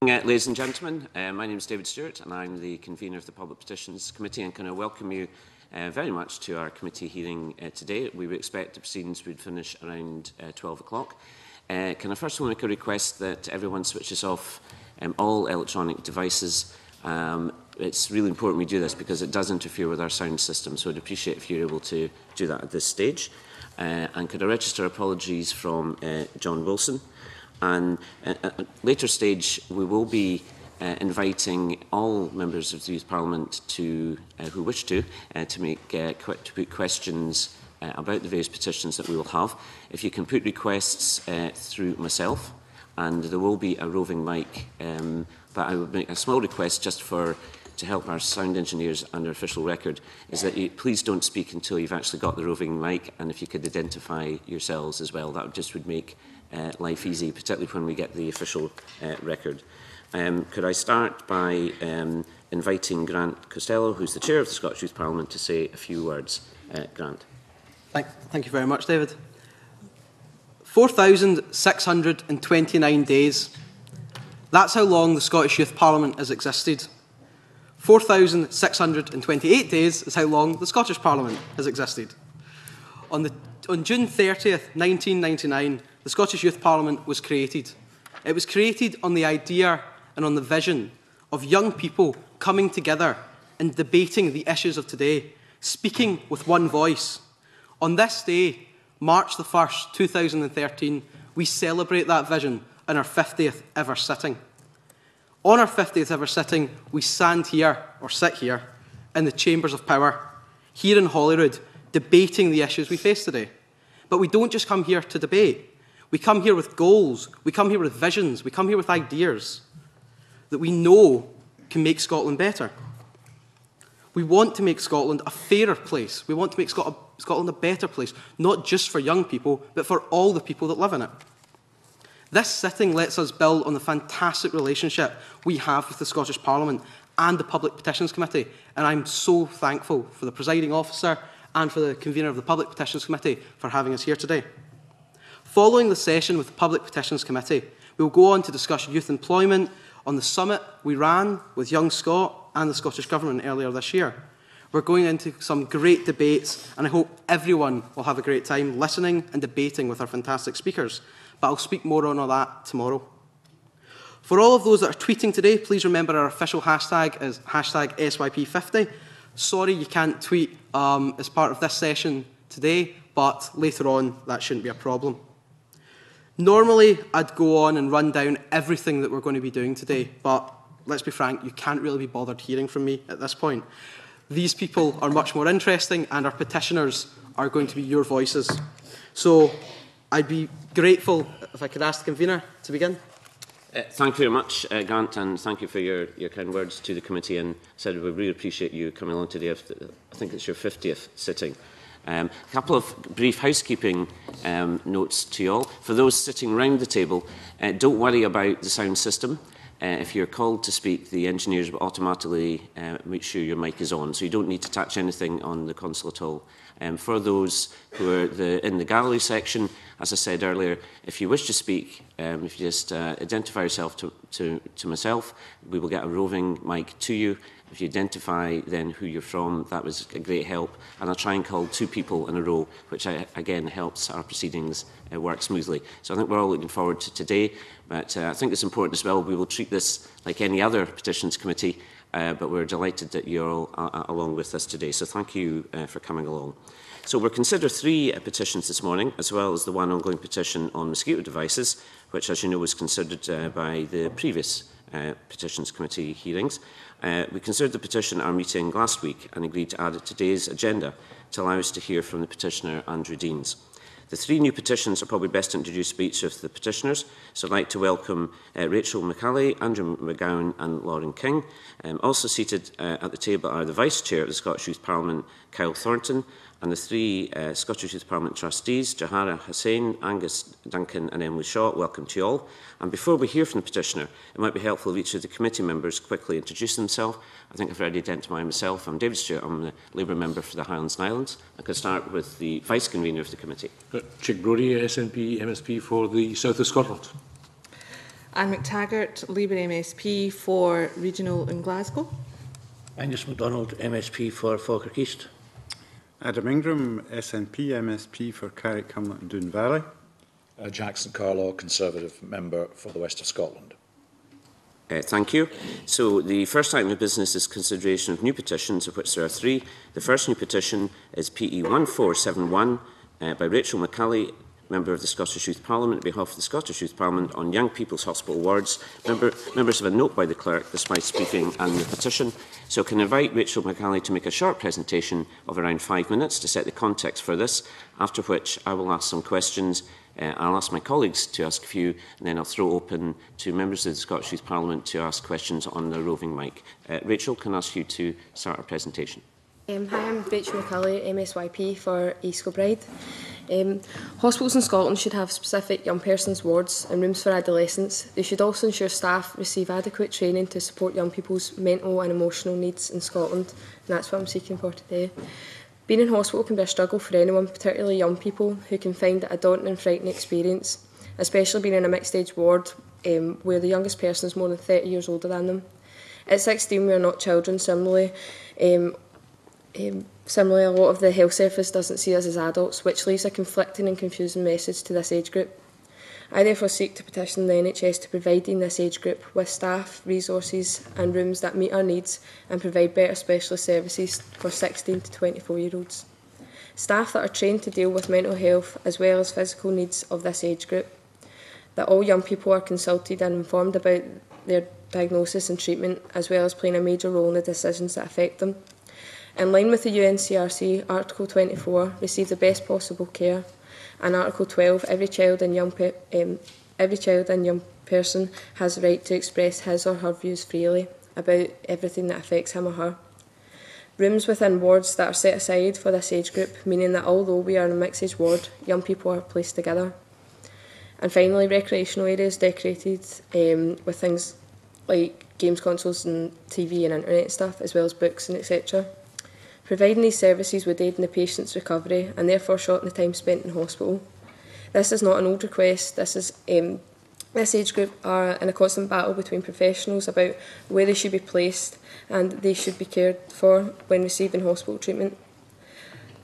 ladies and gentlemen. My name is David Stewart and I'm the convener of the Public Petitions Committee, and can I welcome you very much to our committee hearing today. We would expect the proceedings would finish around 12 o'clock. Can I first of all make a request that everyone switches off all electronic devices. It's really important we do this because it does interfere with our sound system, so I'd appreciate if you're able to do that at this stage. And could I register apologies from John Wilson? And at a later stage, we will be inviting all members of the Youth Parliament to, who wish to put questions about the various petitions that we will have. If you can put requests through myself, and there will be a roving mic, but I would make a small request just to help our sound engineers and our official record, is that you please don't speak until you've actually got the roving mic, and if you could identify yourselves as well, that just would make life easy, particularly when we get the official record. Could I start by inviting Grant Costello, who's the Chair of the Scottish Youth Parliament, to say a few words. Grant. Thank you very much, David. 4,629 days. That's how long the Scottish Youth Parliament has existed. 4,628 days is how long the Scottish Parliament has existed. On June 30th, 1999, the Scottish Youth Parliament was created. It was created on the idea and on the vision of young people coming together and debating the issues of today, speaking with one voice. On this day, March the 1st, 2013, we celebrate that vision in our 50th ever sitting. On our 50th ever sitting, we stand here, or sit here, in the chambers of power, here in Holyrood, debating the issues we face today. But we don't just come here to debate. We come here with goals, we come here with visions, we come here with ideas that we know can make Scotland better. We want to make Scotland a fairer place. We want to make Scotland a better place, not just for young people, but for all the people that live in it. This sitting lets us build on the fantastic relationship we have with the Scottish Parliament and the Public Petitions-Committee, and I'm so thankful for the presiding officer and for the convener of the Public Petitions-Committee for having us here today. Following the session with the Public Petitions-Committee, we will go on to discuss youth employment on the summit we ran with Young Scot and the Scottish Government earlier this year. We're going into some great debates, and I hope everyone will have a great time listening and debating with our fantastic speakers. But I'll speak more on all that tomorrow. For all of those that are tweeting today, please remember our official hashtag is #SYP50. Sorry you can't tweet as part of this session today, but later on that shouldn't be a problem. Normally, I'd go on and run down everything that we're going to be doing today, but let's be frank, you can't really be bothered hearing from me at this point. These people are much more interesting, and our petitioners are going to be your voices. So I'd be grateful if I could ask the convener to begin. Thank you very much, Grant, and thank you for your kind words to the committee. And said we really appreciate you coming along today. I think it's your 50th sitting. A couple of brief housekeeping notes to you all. For those sitting round the table, don't worry about the sound system. If you're called to speak, the engineers will automatically make sure your mic is on, so you don't need to touch anything on the console at all. For those who are in the gallery section, as I said earlier, if you wish to speak, if you just identify yourself to myself, we will get a roving mic to you. If you identify then who you're from, that was a great help. And I'll try and call 2 people in a row, which again helps our proceedings work smoothly. So I think we're all looking forward to today. But I think it's important as well, we will treat this like any other petitions committee, but we're delighted that you're all along with us today. So thank you for coming along. So we'll consider 3 petitions this morning, as well as the one ongoing petition on mosquito devices, which, as you know, was considered by the previous Petitions Committee hearings. We considered the petition at our meeting last week and agreed to add it to today's agenda to allow us to hear from the petitioner, Andrew Deans. The 3 new petitions are probably best introduced by each of the petitioners, so I'd like to welcome Rachel McCalley, Andrew McGowan and Lauren King. Also seated at the table are the Vice Chair of the Scottish Youth Parliament, Kyle Thornton, and the 3 Scottish Youth Parliament trustees, Jahara Hussain, Angus Duncan and Emily Shaw. Welcome to you all. And before we hear from the petitioner, it might be helpful if each of the committee members quickly introduce themselves. I think I've already identified myself. I'm David Stewart. I'm the Labour member for the Highlands and Islands. I could start with the Vice Convener of the committee. Chick Brodie, SNP MSP for the South of Scotland. Anne McTaggart, Labour MSP for Regional in Glasgow. Angus MacDonald, MSP for Falkirk East. Adam Ingram, SNP MSP for Carrick, Hamlet and Doon Valley. Jackson Carlaw, Conservative Member for the West of Scotland. Thank you. So the first item of business is consideration of new petitions, of which there are 3. The first new petition is PE 1471 by Rachel McCulley, Member of the Scottish Youth Parliament, on behalf of the Scottish Youth Parliament on Young People's Hospital wards. Members have a note by the clerk despite speaking on the petition. So can I invite Rachel McCulley to make a short presentation of around 5 minutes to set the context for this, after which I will ask some questions. I'll ask my colleagues to ask a few, and then I'll throw open to members of the Scottish Youth Parliament to ask questions on the roving mic. Rachel, can I ask you to start our presentation? Hi, I'm Rachel McCulley, MSYP for East Kilbride. Hospitals in Scotland should have specific young persons wards and rooms for adolescents. They should also ensure staff receive adequate training to support young people's mental and emotional needs in Scotland, and that's what I'm seeking for today. Being in hospital can be a struggle for anyone, particularly young people, who can find it a daunting and frightening experience, especially being in a mixed-age ward where the youngest person is more than 30 years older than them. At 16, we are not children. Similarly, a lot of the health service doesn't see us as adults, which leaves a conflicting and confusing message to this age group. I therefore seek to petition the NHS to providing this age group with staff, resources and rooms that meet our needs and provide better specialist services for 16 to 24-year-olds. Staff that are trained to deal with mental health as well as physical needs of this age group. That all young people are consulted and informed about their diagnosis and treatment, as well as playing a major role in the decisions that affect them. In line with the UNCRC, Article 24, receive the best possible care, and Article 12, every child and young person has the right to express his or her views freely about everything that affects him or her. Rooms within wards that are set aside for this age group, meaning that although we are in a mixed-age ward, young people are placed together. And finally, recreational areas decorated with things like games consoles and TV and internet stuff, as well as books and etc. Providing these services would aid in the patient's recovery and therefore shorten the time spent in hospital. This is not an old request. This age group are in a constant battle between professionals about where they should be placed and they should be cared for when receiving hospital treatment.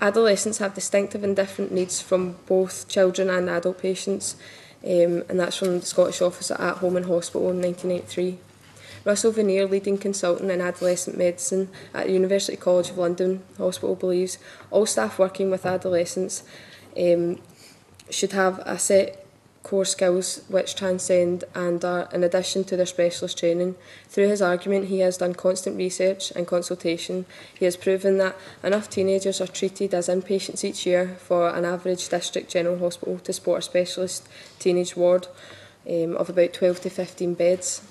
Adolescents have distinctive and different needs from both children and adult patients, and that's from the Scottish Office at Home and Hospital in 1983. Russell Veneer, leading consultant in adolescent medicine at the University College of London Hospital, believes all staff working with adolescents should have a set core skills which transcend and are in addition to their specialist training. Through his argument, he has done constant research and consultation. He has proven that enough teenagers are treated as inpatients each year for an average district general hospital to support a specialist teenage ward of about 12 to 15 beds.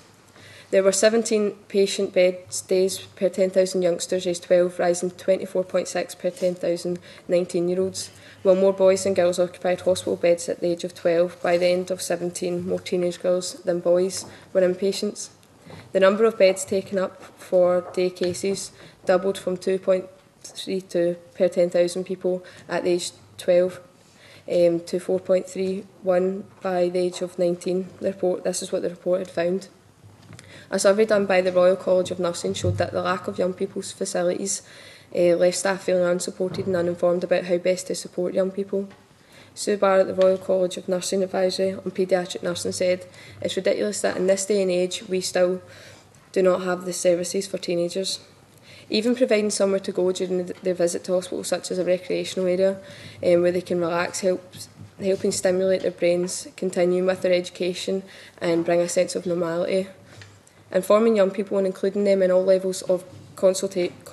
There were 17 patient bed days per 10,000 youngsters aged 12, rising to 24.6 per 10,000 19-year-olds, while more boys than girls occupied hospital beds at the age of 12. By the end of 17, more teenage girls than boys were inpatients. The number of beds taken up for day cases doubled from 2.32 per 10,000 people at the age 12 to 4.31 by the age of 19. This is what the report had found. A survey done by the Royal College of Nursing showed that the lack of young people's facilities left staff feeling unsupported and uninformed about how best to support young people. Sue Barr at the Royal College of Nursing Advisory on paediatric nursing said, "It's ridiculous that in this day and age we still do not have the services for teenagers. Even providing somewhere to go during their visit to hospital, such as a recreational area where they can relax, helping stimulate their brains, continuing with their education and bring a sense of normality. Informing young people and including them in all levels of consultation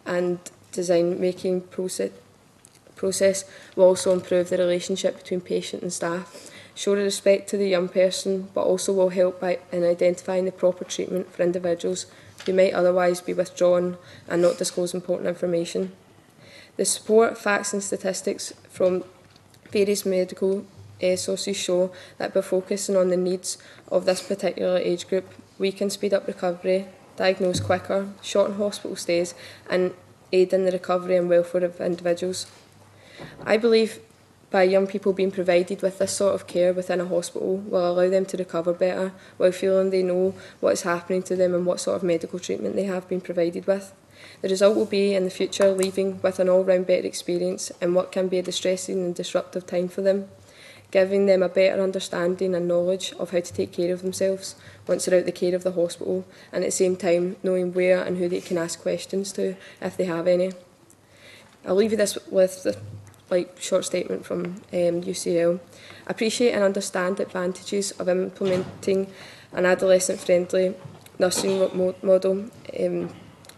and design-making process will also improve the relationship between patient and staff, show respect to the young person, but also will help in identifying the proper treatment for individuals who might otherwise be withdrawn and not disclose important information. The support, facts and statistics from various medical sources show that by focusing on the needs of this particular age group, we can speed up recovery, diagnose quicker, shorten hospital stays and aid in the recovery and welfare of individuals. I believe by young people being provided with this sort of care within a hospital will allow them to recover better while feeling they know what is happening to them and what sort of medical treatment they have been provided with. The result will be, in the future, leaving with an all-round better experience in what can be a distressing and disruptive time for them, giving them a better understanding and knowledge of how to take care of themselves once they're out the care of the hospital, and at the same time knowing where and who they can ask questions to if they have any. I'll leave you this with the short statement from UCL. Appreciate and understand the advantages of implementing an adolescent-friendly nursing model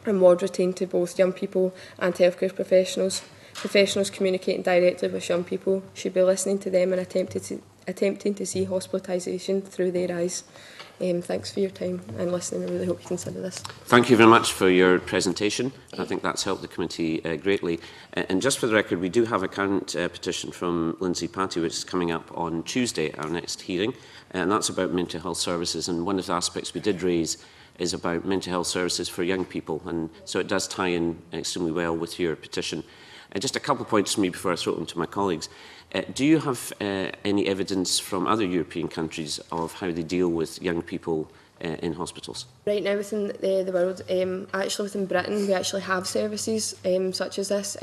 and ward routine to both young people and healthcare professionals. Professionals communicating directly with young people should be listening to them and attempting to see hospitalisation through their eyes. Thanks for your time and listening. I really hope you consider this. Thank you very much for your presentation. I think that's helped the committee greatly. And just for the record, we do have a current petition from Lindsay Patty, which is coming up on Tuesday, our next hearing, and that's about mental health services. And one of the aspects we did raise is about mental health services for young people, and so it does tie in extremely well with your petition. Just a couple of points from me before I throw them to my colleagues. Do you have any evidence from other European countries of how they deal with young people in hospitals? Right now within the world, actually within Britain, we actually have services such as this.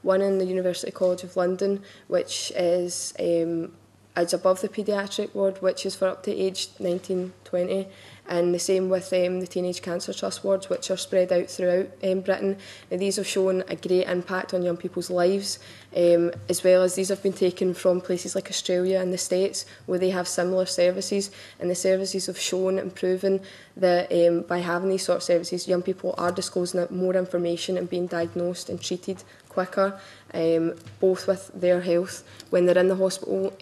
One in the University College of London, which is above the paediatric ward, which is for up to age 19-20. And the same with the Teenage Cancer Trust wards, which are spread out throughout Britain. Now, these have shown a great impact on young people's lives, as well as these have been taken from places like Australia and the States, where they have similar services. And the services have shown and proven that by having these sort of services, young people are disclosing more information and being diagnosed and treated quicker, both with their health. When they're in the hospital,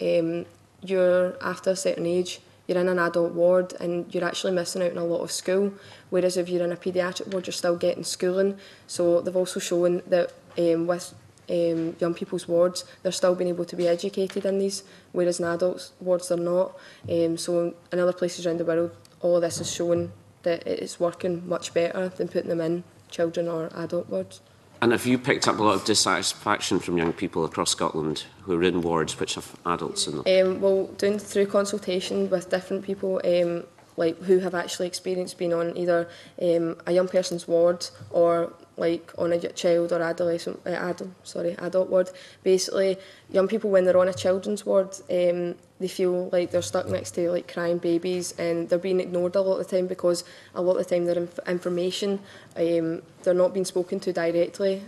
you're after a certain age, you're in an adult ward and you're actually missing out on a lot of school, whereas if you're in a paediatric ward, you're still getting schooling. So they've also shown that with young people's wards, they're still being able to be educated in these, whereas in adults' wards they're not. So in other places around the world, all of this has shown that it's working much better than putting them in children or adult wards. And have you picked up a lot of dissatisfaction from young people across Scotland who are in wards which have adults in them? Well, doing through consultation with different people who have actually experienced being on either a young person's ward or on a child or adult ward. Basically, young people, when they're on a children's ward, they feel like they're stuck next to crying babies, and they're being ignored a lot of the time because a lot of the time their information, they're not being spoken to directly.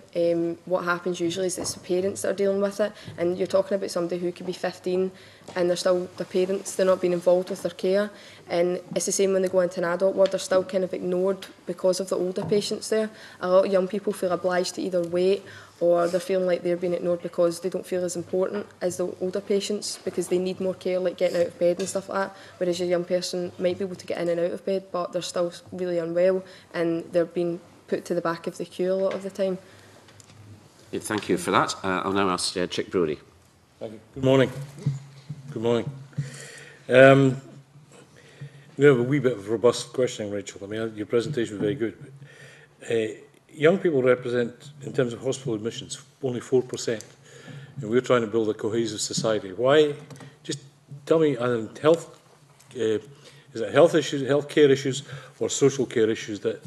What happens usually is it's the parents that are dealing with it, and you're talking about somebody who could be 15 and they're still the parents, they're not being involved with their care. And it's the same when they go into an adult ward, they're still kind of ignored because of the older patients there. A lot of young people feel obliged to either wait, or they're feeling like they're being ignored because they don't feel as important as the older patients because they need more care, like getting out of bed and stuff like that, whereas a young person might be able to get in and out of bed, but they're still really unwell and they're being put to the back of the queue a lot of the time. Thank you for that. I'll now ask Chick Brody. Thank you. Good morning. Good morning. We have a wee bit of robust questioning, Rachel. I mean, your presentation was very good. Young people represent, in terms of hospital admissions, only 4%, and we're trying to build a cohesive society. Why? Just tell me, health, is it health issues, healthcare issues, or social care issues that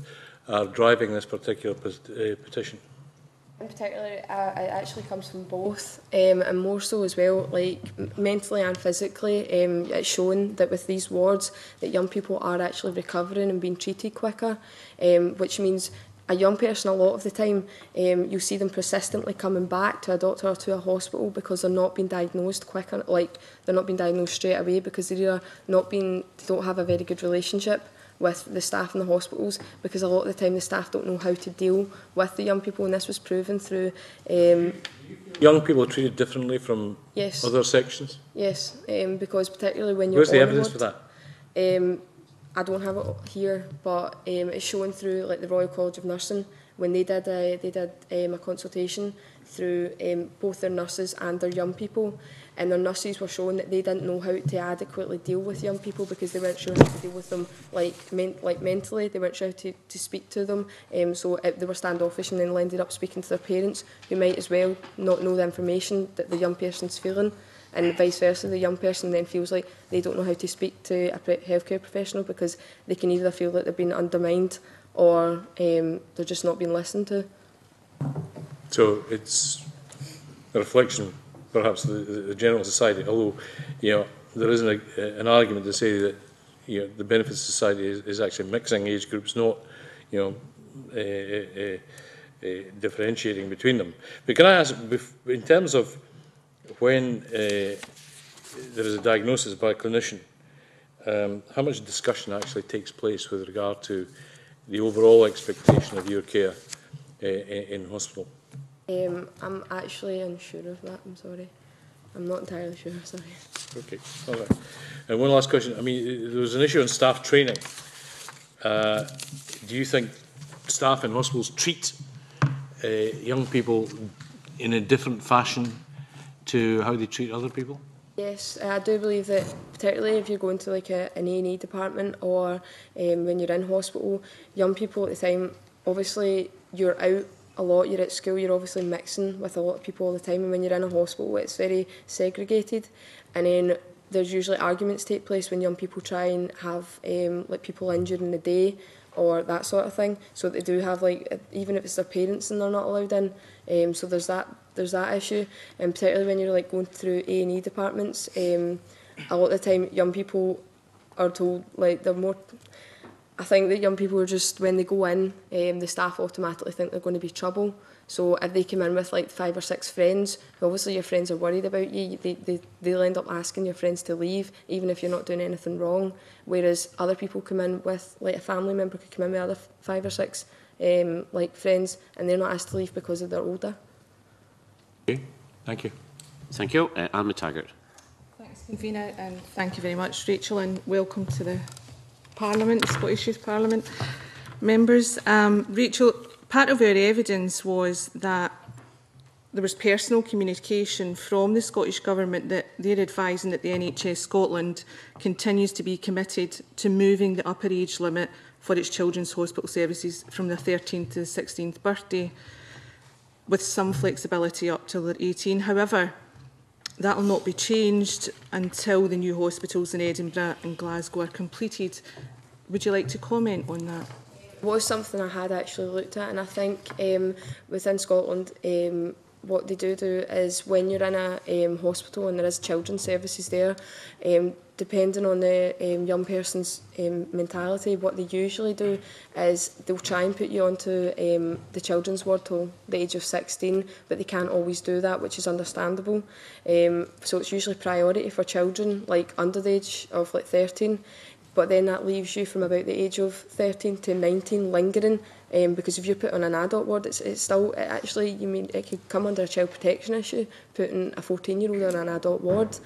are driving this particular petition? In particular, it actually comes from both, and more so as well, like mentally and physically. It's shown that with these wards, that young people are actually recovering and being treated quicker, which means a young person, a lot of the time, you'll see them persistently coming back to a doctor or to a hospital because they're not being diagnosed quicker, like they're not being diagnosed straight away because they don't have a very good relationship with the staff in the hospitals, because a lot of the time the staff don't know how to deal with the young people, and this was proven through... young people are treated differently from other sections? Yes, because particularly when you're Where's the evidence for that? I don't have it here, but it's shown through the Royal College of Nursing when they did a consultation through both their nurses and their young people, and their nurses were showing that they didn't know how to adequately deal with young people because they weren't sure how to deal with them like mentally. They weren't sure how to speak to them, so they were standoffish, and then ended up speaking to their parents, who might as well not know the information that the young person's feeling, and vice versa. The young person then feels like they don't know how to speak to a healthcare professional because they can either feel that they're being undermined or they're just not being listened to. So it's a reflection, perhaps, of the general society, although, there isn't an argument to say that, the benefits of society is actually mixing age groups, not, differentiating between them. But can I ask, in terms of when there is a diagnosis by a clinician, how much discussion actually takes place with regard to the overall expectation of your care in hospital? I'm actually unsure of that, I'm sorry. I'm not entirely sure, sorry. Okay, all right. And one last question. I mean, there was an issue on staff training. Do you think staff in hospitals treat young people in a different fashion to how they treat other people? Yes, I do believe that, particularly if you're going to like an A&E department or when you're in hospital, young people at the time, obviously you're out a lot, you're at school, you're obviously mixing with a lot of people all the time, and when you're in a hospital it's very segregated, and then there's usually arguments take place when young people try and have like people injured in the day or that sort of thing, so they do have, like, even if it's their parents and they're not allowed in, so there's that issue, and particularly when you're like going through A&E departments, a lot of the time young people are told, like, they're more, I think that young people are just, when they go in, the staff automatically think they're going to be trouble. So if they come in with like 5 or 6 friends, obviously your friends are worried about you, they'll end up asking your friends to leave, even if you're not doing anything wrong. Whereas other people come in with, like, a family member could come in with other 5 or 6 like friends, and they're not asked to leave because they're older. Okay, thank you. Thank you. Anne McTaggart. Thanks, Convener, and thank you very much, Rachel, and welcome to the Parliament, the Scottish Youth Parliament members. Rachel, part of our evidence was that there was personal communication from the Scottish Government that they're advising that the NHS Scotland continues to be committed to moving the upper age limit for its children's hospital services from their 13th to the 16th birthday, with some flexibility up till they're 18. However, that will not be changed until the new hospitals in Edinburgh and Glasgow are completed. Would you like to comment on that? It was something I had actually looked at, and I think within Scotland, what they do is when you're in a hospital and there is children's services there, depending on the young person's mentality, what they usually do is they'll try and put you onto the children's ward till the age of 16, but they can't always do that, which is understandable. So it's usually priority for children like under the age of like 13, but then that leaves you from about the age of 13 to 19 lingering, because if you're put on an adult ward, it's still, it could come under a child protection issue, putting a 14-year-old on an adult ward.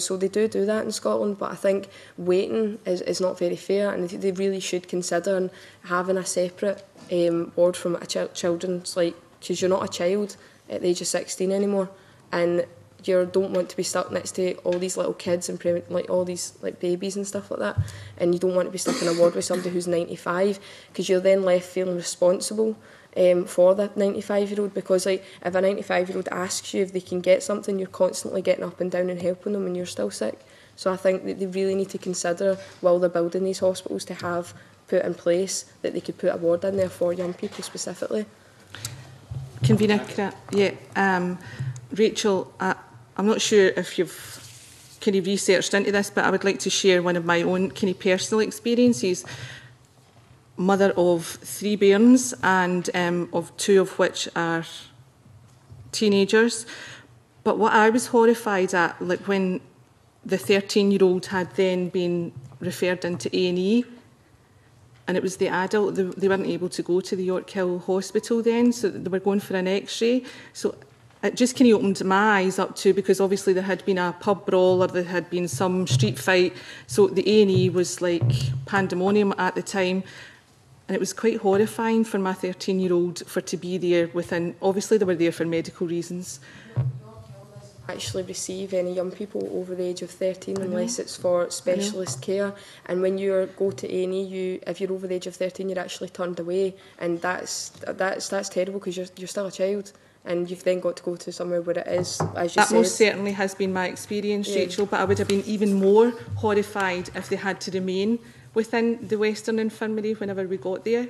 So they do that in Scotland, but I think waiting is not very fair, and they really should consider having a separate ward from a children's, like, because you're not a child at the age of 16 anymore, and you don't want to be stuck next to all these little kids and like all these like babies and stuff like that, and you don't want to be stuck in a ward with somebody who's 95, because you're then left feeling responsible for the 95-year-old, because like if a 95-year-old asks you if they can get something, you're constantly getting up and down and helping them and you're still sick. So I think that they really need to consider, while they're building these hospitals, to have put in place that they could put a ward in there for young people specifically. Convener, Rachel, I'm not sure if you've kind of researched into this, but I would like to share one of my own kind of personal experiences. Mother of 3 bairns, and of 2 of which are teenagers. But what I was horrified at, like when the 13-year-old had then been referred into A&E, and it was the adult, they weren't able to go to the York Hill Hospital then, so they were going for an X-ray. So it just kind of opened my eyes up to, because obviously there had been a pub brawl or there had been some street fight, so the A&E was like pandemonium at the time. And it was quite horrifying for my 13-year-old to be there within, obviously they were there for medical reasons. Actually receive any young people over the age of 13 unless it's for specialist care, and when you go to A&E, if you're over the age of 13 you're actually turned away, and that's terrible because you're still a child and you've then got to go to somewhere where it is, as you said. That most certainly has been my experience, Rachel, but I would have been even more horrified if they had to remain within the Western Infirmary whenever we got there.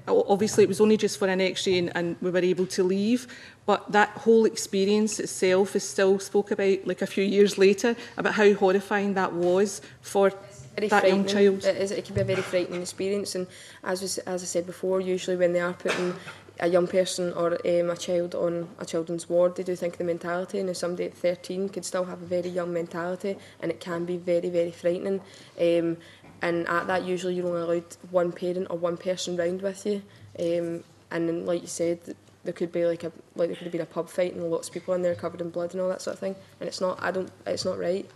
Obviously, it was only just for an X-ray and we were able to leave, but that whole experience itself is still spoke about like a few years later, about how horrifying that was for that young child. It can be a very frightening experience, and as I said before, usually when they are putting a young person or a child on a children's ward, they do think the mentality, and if somebody at 13 could still have a very young mentality, and it can be very, very frightening. And at that, usually you're only allowed one parent or one person round with you. And then, like you said, there could be there could have been a pub fight and lots of people in there covered in blood and all that sort of thing. And it's not right.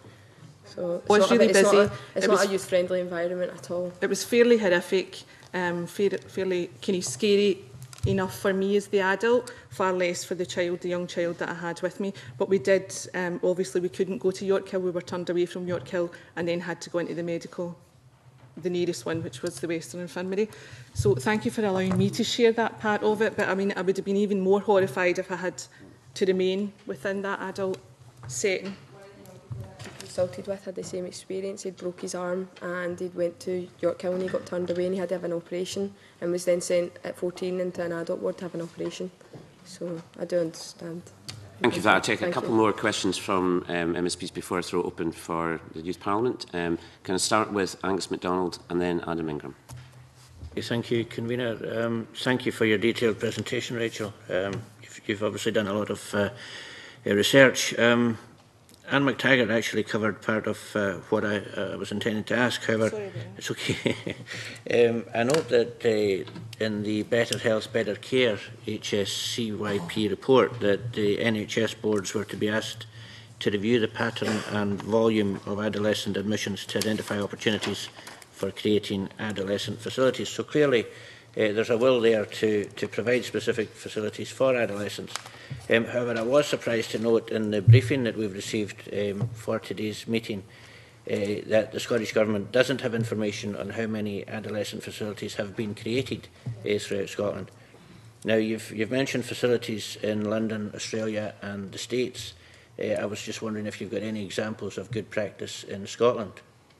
So it's not a youth-friendly environment at all. It was fairly horrific, fairly kind of scary enough for me as the adult, far less for the young child that I had with me. But we did, obviously we couldn't go to York Hill, we were turned away from York Hill and then had to go into the nearest one, which was the Western Infirmary. So thank you for allowing me to share that part of it, but I mean, I would have been even more horrified if I had to remain within that adult setting. Consulted with had the same experience. He'd broke his arm and he went to York Hill and he got turned away and he had to have an operation and was then sent at 14 into an adult ward to have an operation. So I do understand. Thank you for that. I'll take a couple more questions from MSPs before I throw it open for the Youth Parliament. Can I start with Angus MacDonald and then Adam Ingram? Thank you, Convener. Thank you for your detailed presentation, Rachel. You've obviously done a lot of research. Anne McTaggart actually covered part of what I was intending to ask. However, sorry, it's okay. I note that in the Better Health, Better Care HSCYP report that the NHS boards were to be asked to review the pattern and volume of adolescent admissions to identify opportunities for creating adolescent facilities. So clearly there's a will there to provide specific facilities for adolescents. However, I was surprised to note in the briefing that we've received for today's meeting that the Scottish Government doesn't have information on how many adolescent facilities have been created throughout Scotland. Now, you've mentioned facilities in London, Australia and the States. I was just wondering if you've got any examples of good practice in Scotland.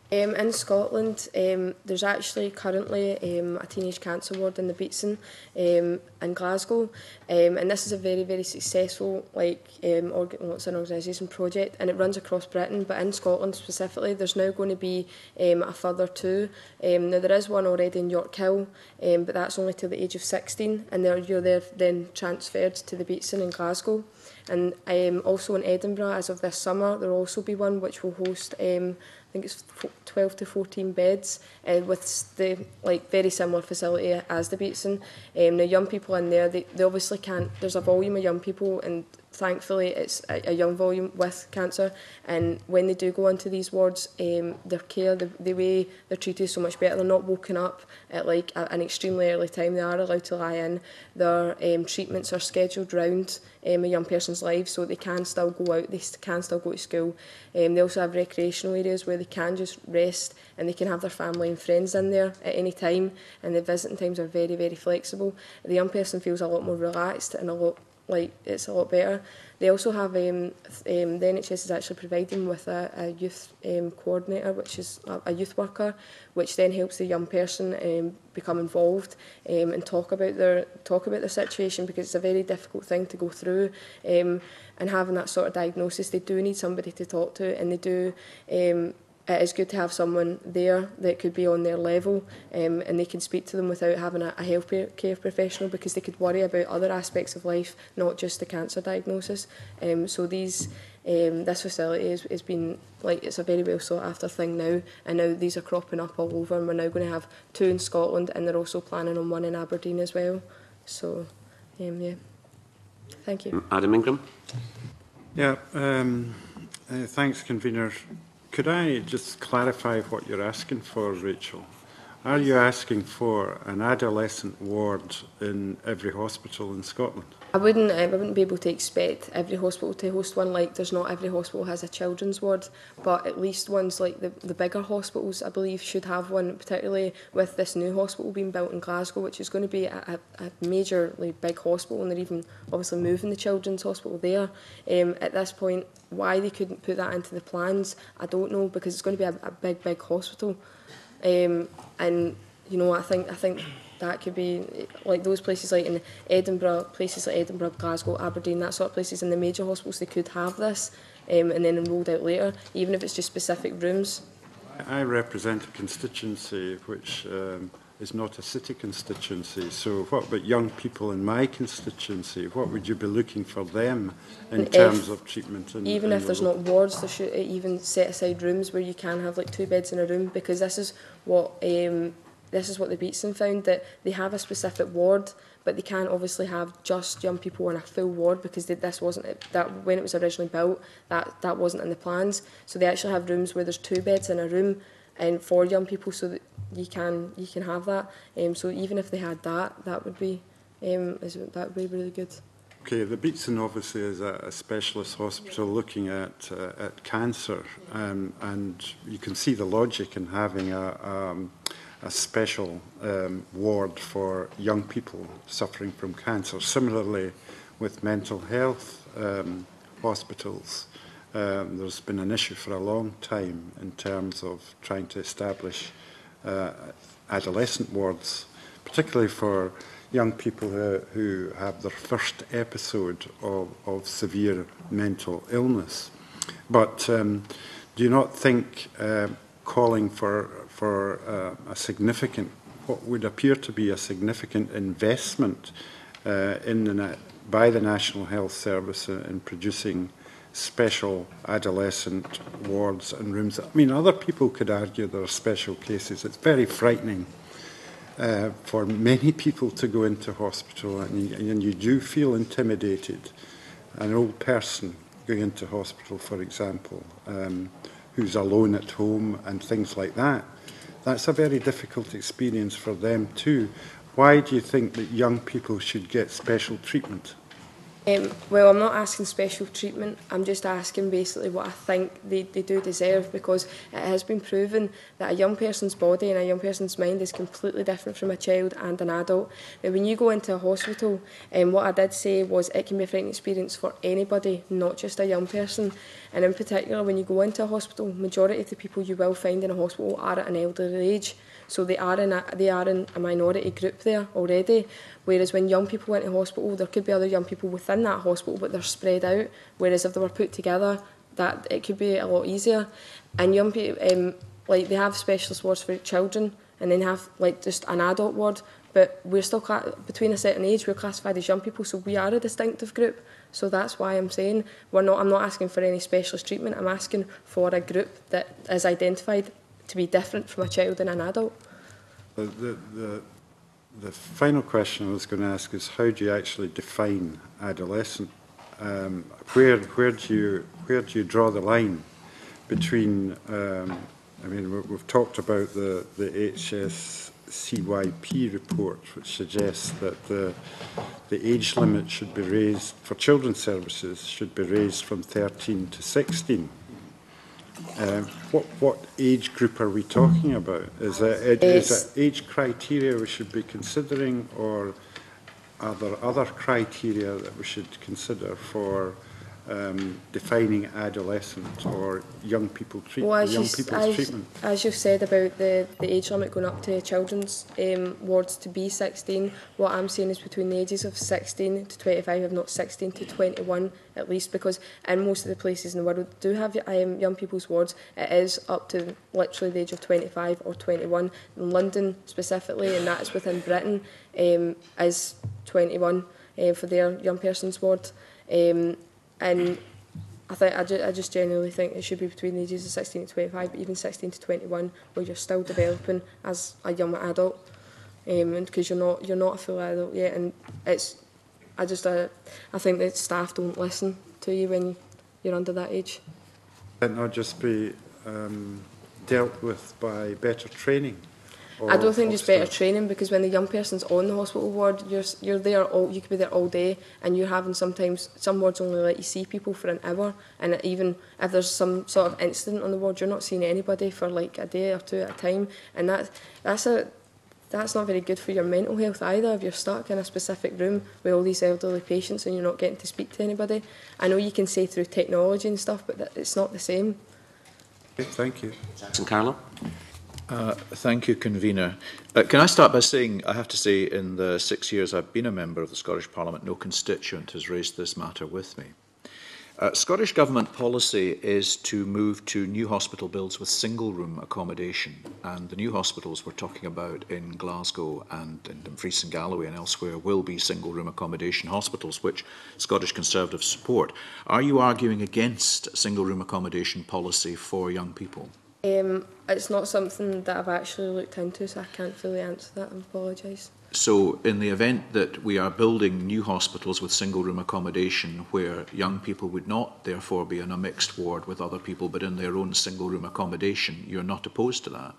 In Scotland, there's actually currently a teenage cancer ward in the Beatson in Glasgow, and this is a very, very successful it's an organisation project, and it runs across Britain, but in Scotland specifically there's now going to be a further two. Now there is one already in York Hill, but that's only till the age of 16, and you're then transferred to the Beatson in Glasgow. And also in Edinburgh, as of this summer, there will also be one which will host I think it's 12 to 14 beds with the very similar facility as the Beatson. Now young people in there, they obviously can't, there's a volume of young people, and thankfully it's a young volume with cancer, and when they do go into these wards, their care, the way they're treated is so much better. They're not woken up at an extremely early time. They are allowed to lie in. Their treatments are scheduled round a young person's life, so they can still go out, they can still go to school. They also have recreational areas where they can just rest, and they can have their family and friends in there at any time, and the visiting times are very, very flexible. The young person feels a lot more relaxed and it's a lot better. They also have the NHS is actually providing with a youth coordinator, which is a youth worker, which then helps the young person become involved and talk about their situation, because it's a very difficult thing to go through. And having that sort of diagnosis, they do need somebody to talk to, and they do. It is good to have someone there that could be on their level, and they can speak to them without having a healthcare professional, because they could worry about other aspects of life, not just the cancer diagnosis. So this facility has been it's a very well sought after thing now, and now these are cropping up all over, and we're now going to have 2 in Scotland, and they're also planning on 1 in Aberdeen as well. So yeah, thank you. Adam Ingram. Yeah, thanks, Convener. Could I just clarify what you're asking for, Rachel? Are you asking for an adolescent ward in every hospital in Scotland? I wouldn't be able to expect every hospital to host one. Like, there's not every hospital has a children's ward, but at least ones like the bigger hospitals, I believe, should have one, particularly with this new hospital being built in Glasgow, which is going to be a majorly big hospital, and they're even obviously moving the children's hospital there. At this point, why they couldn't put that into the plans, I don't know, because it's going to be a big hospital. And, you know, I think that could be like those places like in Edinburgh, places like Edinburgh, Glasgow, Aberdeen, that sort of places in the major hospitals, they could have this and then enrolled out later, even if it's just specific rooms. I represent a constituency which is not a city constituency, so what about young people in my constituency? What would you be looking for them in terms of treatment? Even if there's not wards, there should even set aside rooms where you can have like 2 beds in a room, because this is what the Petition found, that they have a specific ward, but they can't obviously have just young people in a full ward, because this wasn't that when it was originally built, that wasn't in the plans. So they actually have rooms where there's 2 beds in a room, and for young people, so that you can have that. So even if they had that would be really good. Okay, the Petition obviously is a specialist hospital looking at cancer, and you can see the logic in having a special ward for young people suffering from cancer. Similarly, with mental health hospitals, there's been an issue for a long time in terms of trying to establish adolescent wards, particularly for young people who have their first episode of severe mental illness. But do you not think calling for a significant, what would appear to be a significant investment by the National Health Service in producing special adolescent wards and rooms? I mean, other people could argue there are special cases. It's very frightening for many people to go into hospital, and you do feel intimidated. An old person going into hospital, for example, who's alone at home and things like that, that's a very difficult experience for them too. Why do you think that young people should get special treatment? Well, I'm not asking special treatment. I'm just asking basically what I think they do deserve, because it has been proven that a young person's body and a young person's mind is completely different from a child and an adult. Now, when you go into a hospital, what I did say was it can be a frightening experience for anybody, not just a young person. And in particular, when you go into a hospital, majority of the people you will find in a hospital are at an elderly age. So they are in a minority group there already. Whereas when young people went to hospital, there could be other young people within that hospital, but they're spread out. Whereas if they were put together, that it could be a lot easier. And young people, like they have specialist wards for children, and then have like just an adult ward. But we're still between a certain age, we're classified as young people, so we are a distinctive group. So that's why I'm saying I'm not asking for any specialist treatment. I'm asking for a group that is identified to be different from a child and an adult. The final question I was going to ask is, how do you actually define adolescent? Where do you draw the line between? I mean, we've talked about the HSCYP report, which suggests that the age limit should be raised for children's services should be raised from 13 to 16. What age group are we talking about? Is it age criteria we should be considering, or are there other criteria that we should consider for defining adolescent or young people people's treatment? As you've said about the age limit going up to children's wards to be 16, what I'm saying is between the ages of 16 to 25, if not 16 to 21 at least, because in most of the places in the world do have young people's wards, it is up to literally the age of 25 or 21. In London specifically, and that's within Britain, is 21 for their young person's ward. And I just genuinely think it should be between the ages of 16 to 25, but even 16 to 21, where you're still developing as a young adult, because you're not a full adult yet. And I think that staff don't listen to you when you're under that age. Can it not just be dealt with by better training? I don't think just better training, because when the young person's on the hospital ward, you're there you could be there all day, and you're having sometimes some wards only let you see people for an hour, and even if there's some sort of incident on the ward, you're not seeing anybody for like a day or two at a time, and that's not very good for your mental health either. If you're stuck in a specific room with all these elderly patients and you're not getting to speak to anybody, I know you can say through technology and stuff, but it's not the same. Okay, thank you. Jackson Carlo. Thank you, Convener. Can I start by saying, I have to say, in the 6 years I've been a member of the Scottish Parliament, no constituent has raised this matter with me. Scottish Government policy is to move to new hospital builds with single-room accommodation, and the new hospitals we're talking about in Glasgow and in Dumfries and Galloway and elsewhere will be single-room accommodation hospitals, which Scottish Conservatives support. Are you arguing against single-room accommodation policy for young people? It's not something that I've actually looked into, so I can't fully answer that. I apologise. So in the event that we are building new hospitals with single-room accommodation where young people would not therefore be in a mixed ward with other people but in their own single-room accommodation, you're not opposed to that?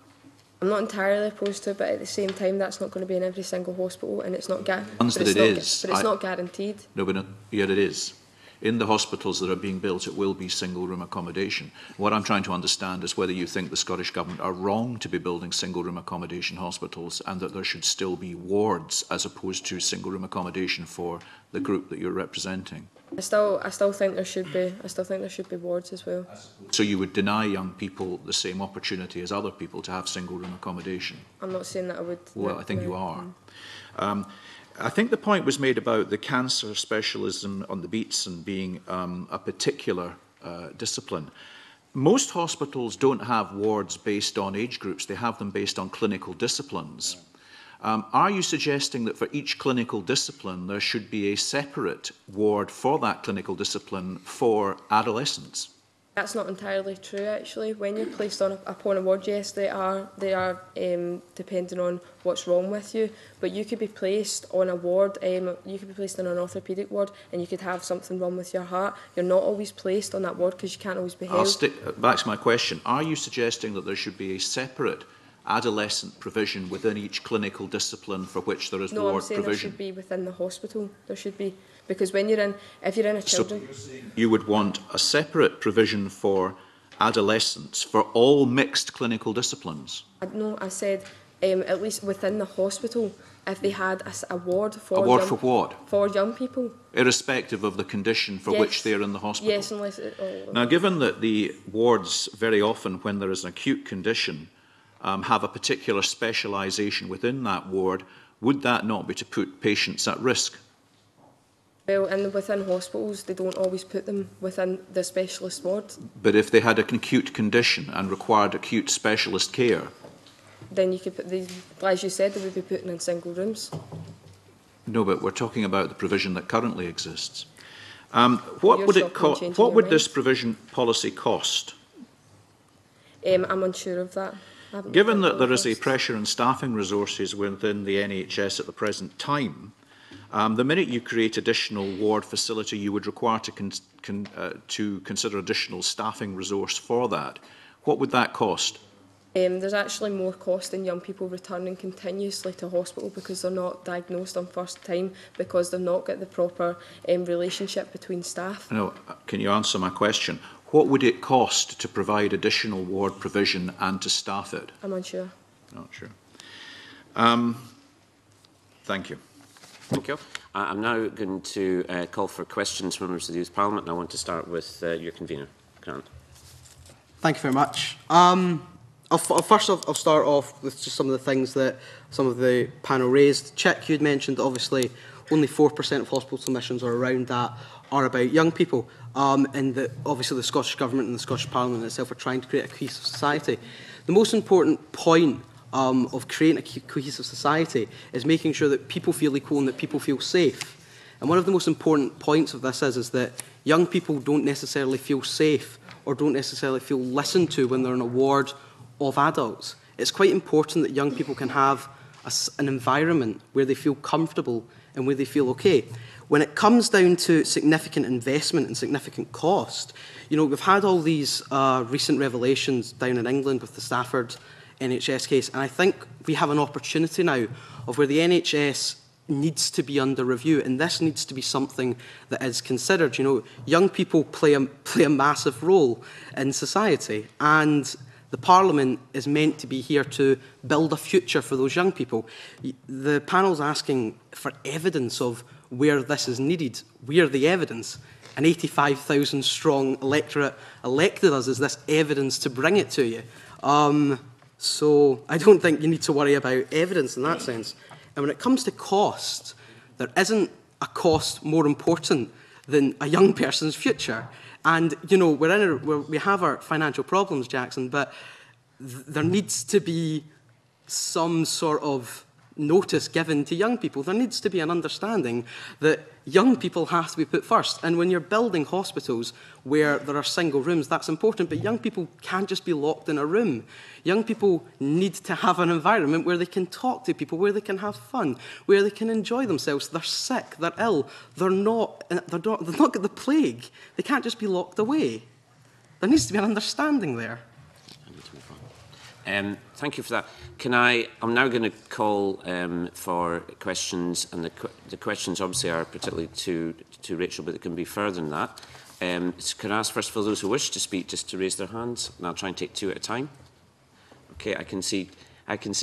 I'm not entirely opposed to it, but at the same time that's not going to be in every single hospital, and it's not guaranteed. But it's not guaranteed. No, but yet it is. In the hospitals that are being built, it will be single-room accommodation. What I'm trying to understand is whether you think the Scottish Government are wrong to be building single-room accommodation hospitals, and that there should still be wards as opposed to single-room accommodation for the group that you're representing. I still think there should be. I still think there should be wards as well. So you would deny young people the same opportunity as other people to have single-room accommodation? I'm not saying that I would. Well, I think you are. I think the point was made about the cancer specialism on the beats and being a particular discipline. Most hospitals don't have wards based on age groups, they have them based on clinical disciplines. Are you suggesting that for each clinical discipline there should be a separate ward for that clinical discipline for adolescents? That's not entirely true, actually. When you're placed upon a ward, yes, they are depending on what's wrong with you. But you could be placed on a ward. You could be placed in an orthopaedic ward, and you could have something wrong with your heart. You're not always placed on that ward because you can't always be held. I'll stick back to my question. Are you suggesting that there should be a separate adolescent provision within each clinical discipline for which there is ward provision? No, I'm saying there should be within the hospital. There should be. Because when if you're in a children... So you would want a separate provision for adolescents for all mixed clinical disciplines? No, I said at least within the hospital, if they had a ward for... A ward for what? For young people. Irrespective of the condition for which they're in the hospital? Yes, unless... Now, given that the wards very often, when there is an acute condition, have a particular specialisation within that ward, would that not be to put patients at risk? Well, and within hospitals, they don't always put them within the specialist ward. But if they had an acute condition and required acute specialist care? Then you could put these, as you said, they would be put in single rooms. No, but we're talking about the provision that currently exists. What would this provision policy cost? I'm unsure of that. Given that there is a pressure on staffing resources within the NHS at the present time, the minute you create additional ward facility, you would require to consider additional staffing resource for that. What would that cost? There's actually more cost in young people returning continuously to hospital because they're not diagnosed on first time, because they've not got the proper relationship between staff. No, can you answer my question? What would it cost to provide additional ward provision and to staff it? I'm unsure. Not sure. Thank you. Thank you. I'm now going to call for questions from members of the Youth Parliament, and I want to start with your convener, Grant. Thank you very much. First, I'll start off with just some of the things that some of the panel raised. Chick, you had mentioned that obviously only 4% of hospital submissions or around that are about young people, and that obviously the Scottish Government and the Scottish Parliament itself are trying to create a cohesive society. The most important point of creating a cohesive society is making sure that people feel equal and that people feel safe. And one of the most important points of this is that young people don't necessarily feel safe or don't necessarily feel listened to when they're in a ward of adults. It's quite important that young people can have an environment where they feel comfortable and where they feel okay. When it comes down to significant investment and significant cost, you know, we've had all these recent revelations down in England with the Stafford NHS case. And I think we have an opportunity now of where the NHS needs to be under review, and this needs to be something that is considered. You know, young people play a massive role in society, and the Parliament is meant to be here to build a future for those young people. The panel's asking for evidence of where this is needed. We are the evidence. An 85,000 strong electorate elected us as this evidence to bring it to you. So I don't think you need to worry about evidence in that sense. And when it comes to cost, there isn't a cost more important than a young person's future. And, you know, we have our financial problems, Jackson, but there needs to be some sort of notice given to young people. There needs to be an understanding that young people have to be put first. And when you're building hospitals where there are single rooms, that's important, but young people can't just be locked in a room. Young people need to have an environment where they can talk to people, where they can have fun, where they can enjoy themselves. They're sick, they're ill, they've not got the plague. They can't just be locked away. There needs to be an understanding there. Thank you for that. I'm now going to call for questions, and the questions obviously are particularly to Rachel, but it can be further than that. So can I ask first for those who wish to speak just to raise their hands, and I'll try and take two at a time. Okay, I can see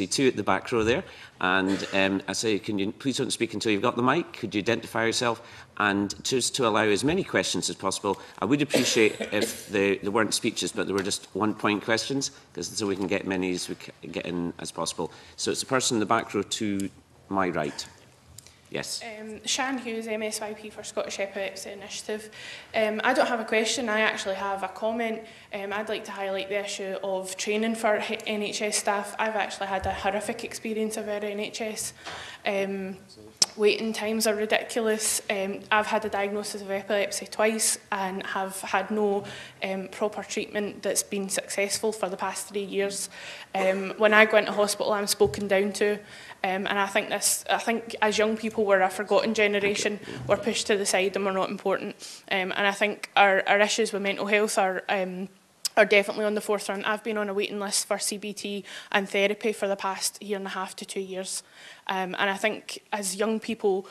two at the back row there, and I say, can you please don't speak until you've got the mic? Could you identify yourself? And just to allow as many questions as possible, I would appreciate if there weren't speeches, but there were just one-point questions, so we can get many as we get in as possible. So it's the person in the back row to my right. Yes. Shan Hughes, MSYP for Scottish Epilepsy Initiative. I don't have a question, I actually have a comment. I'd like to highlight the issue of training for NHS staff. I've actually had a horrific experience of our NHS. Waiting times are ridiculous. I've had a diagnosis of epilepsy twice and have had no proper treatment that's been successful for the past 3 years. When I go into hospital, I'm spoken down to. And I think as young people, we're a forgotten generation. We're pushed to the side and we're not important. And I think our issues with mental health are definitely on the forefront. I've been on a waiting list for CBT and therapy for the past 1.5 to 2 years. And I think as young people,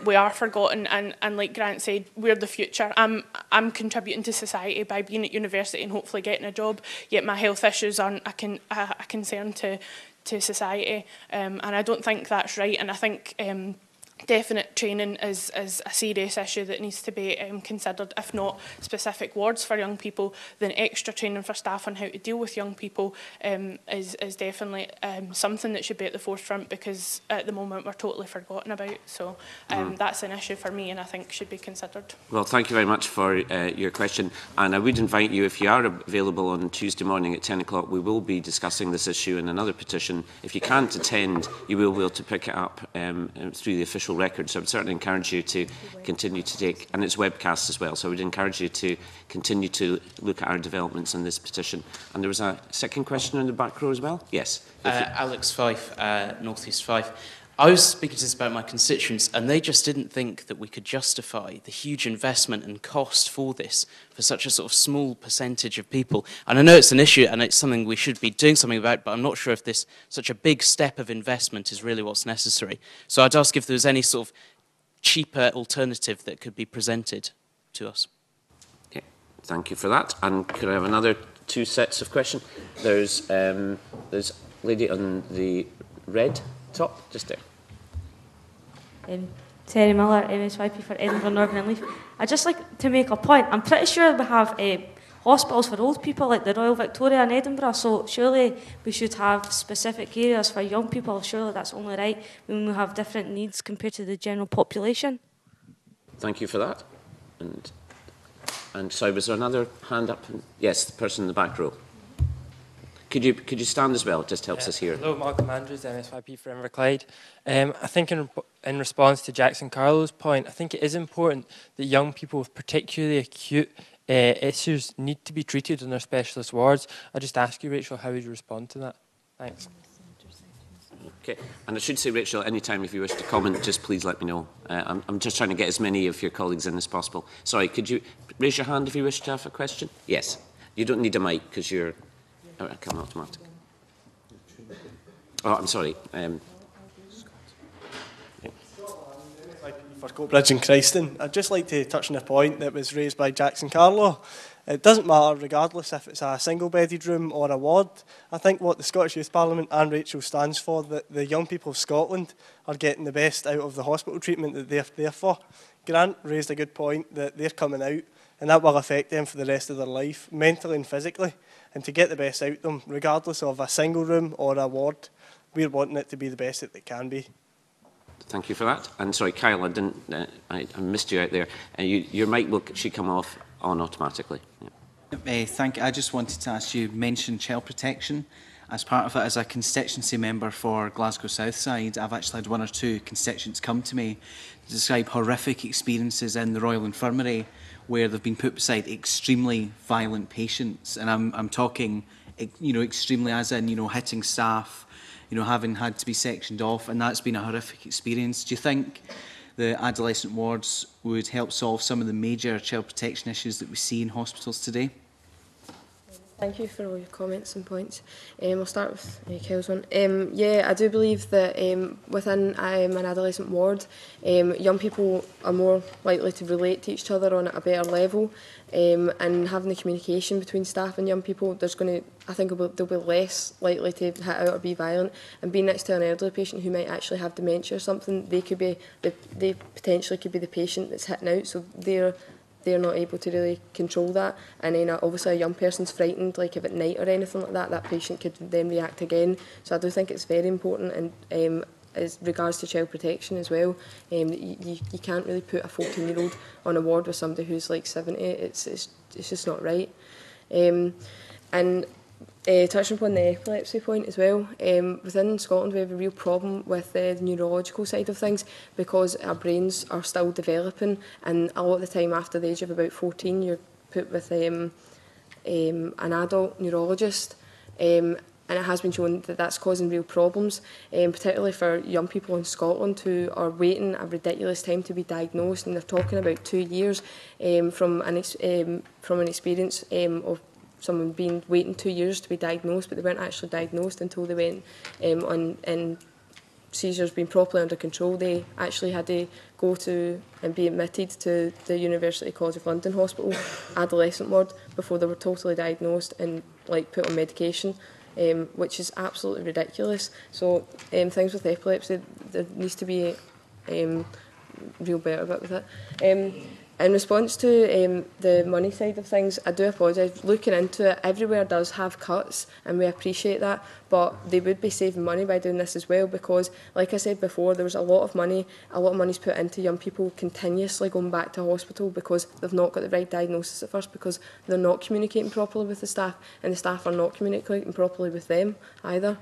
we are forgotten, and like Grant said, we're the future. I'm contributing to society by being at university and hopefully getting a job, yet my health issues aren't a concern to society, and I don't think that's right. And I think definite training is a serious issue that needs to be considered. If not specific wards for young people, then extra training for staff on how to deal with young people is definitely something that should be at the forefront, because at the moment we're totally forgotten about. So that's an issue for me, and I think should be considered. Well, thank you very much for your question, and I would invite you, if you are available on Tuesday morning at 10 o'clock, we will be discussing this issue in another petition. If you can't attend, you will be able to pick it up through the official record. So I would certainly encourage you to continue to take, and it's webcast as well, so I would encourage you to continue to look at our developments on this petition. And there was a second question in the back row as well? Yes. Alex Fife, North East Fife. I was speaking to this about my constituents, and they just didn't think that we could justify the huge investment and cost for this for such a sort of small percentage of people. And I know it's an issue and it's something we should be doing something about, but I'm not sure if this such a big step of investment is really what's necessary. So I'd ask if there was any sort of cheaper alternative that could be presented to us. Okay, thank you for that. And could I have another two sets of questions? There's lady on the red top, just there. Terry Miller, MSYP for Edinburgh, Northern and Leith. I'd just like to make a point. I'm pretty sure we have hospitals for old people like the Royal Victoria in Edinburgh, so surely we should have specific areas for young people. Surely that's only right when we have different needs compared to the general population. Thank you for that. And sorry, was there another hand up? Yes, the person in the back row. Could you stand as well? It just helps us hear. Hello, Malcolm Andrews, MSYP for Inverclyde. I think in response to Jackson Carlo's point, I think it is important that young people with particularly acute issues need to be treated in their specialist wards. I just ask you, Rachel, how would you respond to that? Thanks. Okay, and I should say, Rachel, any time if you wish to comment, just please let me know. I'm just trying to get as many of your colleagues in as possible. Sorry, could you raise your hand if you wish to have a question? Yes. You don't need a mic because you're... Oh, come automatic. Oh, I'm sorry. For Coatbridge and Christen, I'd just like to touch on a point that was raised by Jackson Carlo. It doesn't matter regardless if it's a single-bedded room or a ward. I think what the Scottish Youth Parliament and Rachel stands for, that the young people of Scotland are getting the best out of the hospital treatment that they're there for. Grant raised a good point that they're coming out and that will affect them for the rest of their life, mentally and physically. And to get the best out of them, regardless of a single room or a ward, we're wanting it to be the best that it can be. Thank you for that. And sorry, Kyle, I missed you out there. Your mic should come off on automatically. Yeah. Thank you. I just wanted to ask you, mention child protection. As part of it, as a constituency member for Glasgow Southside, I've actually had one or two constituents come to me to describe horrific experiences in the Royal Infirmary where they've been put beside extremely violent patients. And I'm talking, extremely as in, hitting staff, having had to be sectioned off, and that's been a horrific experience. Do you think the adolescent wards would help solve some of the major child protection issues that we see in hospitals today? Thank you for all your comments and points. I'll start with Kyle's one. Yeah, I do believe that within an adolescent ward, young people are more likely to relate to each other on a better level, and having the communication between staff and young people, I think they'll be less likely to hit out or be violent. And being next to an elderly patient who might actually have dementia or something, they potentially could be the patient that's hitting out, so they're not able to really control that. And then obviously a young person's frightened, like if at night or anything like that, that patient could then react again. So I do think it's very important, and as regards to child protection as well, you can't really put a 14-year-old on a ward with somebody who's like 70. It's just not right. And touching upon the epilepsy point as well, within Scotland we have a real problem with the neurological side of things because our brains are still developing, and a lot of the time after the age of about 14 you're put with an adult neurologist, and it has been shown that that's causing real problems, particularly for young people in Scotland who are waiting a ridiculous time to be diagnosed, and they're talking about 2 years from an experience of someone waiting 2 years to be diagnosed, but they weren't actually diagnosed until they went and seizures being properly under control. They actually had to go to and be admitted to the University College of London Hospital adolescent ward before they were totally diagnosed and put on medication, which is absolutely ridiculous. So things with epilepsy, there needs to be real better bit with it. In response to the money side of things, I do apologise. Looking into it, everywhere does have cuts, and we appreciate that, but they would be saving money by doing this as well, because, like I said before, there was a lot of money's put into young people continuously going back to hospital because they've not got the right diagnosis at first, because they're not communicating properly with the staff, and the staff are not communicating properly with them either.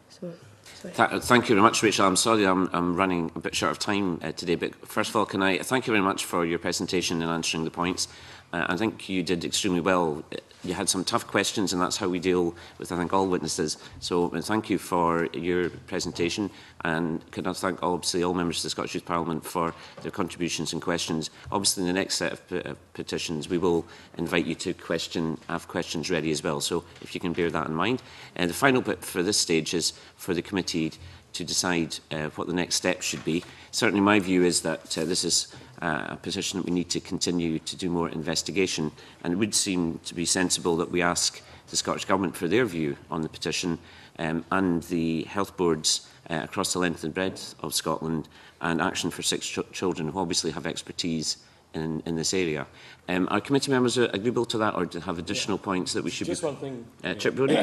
So. Thank you very much, Rachel. I'm sorry I'm running a bit short of time today, but first of all, can I thank you very much for your presentation and answering the points. I think you did extremely well. You had some tough questions, and that's how we deal with, I think, all witnesses. So thank you for your presentation, and can I thank obviously all members of the Scottish Youth Parliament for their contributions and questions. Obviously, in the next set of petitions, we will invite you to have questions ready as well. So if you can bear that in mind. And the final bit for this stage is for the committee to decide what the next steps should be. Certainly my view is that this is a position that we need to continue to do more investigation, and it would seem to be sensible that we ask the Scottish Government for their view on the petition, and the health boards across the length and breadth of Scotland and Action for Sick Children, who obviously have expertise in this area. Are committee members agreeable to that, or to have additional points that we should just be... Just one thing. Chip Brodie?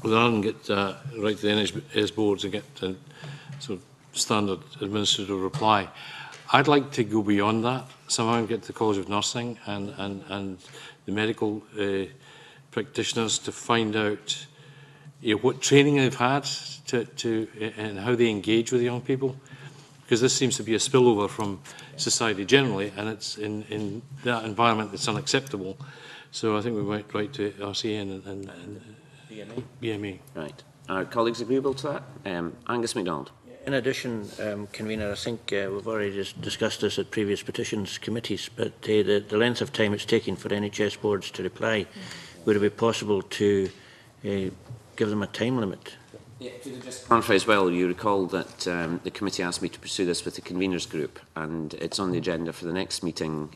Rather than get right to the NHS boards and get sort of standard administrative reply, I'd like to go beyond that, somehow get to the College of Nursing and the medical practitioners to find out what training they've had and how they engage with young people, because this seems to be a spillover from society generally, and it's in that environment that's unacceptable. So I think we might write to RCN and BMA. Right. Are colleagues agreeable to that? Angus MacDonald. In addition, Convener, I think we've already discussed this at previous petitions committees, but the length of time it's taking for NHS boards to reply, would it be possible to give them a time limit Clarify as well, you recall that the committee asked me to pursue this with the conveners group, and it's on the agenda for the next meeting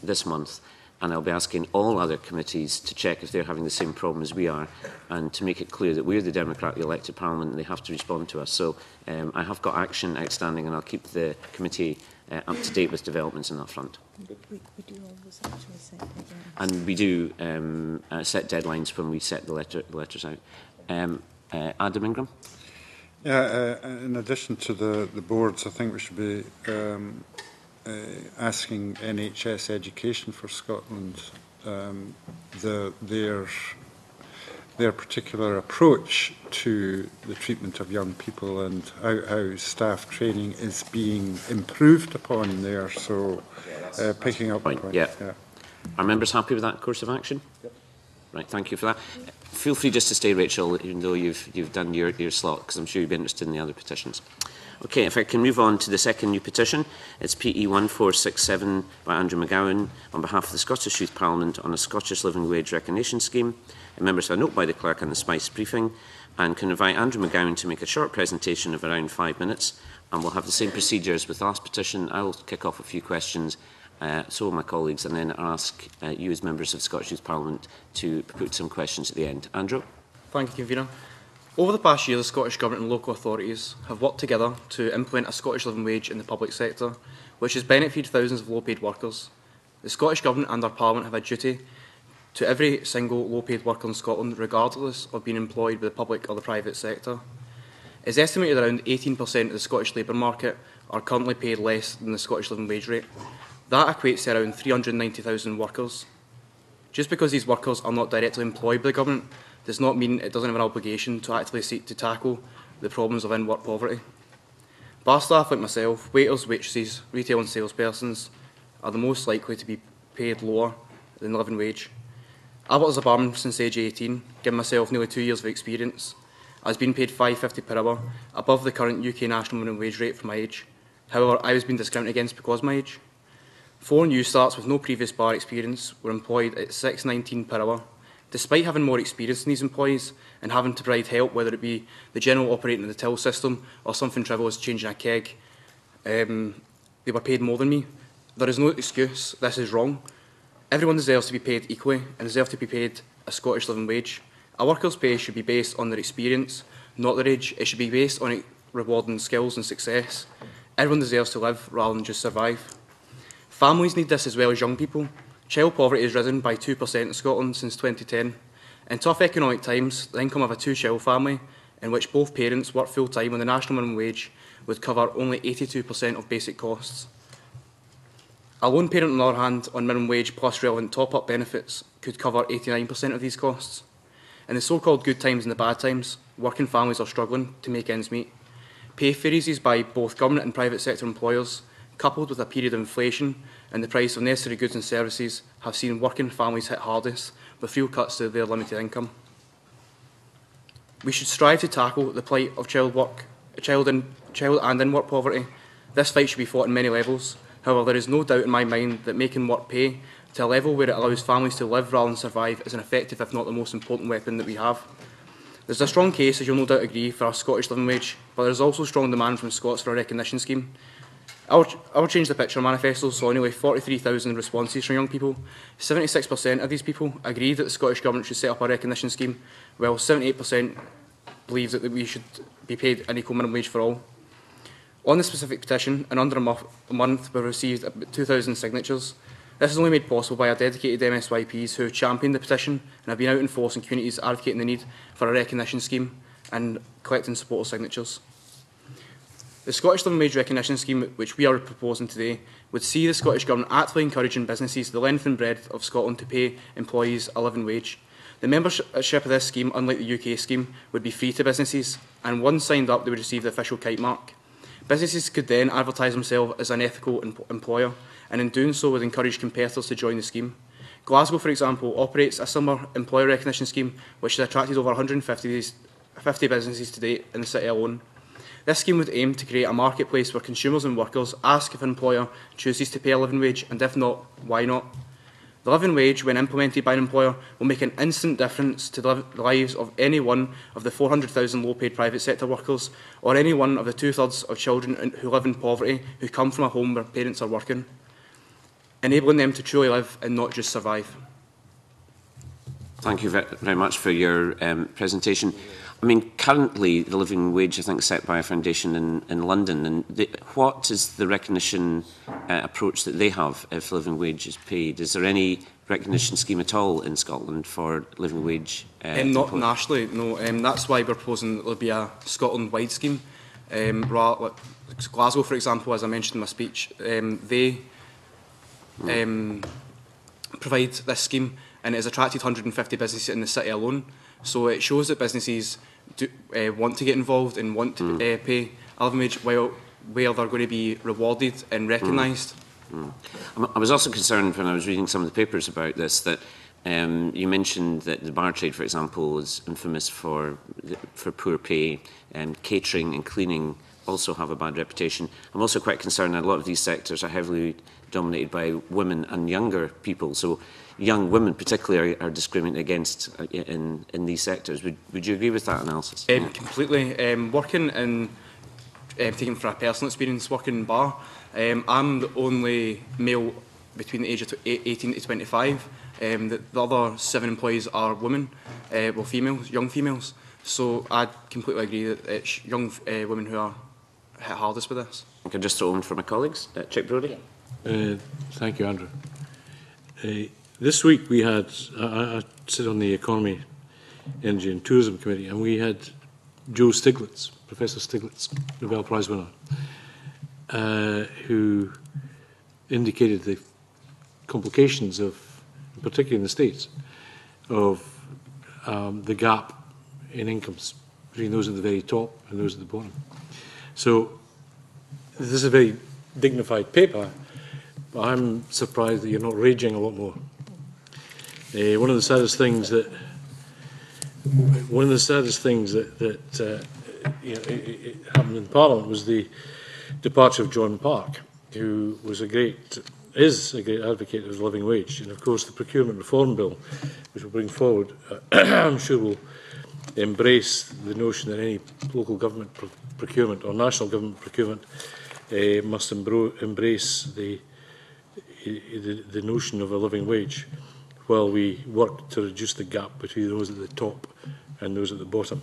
this month, and I'll be asking all other committees to check if they're having the same problem as we are, and to make it clear that we're the democratically elected parliament and they have to respond to us. So I have got action outstanding, and I'll keep the committee up to date with developments on that front. We do always actually set deadlines. And we do set deadlines when we set the letters out. Adam Ingram? Yeah, in addition to the boards, I think we should be asking NHS Education for Scotland their particular approach to the treatment of young people and how staff training is being improved upon there. So picking up point. Yeah. Are members happy with that course of action? Yep. Right, thank you for that. Feel free just to stay, Rachel, even though you've done your slot, because I'm sure you'll be interested in the other petitions. Okay, if I can move on to the second new petition. It's PE 1467 by Andrew McGowan on behalf of the Scottish Youth Parliament on a Scottish Living Wage Recognition Scheme. And members have a note by the clerk and the SPICE briefing, and can invite Andrew McGowan to make a short presentation of around 5 minutes, and we'll have the same procedure as with the last petition. I will kick off a few questions, so will my colleagues, and then ask you as members of the Scottish Youth Parliament to put some questions at the end. Andrew? Thank you, Convener. Over the past year, the Scottish Government and local authorities have worked together to implement a Scottish living wage in the public sector, which has benefited thousands of low-paid workers. The Scottish Government and our Parliament have a duty to every single low-paid worker in Scotland, regardless of being employed by the public or the private sector. It's estimated around 18% of the Scottish labour market are currently paid less than the Scottish living wage rate. That equates to around 390,000 workers. Just because these workers are not directly employed by the government does not mean it doesn't have an obligation to actively seek to tackle the problems of in-work poverty. Bar staff like myself, waiters, waitresses, retail and salespersons are the most likely to be paid lower than the living wage. I've worked as a barman since age 18, giving myself nearly 2 years of experience. I was being paid £5.50 per hour, above the current UK national minimum wage rate for my age. However, I was being discounted against because of my age. 4 new starts with no previous bar experience were employed at £6.19 per hour. Despite having more experience than these employees and having to provide help, whether it be the general operating of the till system or something trivial as changing a keg, they were paid more than me. There is no excuse. This is wrong. Everyone deserves to be paid equally and deserves to be paid a Scottish living wage. A worker's pay should be based on their experience, not their age. It should be based on rewarding skills and success. Everyone deserves to live rather than just survive. Families need this as well as young people. Child poverty has risen by 2% in Scotland since 2010. In tough economic times, the income of a two-child family, in which both parents work full-time on the national minimum wage, would cover only 82% of basic costs. A lone parent, on the other hand, on minimum wage plus relevant top-up benefits, could cover 89% of these costs. In the so-called good times and the bad times, working families are struggling to make ends meet. Pay freezes by both government and private sector employers, coupled with a period of inflation and the price of necessary goods and services, have seen working families hit hardest with real cuts to their limited income. We should strive to tackle the plight of child and in-work poverty. This fight should be fought on many levels. However, there is no doubt in my mind that making work pay to a level where it allows families to live rather than survive is an effective, if not the most important weapon that we have. There's a strong case, as you'll no doubt agree, for a Scottish living wage, but there is also strong demand from Scots for a recognition scheme. Our Change the Picture manifesto saw nearly 43,000 responses from young people. 76% of these people agreed that the Scottish Government should set up a recognition scheme, while 78% believe that we should be paid an equal minimum wage for all. On this specific petition, in under a month, we received about 2,000 signatures. This is only made possible by our dedicated MSYPs who have championed the petition and have been out in force in communities advocating the need for a recognition scheme and collecting supporter signatures. The Scottish Living Wage Recognition Scheme, which we are proposing today, would see the Scottish Government actively encouraging businesses the length and breadth of Scotland to pay employees a living wage. The membership of this scheme, unlike the UK scheme, would be free to businesses, and once signed up, they would receive the official kite mark. Businesses could then advertise themselves as an ethical employer, and in doing so would encourage competitors to join the scheme. Glasgow, for example, operates a similar employer recognition scheme, which has attracted over 150 businesses to date in the city alone. This scheme would aim to create a marketplace where consumers and workers ask if an employer chooses to pay a living wage, and if not, why not. The living wage, when implemented by an employer, will make an instant difference to the lives of any one of the 400,000 low-paid private sector workers, or any one of the 2/3 of children who live in poverty, who come from a home where parents are working, enabling them to truly live and not just survive. Thank you very much for your presentation. I mean, currently the living wage, I think, is set by a foundation in London. And what is the recognition approach that they have if living wage is paid? Is there any recognition scheme at all in Scotland for living wage? Not nationally, no. That's why we're proposing that there be a Scotland-wide scheme. Like Glasgow, for example, as I mentioned in my speech, they provide this scheme, and it has attracted 150 businesses in the city alone. So it shows that businesses do, want to get involved and want to pay a living wage where they're going to be rewarded and recognised. I was also concerned when I was reading some of the papers about this that you mentioned that the bar trade, for example, is infamous for poor pay, and catering and cleaning also have a bad reputation. I'm also quite concerned that a lot of these sectors are heavily dominated by women and younger people. So young women particularly are discriminated against in these sectors. Would you agree with that analysis? Completely. Working in, taking from a personal experience, working in bar, I'm the only male between the age of 18 to 25. The other 7 employees are women, well, females, young females. So I completely agree that it's young women who are hit hardest with this. I can just throw in for my colleagues. Chick Brodie. Thank you, Andrew. This week we had, I sit on the Economy, Energy and Tourism Committee, and we had Joe Stiglitz, Professor Stiglitz, Nobel Prize winner, who indicated the complications of, particularly in the States, of the gap in incomes between those at the very top and those at the bottom. So this is a very dignified paper, but I'm surprised that you're not raging a lot more. One of the saddest things that it happened in Parliament was the departure of John Park, who is a great advocate of the living wage, and of course the procurement reform bill, which we'll bring forward, I'm sure will embrace the notion that any local government procurement or national government procurement must embrace the notion of a living wage, while we work to reduce the gap between those at the top and those at the bottom.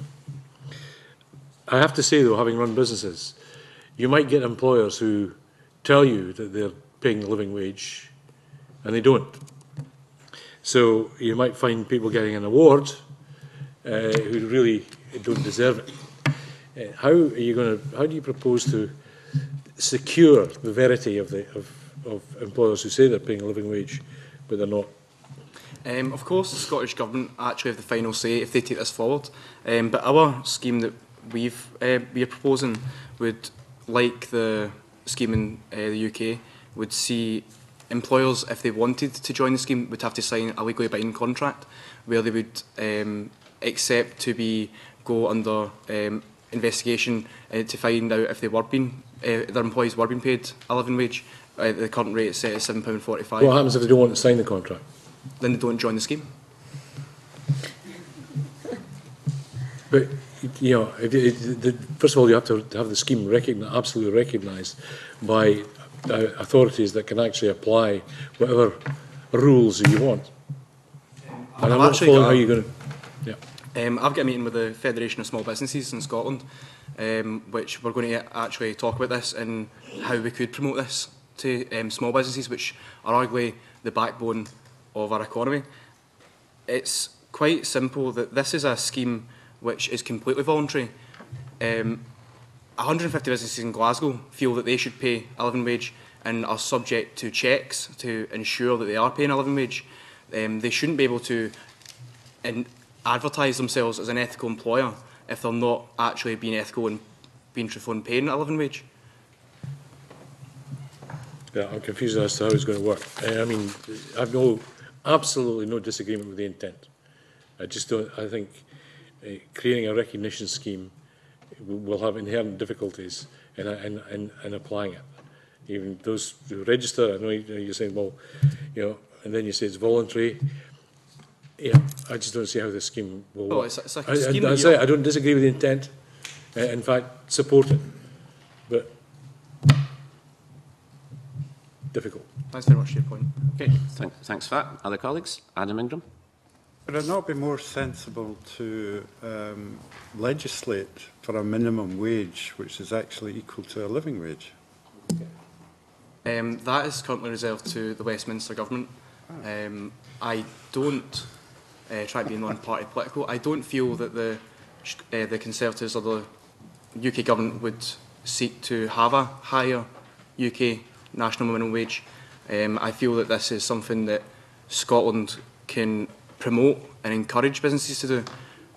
I have to say, though, having run businesses, you might get employers who tell you that they're paying the living wage, and they don't. So you might find people getting an award who really don't deserve it. How do you propose to secure the verity of employers who say they're paying a living wage, but they're not? Of course, the Scottish Government actually have the final say if they take this forward. But our scheme that we are proposing would, like the scheme in the UK, would see employers, if they wanted to join the scheme, would have to sign a legally binding contract where they would accept to go under investigation to find out if they were their employees were being paid a living wage. The current rate is set at £7.45. What happens if they don't want to sign the contract? Then they don't join the scheme. But first of all, you have to have the scheme absolutely recognised by authorities that can actually apply whatever rules you want. And I'm not following how you're going to. Yeah. I've got a meeting with the Federation of Small Businesses in Scotland, which we're going to actually talk about this and how we could promote this to small businesses, which are arguably the backbone of our economy. It's quite simple that this is a scheme which is completely voluntary. 150 businesses in Glasgow feel that they should pay a living wage and are subject to checks to ensure that they are paying a living wage. They shouldn't be able to advertise themselves as an ethical employer if they're not actually being ethical and being truthful and paying a living wage. Yeah, I'm confused as to how it's going to work. I mean, I've absolutely no disagreement with the intent. I just don't. I think creating a recognition scheme will have inherent difficulties in applying it. Even those who register, I know you're saying, well, and then you say it's voluntary. Yeah, I just don't see how this scheme will work. It's like a scheme I don't disagree with the intent. In fact, support it. But difficult. Thanks very much for your point. Okay, thanks for that. Other colleagues? Adam Ingram? Would it not be more sensible to legislate for a minimum wage which is actually equal to a living wage? That is currently reserved to the Westminster Government. I don't try to be non-party political. I don't feel that the Conservatives or the UK Government would seek to have a higher UK national minimum wage. I feel that this is something that Scotland can promote and encourage businesses to do,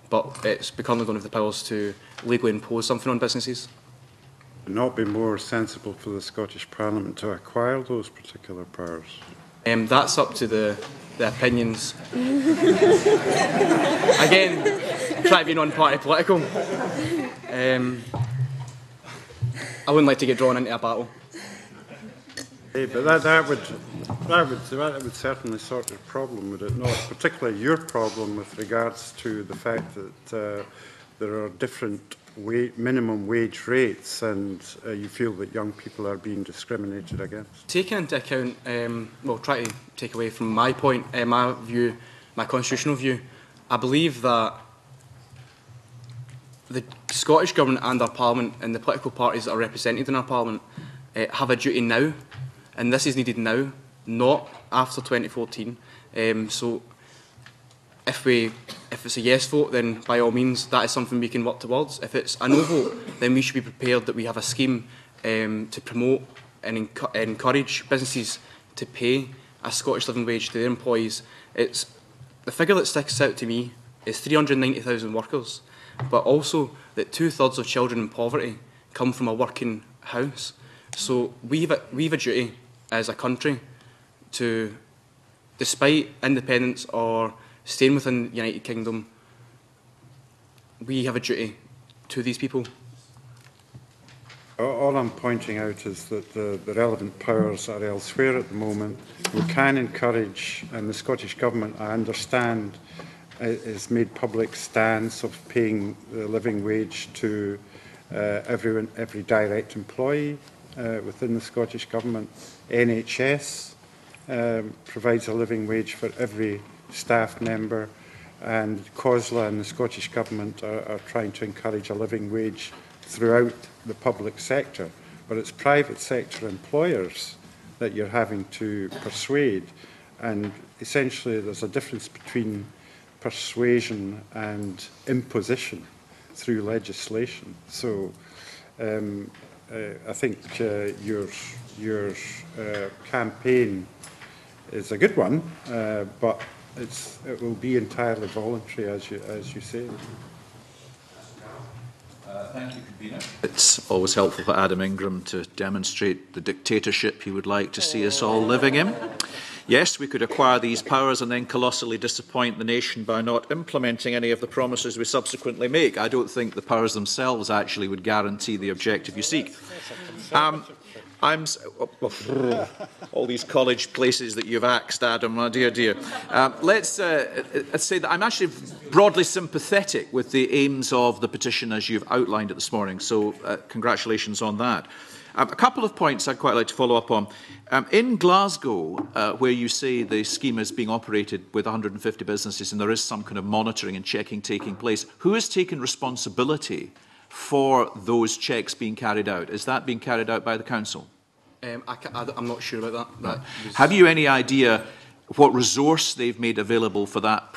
but it's become don't have the powers to legally impose something on businesses. Would it not be more sensible for the Scottish Parliament to acquire those particular powers? That's up to the opinions. Again, try to be non-party political. I wouldn't like to get drawn into a battle. Hey, but that would certainly sort the problem, would it not? Particularly your problem with regards to the fact that there are different minimum wage rates, and you feel that young people are being discriminated against. Taking into account, well, try to take away from my point, my view, my constitutional view, I believe that the Scottish Government and our Parliament and the political parties that are represented in our Parliament have a duty now, and this is needed now, not after 2014. So if it's a yes vote, then by all means that is something we can work towards. If it's a no vote, then we should be prepared that we have a scheme to promote and encourage businesses to pay a Scottish living wage to their employees. The figure that sticks out to me is 390,000 workers, but also that 2/3 of children in poverty come from a working house. So we've a duty as a country to, despite independence or staying within the United Kingdom, we have a duty to these people. All I'm pointing out is that the relevant powers are elsewhere at the moment. We can encourage, and the Scottish Government, I understand, has made public stance of paying the living wage to every direct employee within the Scottish Government. NHS provides a living wage for every staff member, and COSLA and the Scottish Government are trying to encourage a living wage throughout the public sector. But it's private sector employers that you're having to persuade, and essentially there's a difference between persuasion and imposition through legislation. So I think your campaign is a good one, but it will be entirely voluntary, as you say. Thank you, Convener. It's always helpful for Adam Ingram to demonstrate the dictatorship he would like to see us all living in. Yes, we could acquire these powers and then colossally disappoint the nation by not implementing any of the promises we subsequently make. I don't think the powers themselves actually would guarantee the objective you seek. All these college places that you've axed, Adam, oh dear. Let's say that I'm actually broadly sympathetic with the aims of the petition as you've outlined it this morning, so congratulations on that. A couple of points I'd quite like to follow up on. In Glasgow, where you say the scheme is being operated with 150 businesses and there is some kind of monitoring and checking taking place, who has taken responsibility for those checks being carried out? Is that being carried out by the council? I'm not sure about that. Have you any idea what resource they've made available for that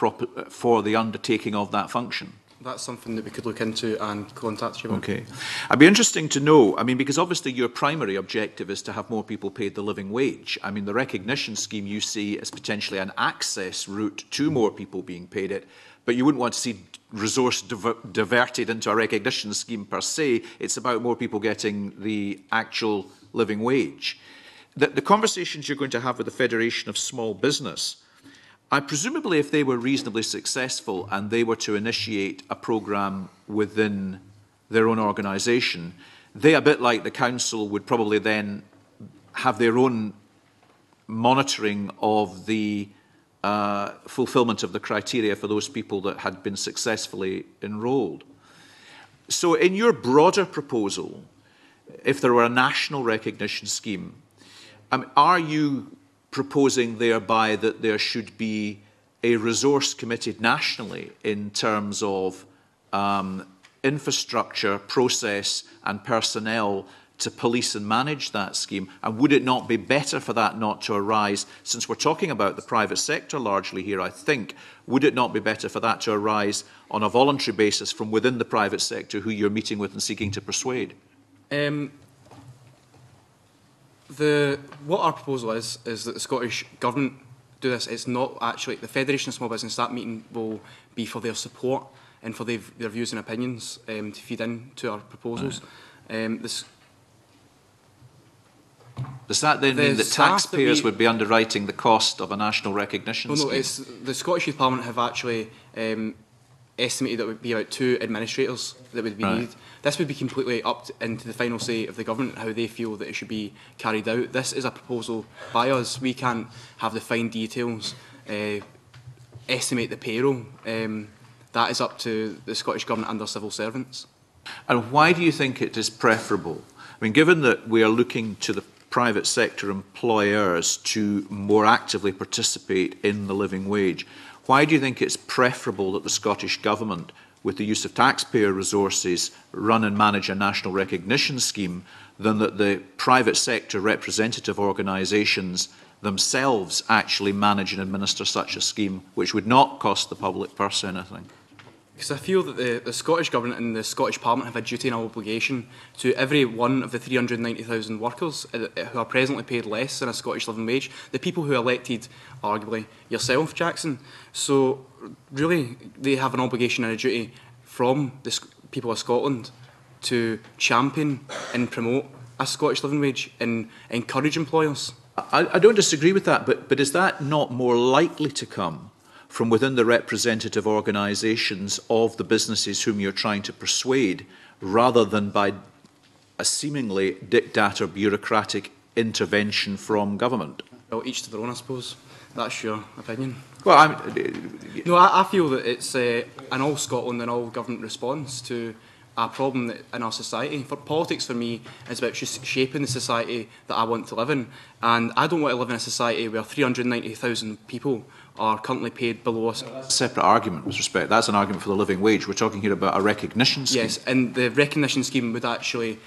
for the undertaking of that function? That's something that we could look into and contact you about. Okay. I'd be interesting to know, I mean, because obviously your primary objective is to have more people paid the living wage. I mean, the recognition scheme you see as potentially an access route to more people being paid it, but you wouldn't want to see resource diverted into a recognition scheme per se. It's about more people getting the actual living wage. The conversations you're going to have with the Federation of Small Business, presumably if they were reasonably successful and they were to initiate a programme within their own organisation, they, a bit like the council, would probably then have their own monitoring of the fulfilment of the criteria for those people that had been successfully enrolled. So in your broader proposal, if there were a national recognition scheme, are you proposing thereby that there should be a resource committed nationally in terms of infrastructure, process and personnel to police and manage that scheme? And would it not be better for that not to arise, since we're talking about the private sector largely here, I think, would it not be better for that to arise on a voluntary basis from within the private sector who you're meeting with and seeking to persuade? What our proposal is that the Scottish Government do this. It's not actually, the Federation of Small Business, that meeting will be for their support and for their views and opinions to feed into our proposals. Does that then mean that taxpayers would be underwriting the cost of a national recognition scheme? No, the Scottish Youth Parliament have actually estimated that it would be about 2 administrators that would be needed. This would be completely up into the final say of the government, how they feel that it should be carried out. This is a proposal by us. We can't have the fine details, estimate the payroll. That is up to the Scottish Government and their civil servants. And why do you think it is preferable? I mean, given that we are looking to the private sector employers to more actively participate in the living wage, why do you think it's preferable that the Scottish Government, with the use of taxpayer resources, run and manage a national recognition scheme than that the private sector representative organisations themselves actually manage and administer such a scheme, which would not cost the public purse anything? Because I feel that the Scottish Government and the Scottish Parliament have a duty and an obligation to every one of the 390,000 workers who are presently paid less than a Scottish living wage, the people who elected, arguably, yourself, Jackson. So, really, they have an obligation and a duty from the people of Scotland to champion and promote a Scottish living wage and encourage employers. I don't disagree with that, but is that not more likely to come from within the representative organisations of the businesses whom you're trying to persuade, rather than by a seemingly dictator bureaucratic intervention from government? Well, each to their own, I suppose. That's your opinion. Well, I feel that it's an all Scotland and all government response to a problem that in our society. For politics, for me, is about just shaping the society that I want to live in. And I don't want to live in a society where 390,000 people are currently paid below us. That's a separate argument with respect. That's an argument for the living wage. We're talking here about a recognition scheme. Yes, and the recognition scheme would actually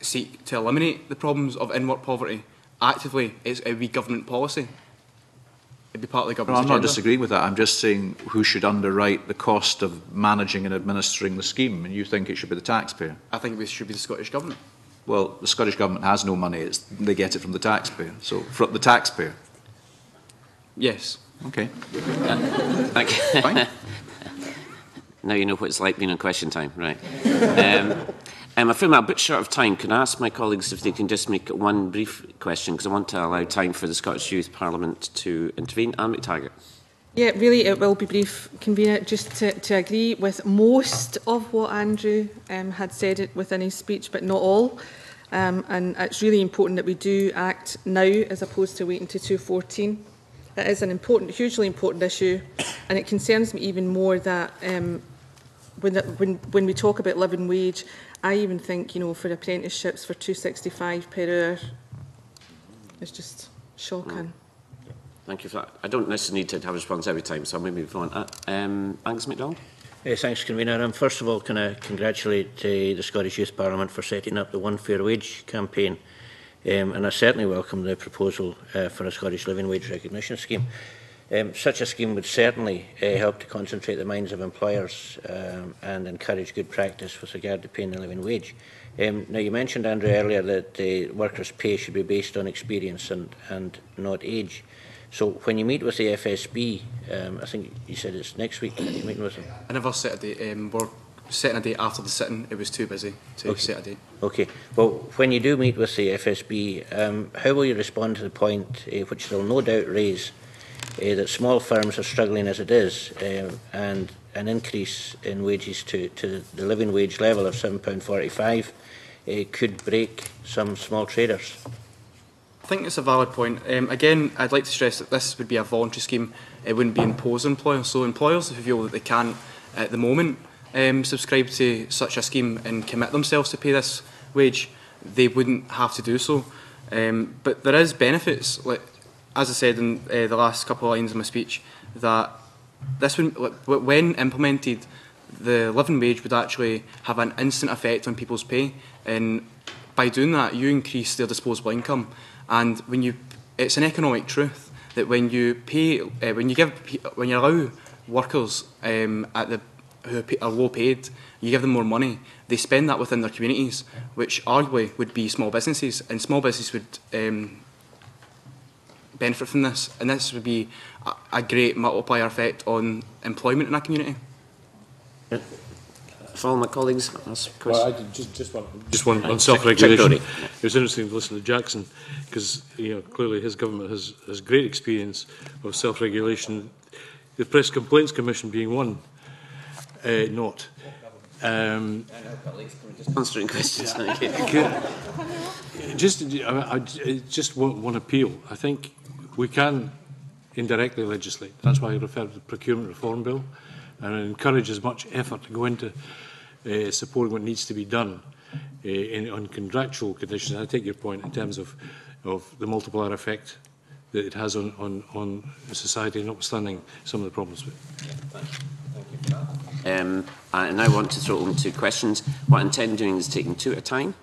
seek to eliminate the problems of in-work poverty actively. It would be government policy. It'd be part of the government's agenda. I'm not disagreeing with that. I'm just saying who should underwrite the cost of managing and administering the scheme, and you think it should be the taxpayer? I think it should be the Scottish Government. Well, the Scottish Government has no money. They get it from the taxpayer. So, from the taxpayer? Yes. Okay. Thank you. Fine. Now you know what it's like being on question time, right? I'm afraid I'm a bit short of time. Can I ask my colleagues if they can just make one brief question, because I want to allow time for the Scottish Youth Parliament to intervene. Anne McTaggart. Yeah, really, it will be brief, Convener, just to agree with most of what Andrew had said within his speech, but not all. And it's really important that we do act now as opposed to waiting to 2014. It is an important, hugely important issue, and it concerns me even more that when we talk about living wage, I even think, you know, for apprenticeships for $2.65 per hour, it's just shocking. Thank you for that. I don't necessarily need to have a response every time, so I'll maybe move on. Angus MacDonald. Thanks, Convener. First of all, can I congratulate the Scottish Youth Parliament for setting up the One Fair Wage campaign. And I certainly welcome the proposal for a Scottish Living Wage Recognition Scheme. Such a scheme would certainly help to concentrate the minds of employers and encourage good practice with regard to paying the living wage. Now, you mentioned, Andrew, earlier that the workers' pay should be based on experience and not age. So when you meet with the FSB, I think you said it's next week that you're meeting with them? I never set a date. We're setting a date after the sitting. It was too busy to set a date. Okay. Well, when you do meet with the FSB, how will you respond to the point, which they'll no doubt raise, that small firms are struggling as it is, and an increase in wages to the living wage level of £7.45 could break some small traders? I think it's a valid point. Again, I'd like to stress that this would be a voluntary scheme. It wouldn't be imposed on employers. So employers who feel that they can't, at the moment, subscribe to such a scheme and commit themselves to pay this wage, they wouldn't have to do so. But there is benefits, like as I said in the last couple of lines of my speech, that this would, when implemented, the living wage would actually have an instant effect on people's pay, and by doing that, you increase their disposable income. And it's an economic truth that when you pay, when you allow workers who are low paid, you give them more money. They spend that within their communities, which arguably would be small businesses, and small businesses would benefit from this, and this would be a great multiplier effect on employment in our community. Yeah. Follow my colleagues. Well, I just one on self-regulation. It was interesting to listen to Jackson because clearly his government has great experience of self-regulation. The Press Complaints Commission being one, not. Answering questions. Just one appeal. I think we can indirectly legislate. That's why I refer to the Procurement Reform Bill, and I encourage as much effort to go into supporting what needs to be done on contractual conditions. I take your point in terms of the multiplier effect that it has on society, notwithstanding some of the problems with it. I now want to throw open to questions. What I intend doing is taking two at a time,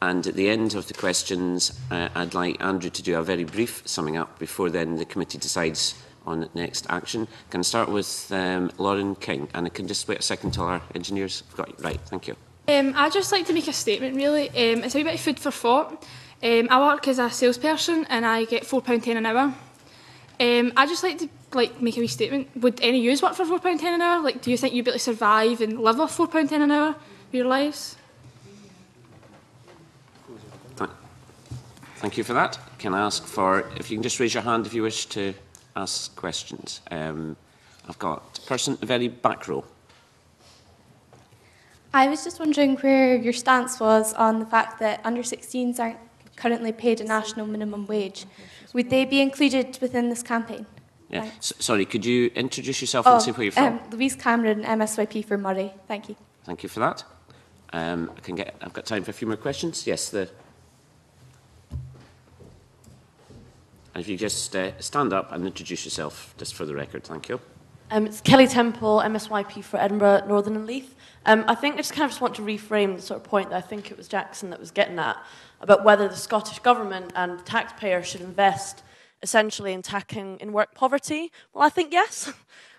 and at the end of the questions, I'd like Andrew to do a very brief summing up before then the committee decides on next action. Can I start with Lauren King? And I can just wait a second till our engineers have got it right. Thank you. I'd just like to make a statement, really. It's a wee bit of food for thought. I work as a salesperson and I get £4.10 an hour. I'd just like to make a wee statement. Would any of you work for £4.10 an hour? Do you think you'd be able to survive and live off £4.10 an hour for your lives? Thank you for that. Can I ask for, if you can just raise your hand if you wish to ask questions. I've got a person in the very back row. I was just wondering where your stance was on the fact that under-16s aren't currently paid a national minimum wage. Would they be included within this campaign? Yeah. Sorry, could you introduce yourself and say where you're from? Louise Cameron, MSYP for Murray. Thank you. Thank you for that. I've got time for a few more questions. Yes, and if you just stand up and introduce yourself, just for the record, thank you. It's Kelly Temple, MSYP for Edinburgh, Northern and Leith. I think I just want to reframe the sort of point that I think it was Jackson that was getting at, about whether the Scottish Government and the taxpayer should invest essentially in tackling in-work poverty. Well, I think yes.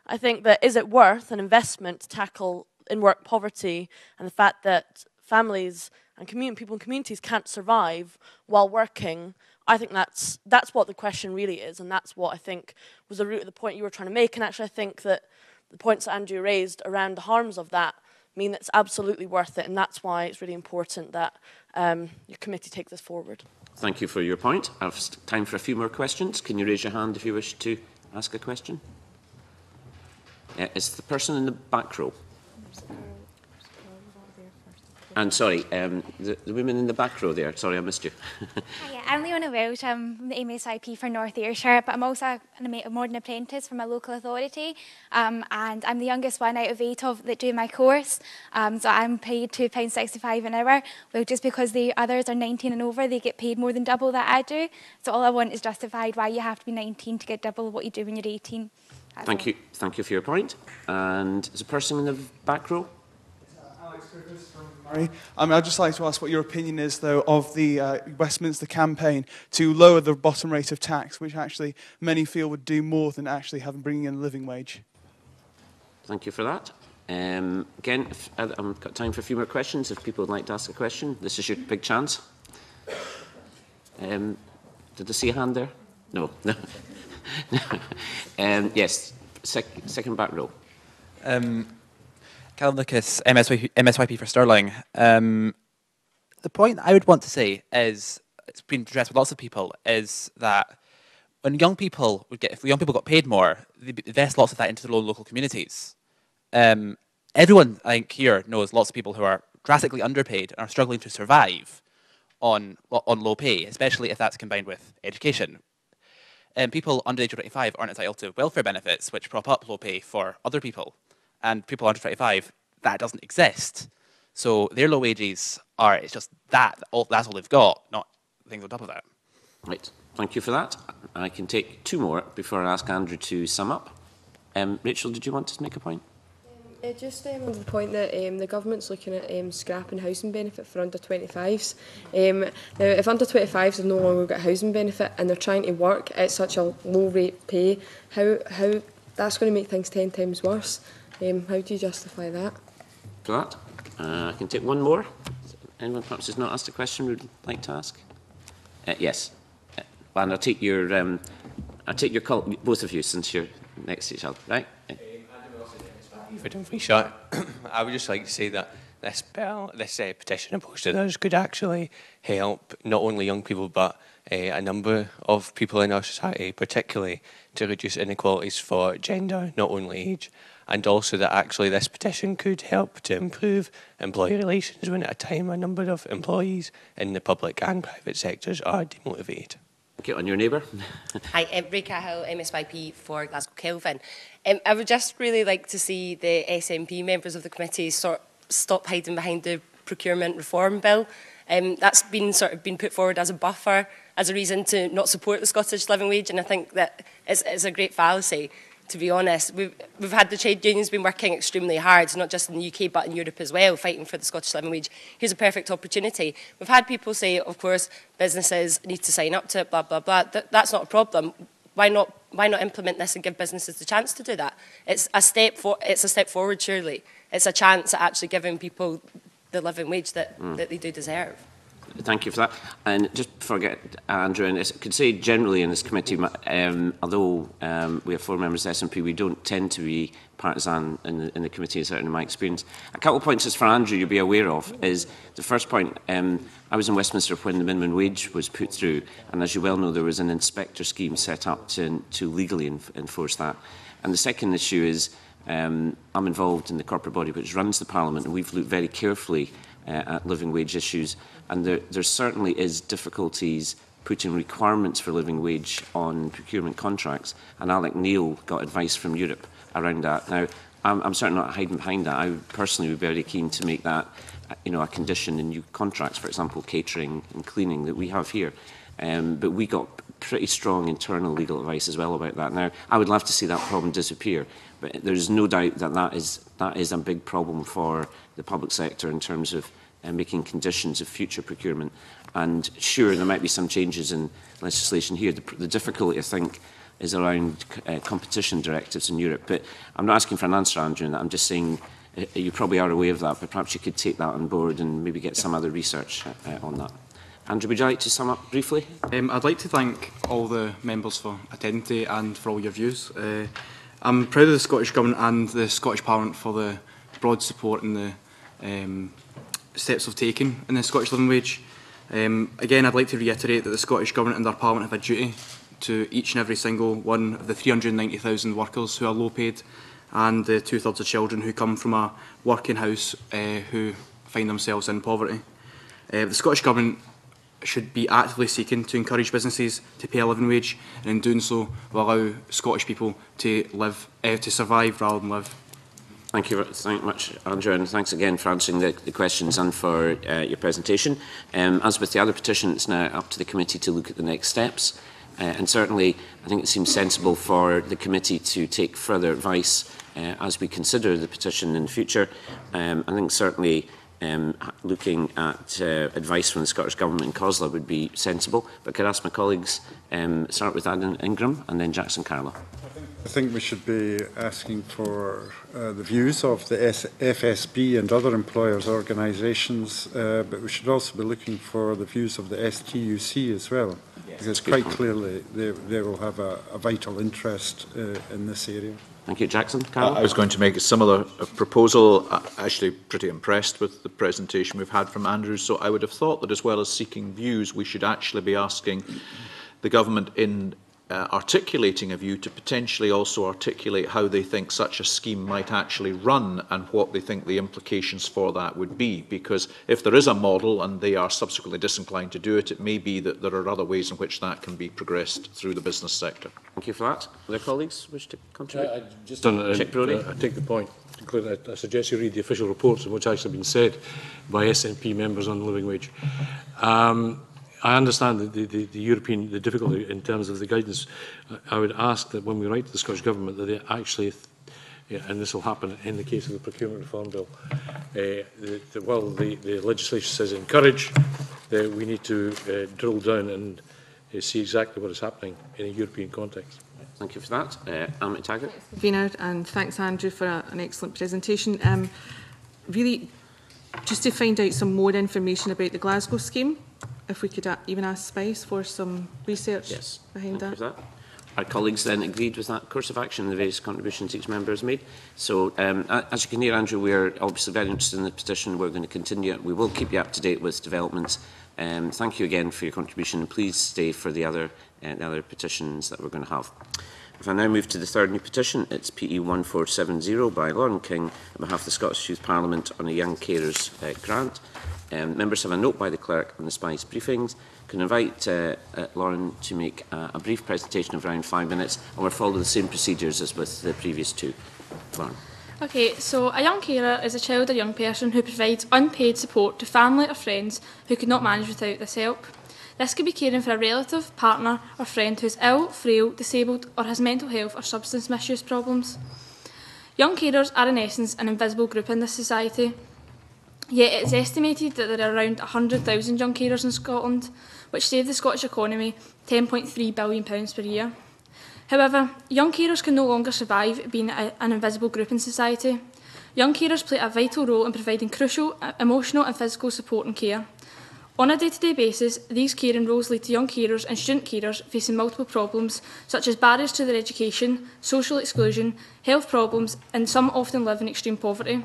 I think that is it worth an investment to tackle in-work poverty and the fact that families and people in communities can't survive while working. I think that's what the question really is, and that's what I think was the root of the point you were trying to make. And actually, I think that the points that Andrew raised around the harms of that mean it's absolutely worth it, and that's why it's really important that your committee take this forward. Thank you for your point. I have time for a few more questions. Can you raise your hand if you wish to ask a question? It's the person in the back row. And sorry, the woman in the back row there. Sorry, I missed you. Hiya, I'm Leona Welsh. I'm the MSIP for North Ayrshire, but I'm also a modern apprentice from a local authority, and I'm the youngest one out of 8 that do my course. So I'm paid £2.65 an hour. Well, just because the others are 19 and over, they get paid more than double that I do. So all I want is justified why you have to be 19 to get double what you do when you're 18. Thank you. Thank you for your point. And is a person in the back row? I'd just like to ask what your opinion is, though, of the Westminster campaign to lower the bottom rate of tax, which actually many feel would do more than actually bringing in a living wage. Thank you for that. Again, I've got time for a few more questions. If people would like to ask a question, this is your big chance. Did I see a hand there? No. Yes, second back row. Callum Lucas, MSYP for Stirling. The point I would want to say is, it's been addressed with lots of people, is that when young people got paid more, they invest lots of that into their own local communities. Everyone, I think, here knows lots of people who are drastically underpaid and are struggling to survive on low pay, especially if that's combined with education. People under the age of 25 aren't entitled to welfare benefits, which prop up low pay for other people. And people under 25, that doesn't exist. So their low wages are, it's just that's all they've got, not things on top of that. Right, thank you for that. I can take two more before I ask Andrew to sum up. Rachel, did you want to make a point? Just on the point that the government's looking at scrapping housing benefit for under 25s. Now, if under 25s have no longer got housing benefit and they're trying to work at such a low rate pay, how that's going to make things 10 times worse. How do you justify that? For that, I can take one more. Anyone perhaps has not asked a question would like to ask? Yes, and I'll take your call, both of you, since you're next to each other, right? I would just like to say that this petition opposed to us could actually help not only young people but a number of people in our society, particularly to reduce inequalities for gender, not only age, and also that actually this petition could help to improve employee relations when at a time a number of employees in the public and private sectors are demotivated. Okay, on your neighbour. Hi, Rika Hill, MSYP for Glasgow Kelvin. I would just really like to see the SNP members of the committee stop hiding behind the procurement reform bill. That's been been put forward as a buffer, as a reason to not support the Scottish living wage, and I think that it's a great fallacy. To be honest, we've had the trade unions been working extremely hard, not just in the UK but in Europe as well, fighting for the Scottish living wage. Here's a perfect opportunity. We've had people say, of course, businesses need to sign up to it, blah blah blah. That's not a problem. Why not implement this and give businesses the chance to do that? It's a step forward, surely. It's a chance at actually giving people the living wage that they do deserve. Thank you for that. And just before I get Andrew, and I could say generally in this committee, although we have 4 members of SNP, we don't tend to be partisan in the committee, certainly in my experience. A couple of points just for Andrew you'll be aware of is the first point, I was in Westminster when the minimum wage was put through, and as you well know, there was an inspector scheme set up to legally enforce that. And the second issue is I'm involved in the corporate body which runs the Parliament, and we've looked very carefully at living wage issues, and there certainly is difficulties putting requirements for living wage on procurement contracts, and Alec Neil got advice from Europe around that. Now, I'm certainly not hiding behind that. I personally would be very keen to make that a condition in new contracts, for example, catering and cleaning that we have here. But we got pretty strong internal legal advice as well about that. Now, I would love to see that problem disappear, but there's no doubt that that is a big problem for the public sector in terms of making conditions of future procurement. And sure, there might be some changes in legislation here. The difficulty, I think, is around competition directives in Europe. But I'm not asking for an answer, Andrew, on that. I'm just saying you probably are aware of that, but perhaps you could take that on board and maybe get some other research on that. Andrew, would you like to sum up briefly? I'd like to thank all the members for attending today and for all your views. I'm proud of the Scottish Government and the Scottish Parliament for the broad support and the steps we've taken in the Scottish living wage. Again, I'd like to reiterate that the Scottish Government and our Parliament have a duty to each and every single one of the 390,000 workers who are low paid and the 2/3 of children who come from a working house who find themselves in poverty. The Scottish Government should be actively seeking to encourage businesses to pay a living wage, and in doing so will allow Scottish people to survive rather than live. Thank you very much, Andrew, and thanks again for answering the questions and for your presentation. As with the other petition, it's now up to the committee to look at the next steps. And certainly, I think it seems sensible for the committee to take further advice as we consider the petition in the future. I think certainly looking at advice from the Scottish Government and COSLA would be sensible. But could I ask my colleagues, start with Adam Ingram and then Jackson Carlow. I think we should be asking for the views of the FSB and other employers' organisations, but we should also be looking for the views of the STUC as well, because quite clearly they will have a vital interest in this area. Thank you, Jackson. Carol? I was going to make a similar proposal. Actually, pretty impressed with the presentation we've had from Andrew. So I would have thought that as well as seeking views, we should actually be asking the government in articulating a view to potentially also articulate how they think such a scheme might actually run and what they think the implications for that would be. Because if there is a model and they are subsequently disinclined to do it, it may be that there are other ways in which that can be progressed through the business sector. Thank you for that. Other colleagues wish to contribute? I take the point. I suggest you read the official reports in which actually been said by SNP members on the living wage. I understand the European difficulty in terms of the guidance. I would ask that when we write to the Scottish Government that they actually, and this will happen in the case of the procurement reform bill, while the legislation says encourage, we need to drill down and see exactly what is happening in a European context. Thank you for that. Amit Taggart. Convener, and thanks Andrew for an excellent presentation. Really, just to find out some more information about the Glasgow scheme, if we could even ask Spice for some research behind that. Our colleagues then agreed with that course of action and the various contributions each member has made. So, as you can hear, Andrew, we are obviously very interested in the petition. We're going to continue. We will keep you up to date with developments. Thank you again for your contribution, and please stay for the other petitions that we're going to have. If I now move to the third new petition, it's PE 1470 by Lauren King on behalf of the Scottish Youth Parliament on a Young Carers grant. Members have a note by the clerk on the SPICE briefings. Can invite Lauren to make a brief presentation of around 5 minutes, and we'll follow the same procedures as with the previous two. Lauren. Okay, so a young carer is a child or young person who provides unpaid support to family or friends who could not manage without this help. This could be caring for a relative, partner or friend who is ill, frail, disabled or has mental health or substance misuse problems. Young carers are in essence an invisible group in this society. Yet it is estimated that there are around 100,000 young carers in Scotland, which save the Scottish economy £10.3 billion per year. However, young carers can no longer survive being an invisible group in society. Young carers play a vital role in providing crucial emotional and physical support and care. On a day-to-day basis, these caring roles lead to young carers and student carers facing multiple problems, such as barriers to their education, social exclusion, health problems, and some often live in extreme poverty.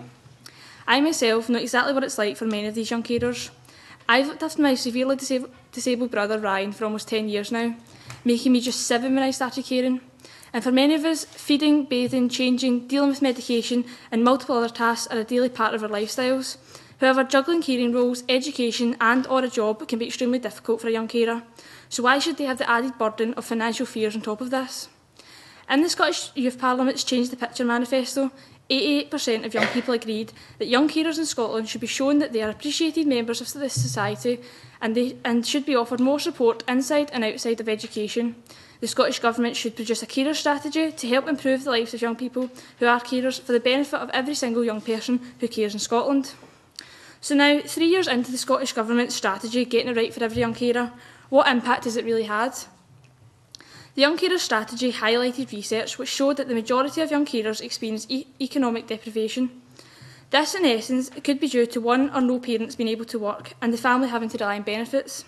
I myself know exactly what it's like for many of these young carers. I've looked after my severely disabled brother Ryan for almost 10 years now, making me just 7 when I started caring. And for many of us, feeding, bathing, changing, dealing with medication and multiple other tasks are a daily part of our lifestyles. However, juggling caring roles, education and or a job can be extremely difficult for a young carer. So why should they have the added burden of financial fears on top of this? In the Scottish Youth Parliament's Change the Picture manifesto, 88% of young people agreed that young carers in Scotland should be shown that they are appreciated members of this society and should be offered more support inside and outside of education. The Scottish Government should produce a carer strategy to help improve the lives of young people who are carers for the benefit of every single young person who cares in Scotland. So now, 3 years into the Scottish Government's strategy, getting it right for every young carer, what impact has it really had? The Young Carers Strategy highlighted research which showed that the majority of young carers experience economic deprivation. This, in essence, could be due to one or no parents being able to work and the family having to rely on benefits.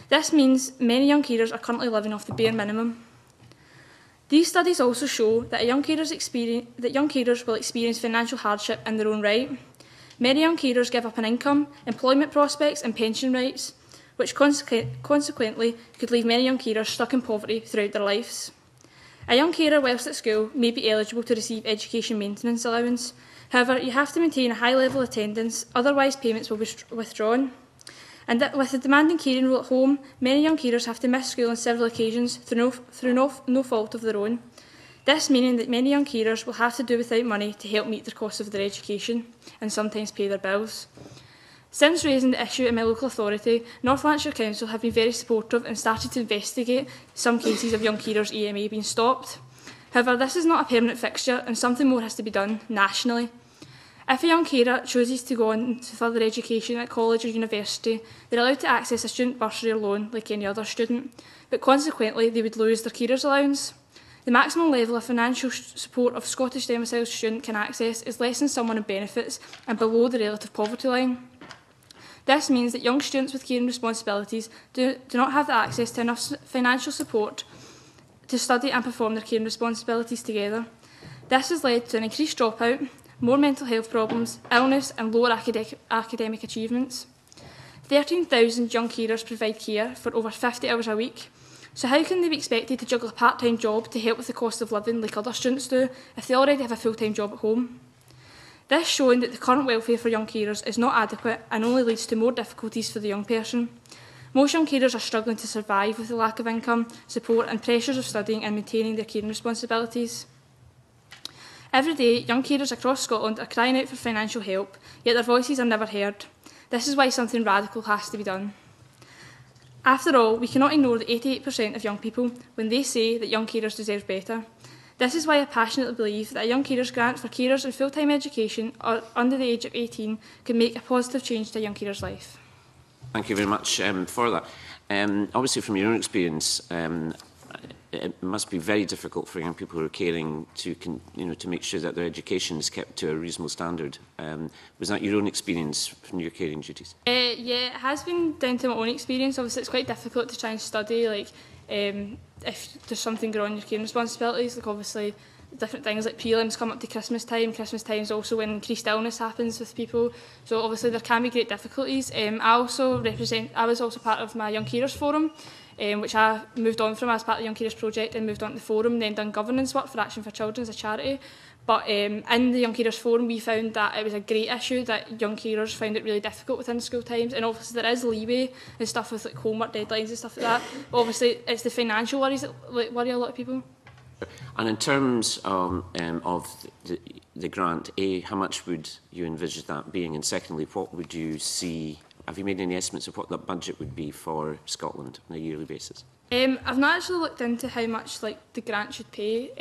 This means many young carers are currently living off the bare minimum. These studies also show that young carers will experience financial hardship in their own right. Many young carers give up an income, employment prospects and pension rights, which consequently could leave many young carers stuck in poverty throughout their lives. A young carer whilst at school may be eligible to receive education maintenance allowance. However, you have to maintain a high level of attendance, otherwise payments will be withdrawn. And with the demanding caring role at home, many young carers have to miss school on several occasions through no fault of their own. This meaning that many young carers will have to do without money to help meet the costs of their education and sometimes pay their bills. Since raising the issue in my local authority, North Lanarkshire Council have been very supportive and started to investigate some cases of young carers' EMA being stopped. However, this is not a permanent fixture and something more has to be done nationally. If a young carer chooses to go on to further education at college or university, they're allowed to access a student bursary or loan like any other student, but consequently they would lose their carers allowance. The maximum level of financial support a Scottish domiciled student can access is less than someone on benefits and below the relative poverty line. This means that young students with caring responsibilities do not have the access to enough financial support to study and perform their caring responsibilities together. This has led to an increased dropout, more mental health problems, illness and lower academic achievements. 13,000 young carers provide care for over 50 hours a week, So how can they be expected to juggle a part-time job to help with the cost of living like other students do if they already have a full-time job at home? This showing that the current welfare for young carers is not adequate and only leads to more difficulties for the young person. Most young carers are struggling to survive with the lack of income, support and pressures of studying and maintaining their caring responsibilities. Every day, young carers across Scotland are crying out for financial help, yet their voices are never heard. This is why something radical has to be done. After all, we cannot ignore the 88% of young people when they say that young carers deserve better. This is why I passionately believe that a young carers grant for carers in full-time education or under the age of 18 can make a positive change to a young carer's life. Thank you very much for that. Obviously, from your own experience, it must be very difficult for young people who are caring to, to make sure that their education is kept to a reasonable standard. Was that your own experience from your caring duties? Yeah, it has been down to my own experience. Obviously, it's quite difficult to try and study, like, if there's something going on in your caring responsibilities, like obviously different things like prelims come up to Christmas time. Christmas time is also when increased illness happens with people, so obviously there can be great difficulties. I was also part of my Young Carers Forum, which I moved on from as part of the Young Carers Project and moved on to the forum and then done governance work for Action for Children as a charity. But in the Young Carers Forum we found that it was a great issue, that young carers found it really difficult within school times, and obviously there is leeway and stuff with like homework deadlines and stuff like that, but obviously it's the financial worries that worry a lot of people. And in terms of the grant, how much would you envisage that being? And secondly, what would you see, have you made any estimates of what that budget would be for Scotland on a yearly basis? I've not actually looked into how much the grant should pay.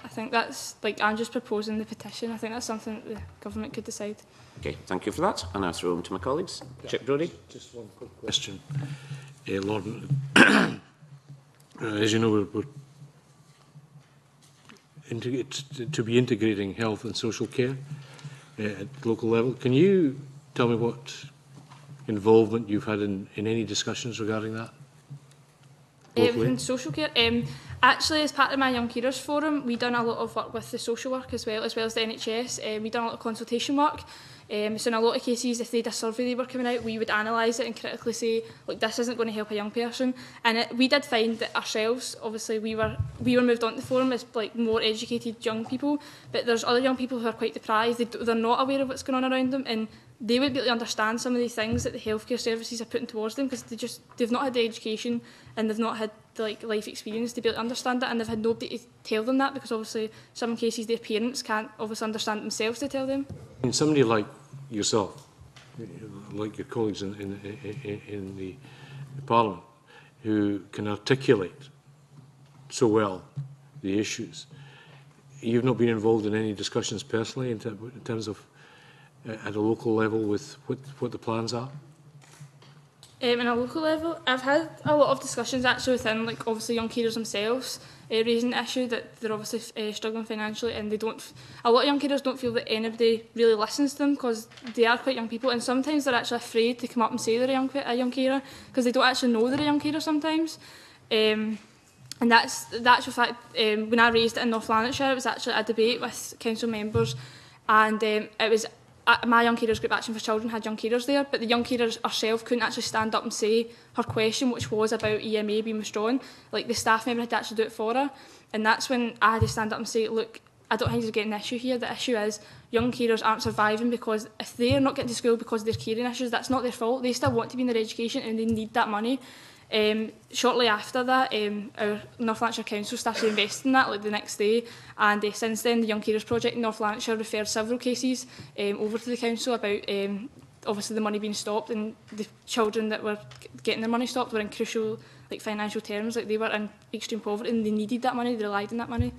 I think that's, I'm just proposing the petition. I think that's something that the government could decide. Okay, thank you for that. And I'll throw them to my colleagues. Yeah. Chick Brodie. Just one quick question. Lord, as you know, we're to be integrating health and social care at local level. Can you tell me what involvement you've had in any discussions regarding that? In social care, actually, as part of my Young Carers Forum, we've done a lot of work with the social work as well as the NHS. We've done a lot of consultation work. So in a lot of cases, if they had a survey they were coming out, we would analyse it and critically say, look, this isn't going to help a young person. And we did find that ourselves, obviously, we were moved on to the forum as more educated young people, but there's other young people who are quite deprived. They're not aware of what's going on around them, and they would be able to understand some of these things that the healthcare services are putting towards them, because they've not had the education and they've not had the life experience to be able to understand it, and they've had nobody to tell them that, because obviously some cases their parents can't obviously understand themselves to tell them. And somebody like yourself, like your colleagues in the Parliament, who can articulate so well the issues, you've not been involved in any discussions personally in terms of at a local level with what the plans are? In a local level, I've had a lot of discussions actually within, obviously young carers themselves, raising the issue that they're obviously struggling financially, and a lot of young carers don't feel that anybody really listens to them, because they are quite young people, and sometimes they're actually afraid to come up and say they're a young carer, because they don't actually know they're a young carer sometimes. And that's the fact, when I raised it in North Lanarkshire, it was actually a debate with council members, and it was my Young Carers group, Action for Children, had young carers there, but the young carers herself couldn't actually stand up and say her question, which was about EMA being withdrawn. The staff member had to actually do it for her, and that's when I had to stand up and say, look, I don't think there's getting an issue here. The issue is young carers aren't surviving, because if they're not getting to school because of their caring issues, that's not their fault. They still want to be in their education and they need that money. Shortly after that, our North Lanarkshire Council started investing in that the next day, and since then the Young Carers Project in North Lanarkshire referred several cases over to the council about obviously the money being stopped, and the children that were getting their money stopped were in crucial financial terms. They were in extreme poverty and they needed that money, they relied on that money.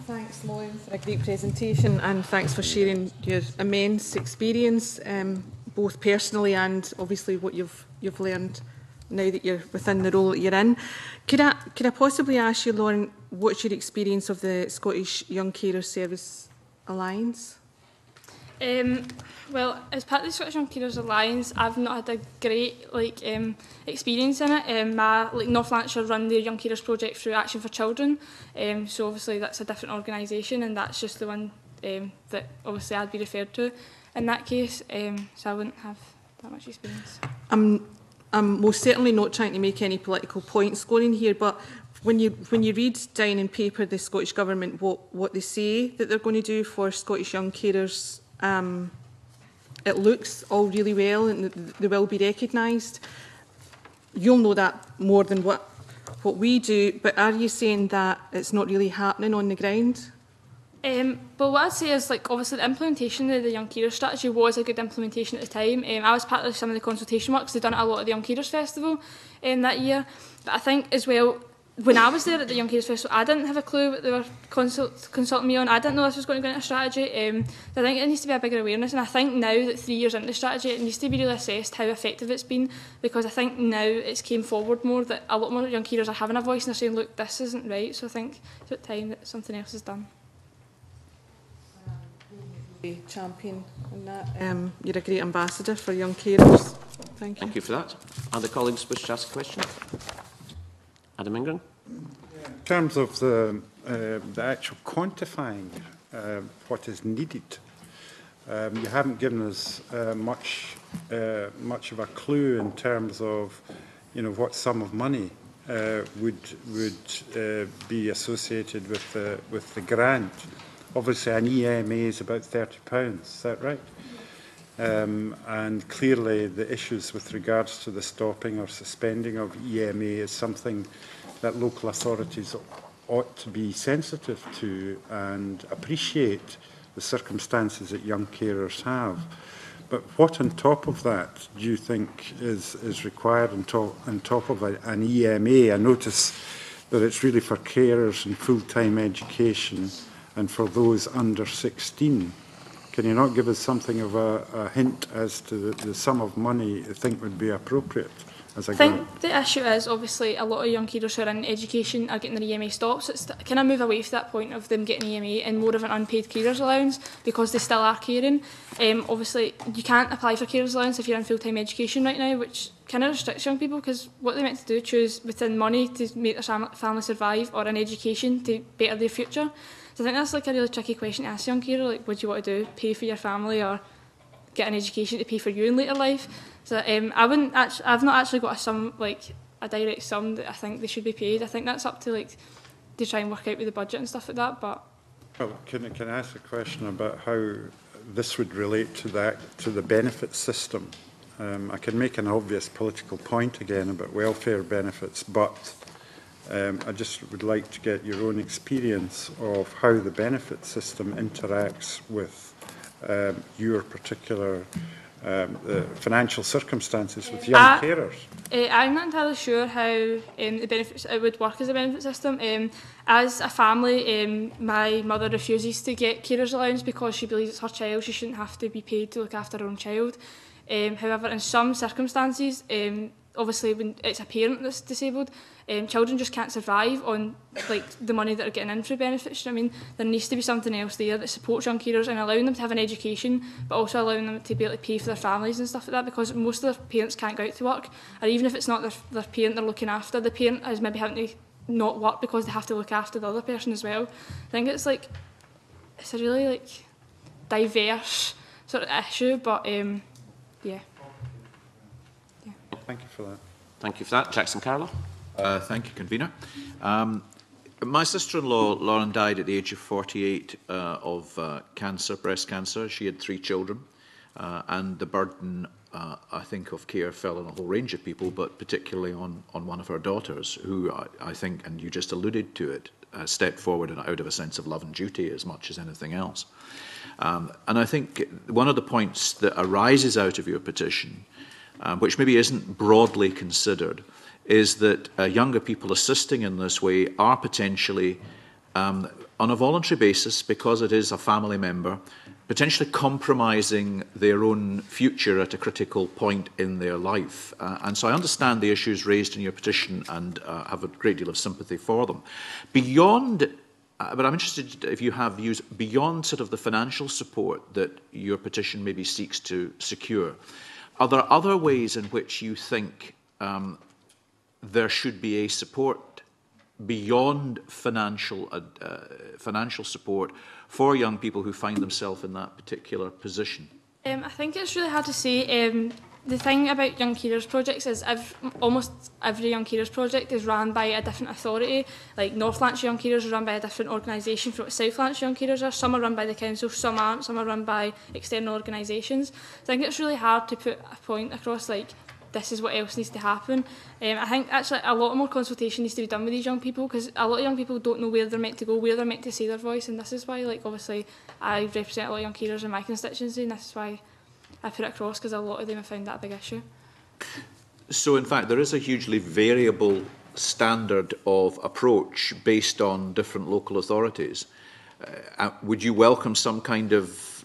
Thanks, Lauren, for a great presentation, and thanks for sharing your immense experience, both personally and obviously what you've learned now that you're within the role that you're in. Could I possibly ask you, Lauren, what's your experience of the Scottish Young Carers Service Alliance? Well, as part of the Scottish Young Carers Alliance, I've not had a great experience in it. North Lanarkshire run their Young Carers project through Action for Children, so obviously that's a different organisation, and that's just the one that obviously I'd be referred to in that case, so I wouldn't have that much experience. I'm most certainly not trying to make any political point scoring here, but when you read down in paper the Scottish Government what they say that they're going to do for Scottish young carers, it looks all really well and they will be recognised. You'll know that more than what we do, but are you saying that it's not really happening on the ground? But what I'd say is, like, obviously the implementation of the Young Carers strategy was a good implementation at the time. I was part of some of the consultation works. They'd done it a lot at the Young Carers Festival that year. But I think as well, when I was there at the Young Carers Festival, I didn't have a clue what they were consulting me on. I didn't know this was going to go into a strategy. So I think it needs to be a bigger awareness. And I think now that 3 years into the strategy, it needs to be really assessed how effective it's been, because I think now it's came forward more that a lot more young carers are having a voice and they're saying, look, this isn't right. So I think it's about time that something else is done. Champion on that. You're a great ambassador for young carers. Thank you. Thank you for that. Other colleagues wish to ask a question? Adam Ingram. In terms of the actual quantifying what is needed, you haven't given us much of a clue in terms of, what sum of money would be associated with the grant. Obviously, an EMA is about £30. Is that right? And clearly, the issues with regards to the stopping or suspending of EMA is something that local authorities ought to be sensitive to and appreciate the circumstances that young carers have. But what on top of that do you think is required on top of an EMA? I notice that it's really for carers and full-time education and for those under 16. Can you not give us something of a hint as to the sum of money you think would be appropriate as a grant? I think the issue is, obviously, a lot of young carers who are in education are getting their EMA stopped, so it's kind of move away from that point of them getting EMA and more of an unpaid carers allowance, because they still are caring. Obviously, you can't apply for carers allowance if you're in full-time education right now, which kind of restricts young people, because what they're meant to do, choose within money to make their family survive, or in education to better their future. So I think that's like a really tricky question to ask a young carer, like, what do you want to do, pay for your family or get an education to pay for you in later life? So I've not actually got a direct sum that I think they should be paid. I think that's up to to try and work out with the budget and stuff like that. But well, can I ask a question about how this would relate to the benefit system? I can make an obvious political point again about welfare benefits, but I just would like to get your own experience of how the benefit system interacts with your particular financial circumstances with young carers. I'm not entirely sure how the benefits it would work as a benefit system. As a family, my mother refuses to get carers allowance because she believes it's her child. She shouldn't have to be paid to look after her own child. However, in some circumstances, obviously when it's a parent that's disabled, children just can't survive on the money that are getting in through benefits. You know what I mean? There needs to be something else there that supports young carers and allowing them to have an education, but also allowing them to be able to pay for their families and stuff like that, because most of their parents can't go out to work, or even if it's not their parent they're looking after, the parent is maybe having to not work because they have to look after the other person as well. I think it's a really diverse sort of issue, but yeah. Thank you for that. Thank you for that. Jackson Carlow. Thank you, Convener. My sister-in-law, Lauren, died at the age of 48 of cancer, breast cancer. She had 3 children, and the burden, I think, of care fell on a whole range of people, but particularly on one of her daughters, who I think, and you just alluded to it, stepped forward and out of a sense of love and duty as much as anything else. And I think one of the points that arises out of your petition, which maybe isn't broadly considered, is that younger people assisting in this way are potentially, on a voluntary basis, because it is a family member, potentially compromising their own future at a critical point in their life. And so I understand the issues raised in your petition and have a great deal of sympathy for them. Beyond, but I'm interested if you have views beyond sort of the financial support that your petition maybe seeks to secure. Are there other ways in which you think there should be a support beyond financial support for young people who find themselves in that particular position? I think it's really hard to say. The thing about Young Carers projects is almost every Young Carers project is run by a different authority. Like North Lanarkshire Young Carers are run by a different organisation from what South Lanarkshire Young Carers are. Some are run by the council, some aren't, some are run by external organisations. So I think it's really hard to put a point across like this is what else needs to happen. I think actually a lot more consultation needs to be done with these young people, because a lot of young people don't know where they're meant to go, where they're meant to say their voice, and this is why, like, obviously I represent a lot of young carers in my constituency, and this is why I put it across, because a lot of them have found that a big issue. So in fact there is a hugely variable standard of approach based on different local authorities. Would you welcome some kind of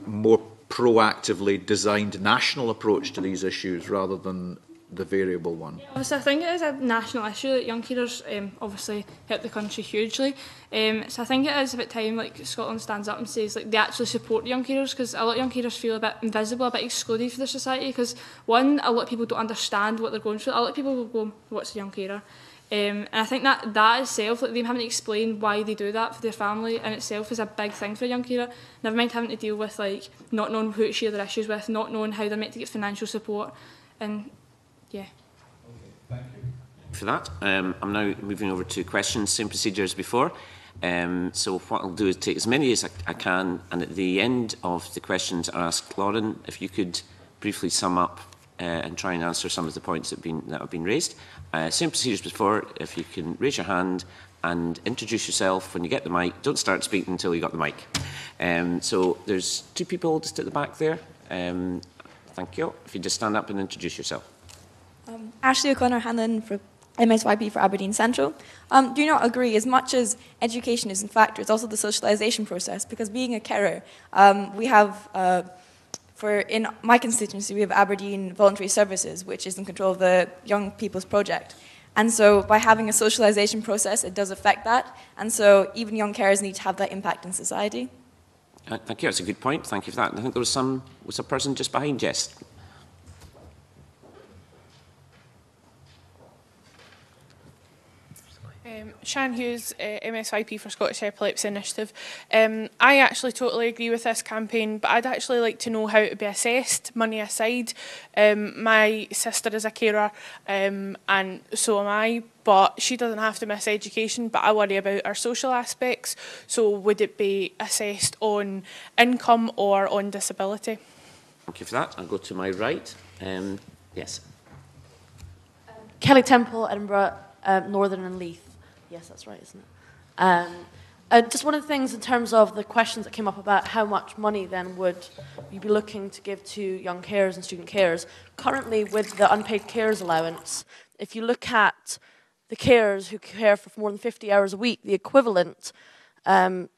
more proactively designed national approach to these issues rather than the variable one? Obviously, I think it is a national issue that young carers obviously help the country hugely. So I think it is about time like Scotland stands up and says like they actually support young carers, because a lot of young carers feel a bit invisible, a bit excluded from the society, because one, a lot of people don't understand what they're going through. A lot of people will go, what's a young carer? And I think that itself, like them having to explain why they do that for their family in itself is a big thing for a young carer. Never mind having to deal with like not knowing who to share their issues with, not knowing how they're meant to get financial support, and yeah. Thank you for that. I'm now moving over to questions, same procedure as before. So what I'll do is take as many as I can, and at the end of the questions I'll ask Lauren if you could briefly sum up and try and answer some of the points that have been raised. Same procedure as before. If you can raise your hand and introduce yourself when you get the mic. Don't start speaking until you got the mic. So there's two people just at the back there. Thank you. If you just stand up and introduce yourself. Ashley O'Connor-Hanlon for MSYP for Aberdeen Central. Do you not agree, as much as education is a factor, it's also the socialisation process? Because being a carer, we have, in my constituency, we have Aberdeen Voluntary Services, which is in control of the Young People's Project. And so by having a socialisation process, it does affect that. And so even young carers need to have that impact in society. Thank you. That's a good point. Thank you for that. And I think there was a person just behind Jess. Shan Hughes, MSYP for Scottish Epilepsy Initiative. I actually totally agree with this campaign, but I'd actually like to know how to be assessed, money aside. My sister is a carer, and so am I, but she doesn't have to miss education, but I worry about our social aspects. So would it be assessed on income or on disability? Thank you for that. I'll go to my right. Yes. Kelly Temple, Edinburgh, Northern and Leith. Yes, that's right, isn't it? Just one of the things in terms of the questions that came up about how much money then would you be looking to give to young carers and student carers. Currently, with the unpaid carers allowance, if you look at the carers who care for more than 50 hours a week, the equivalent that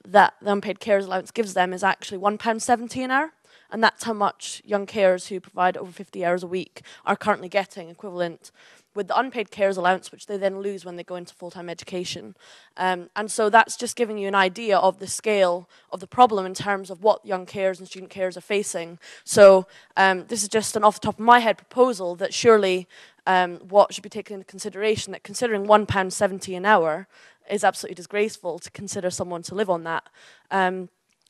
the unpaid carers allowance gives them is actually £1.70 an hour. And that's how much young carers who provide over 50 hours a week are currently getting, equivalent with the unpaid carers allowance, which they then lose when they go into full-time education. And so that's just giving you an idea of the scale of the problem in terms of what young carers and student carers are facing. So this is just an off-the-top-of-my-head proposal that surely what should be taken into consideration, that considering £1.70 an hour is absolutely disgraceful to consider someone to live on that.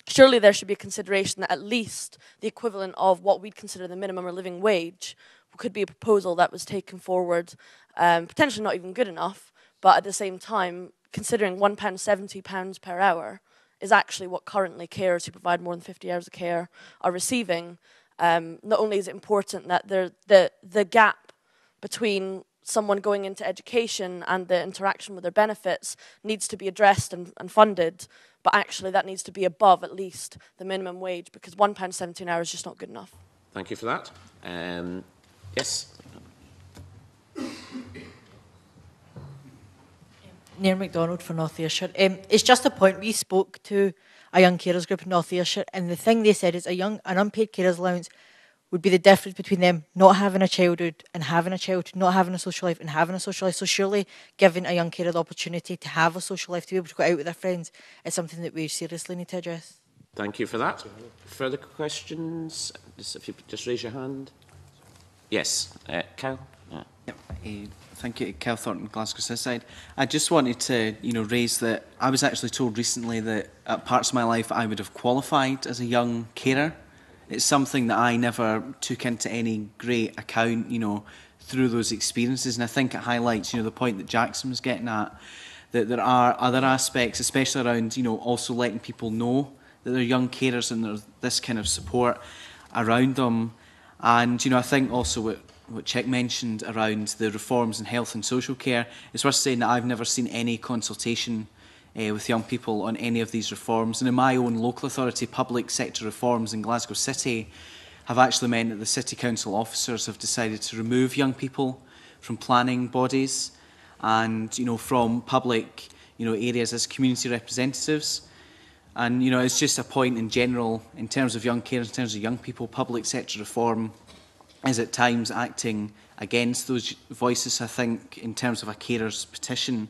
Surely there should be a consideration that at least the equivalent of what we'd consider the minimum or living wage could be a proposal that was taken forward, potentially not even good enough, but at the same time, considering £1.70 per hour is actually what currently carers who provide more than 50 hours of care are receiving. Not only is it important that the gap between someone going into education and the interaction with their benefits needs to be addressed and funded, but actually that needs to be above at least the minimum wage, because £1.70 an hour is just not good enough. Thank you for that. Yes. Nair MacDonald for North Ayrshire. It's just a point. We spoke to a young carers group in North Ayrshire, and the thing they said is an unpaid carers allowance would be the difference between them not having a childhood and having a childhood, not having a social life and having a social life. So surely giving a young carer the opportunity to have a social life, to be able to go out with their friends, is something that we seriously need to address. Thank you for that. Further questions? If you just raise your hand. Yes, Cal. Yep. Thank you, Cal Thornton, Glasgow Southside. I just wanted to, raise that I was actually told recently that at parts of my life I would have qualified as a young carer, it's something that I never took into any great account, you know, through those experiences. And I think it highlights, you know, the point that Jackson was getting at, that there are other aspects, especially around, you know, also letting people know that they're young carers and there's this kind of support around them. And, you know, I think also what Chick mentioned around the reforms in health and social care, it's worth saying that I've never seen any consultation with young people on any of these reforms. And in my own local authority, public sector reforms in Glasgow City have actually meant that the City Council officers have decided to remove young people from planning bodies and, you know, from public, you know, areas as community representatives. And, you know, it's just a point in general, in terms of young carers, in terms of young people, public sector reform is at times acting against those voices. I think in terms of a carers petition,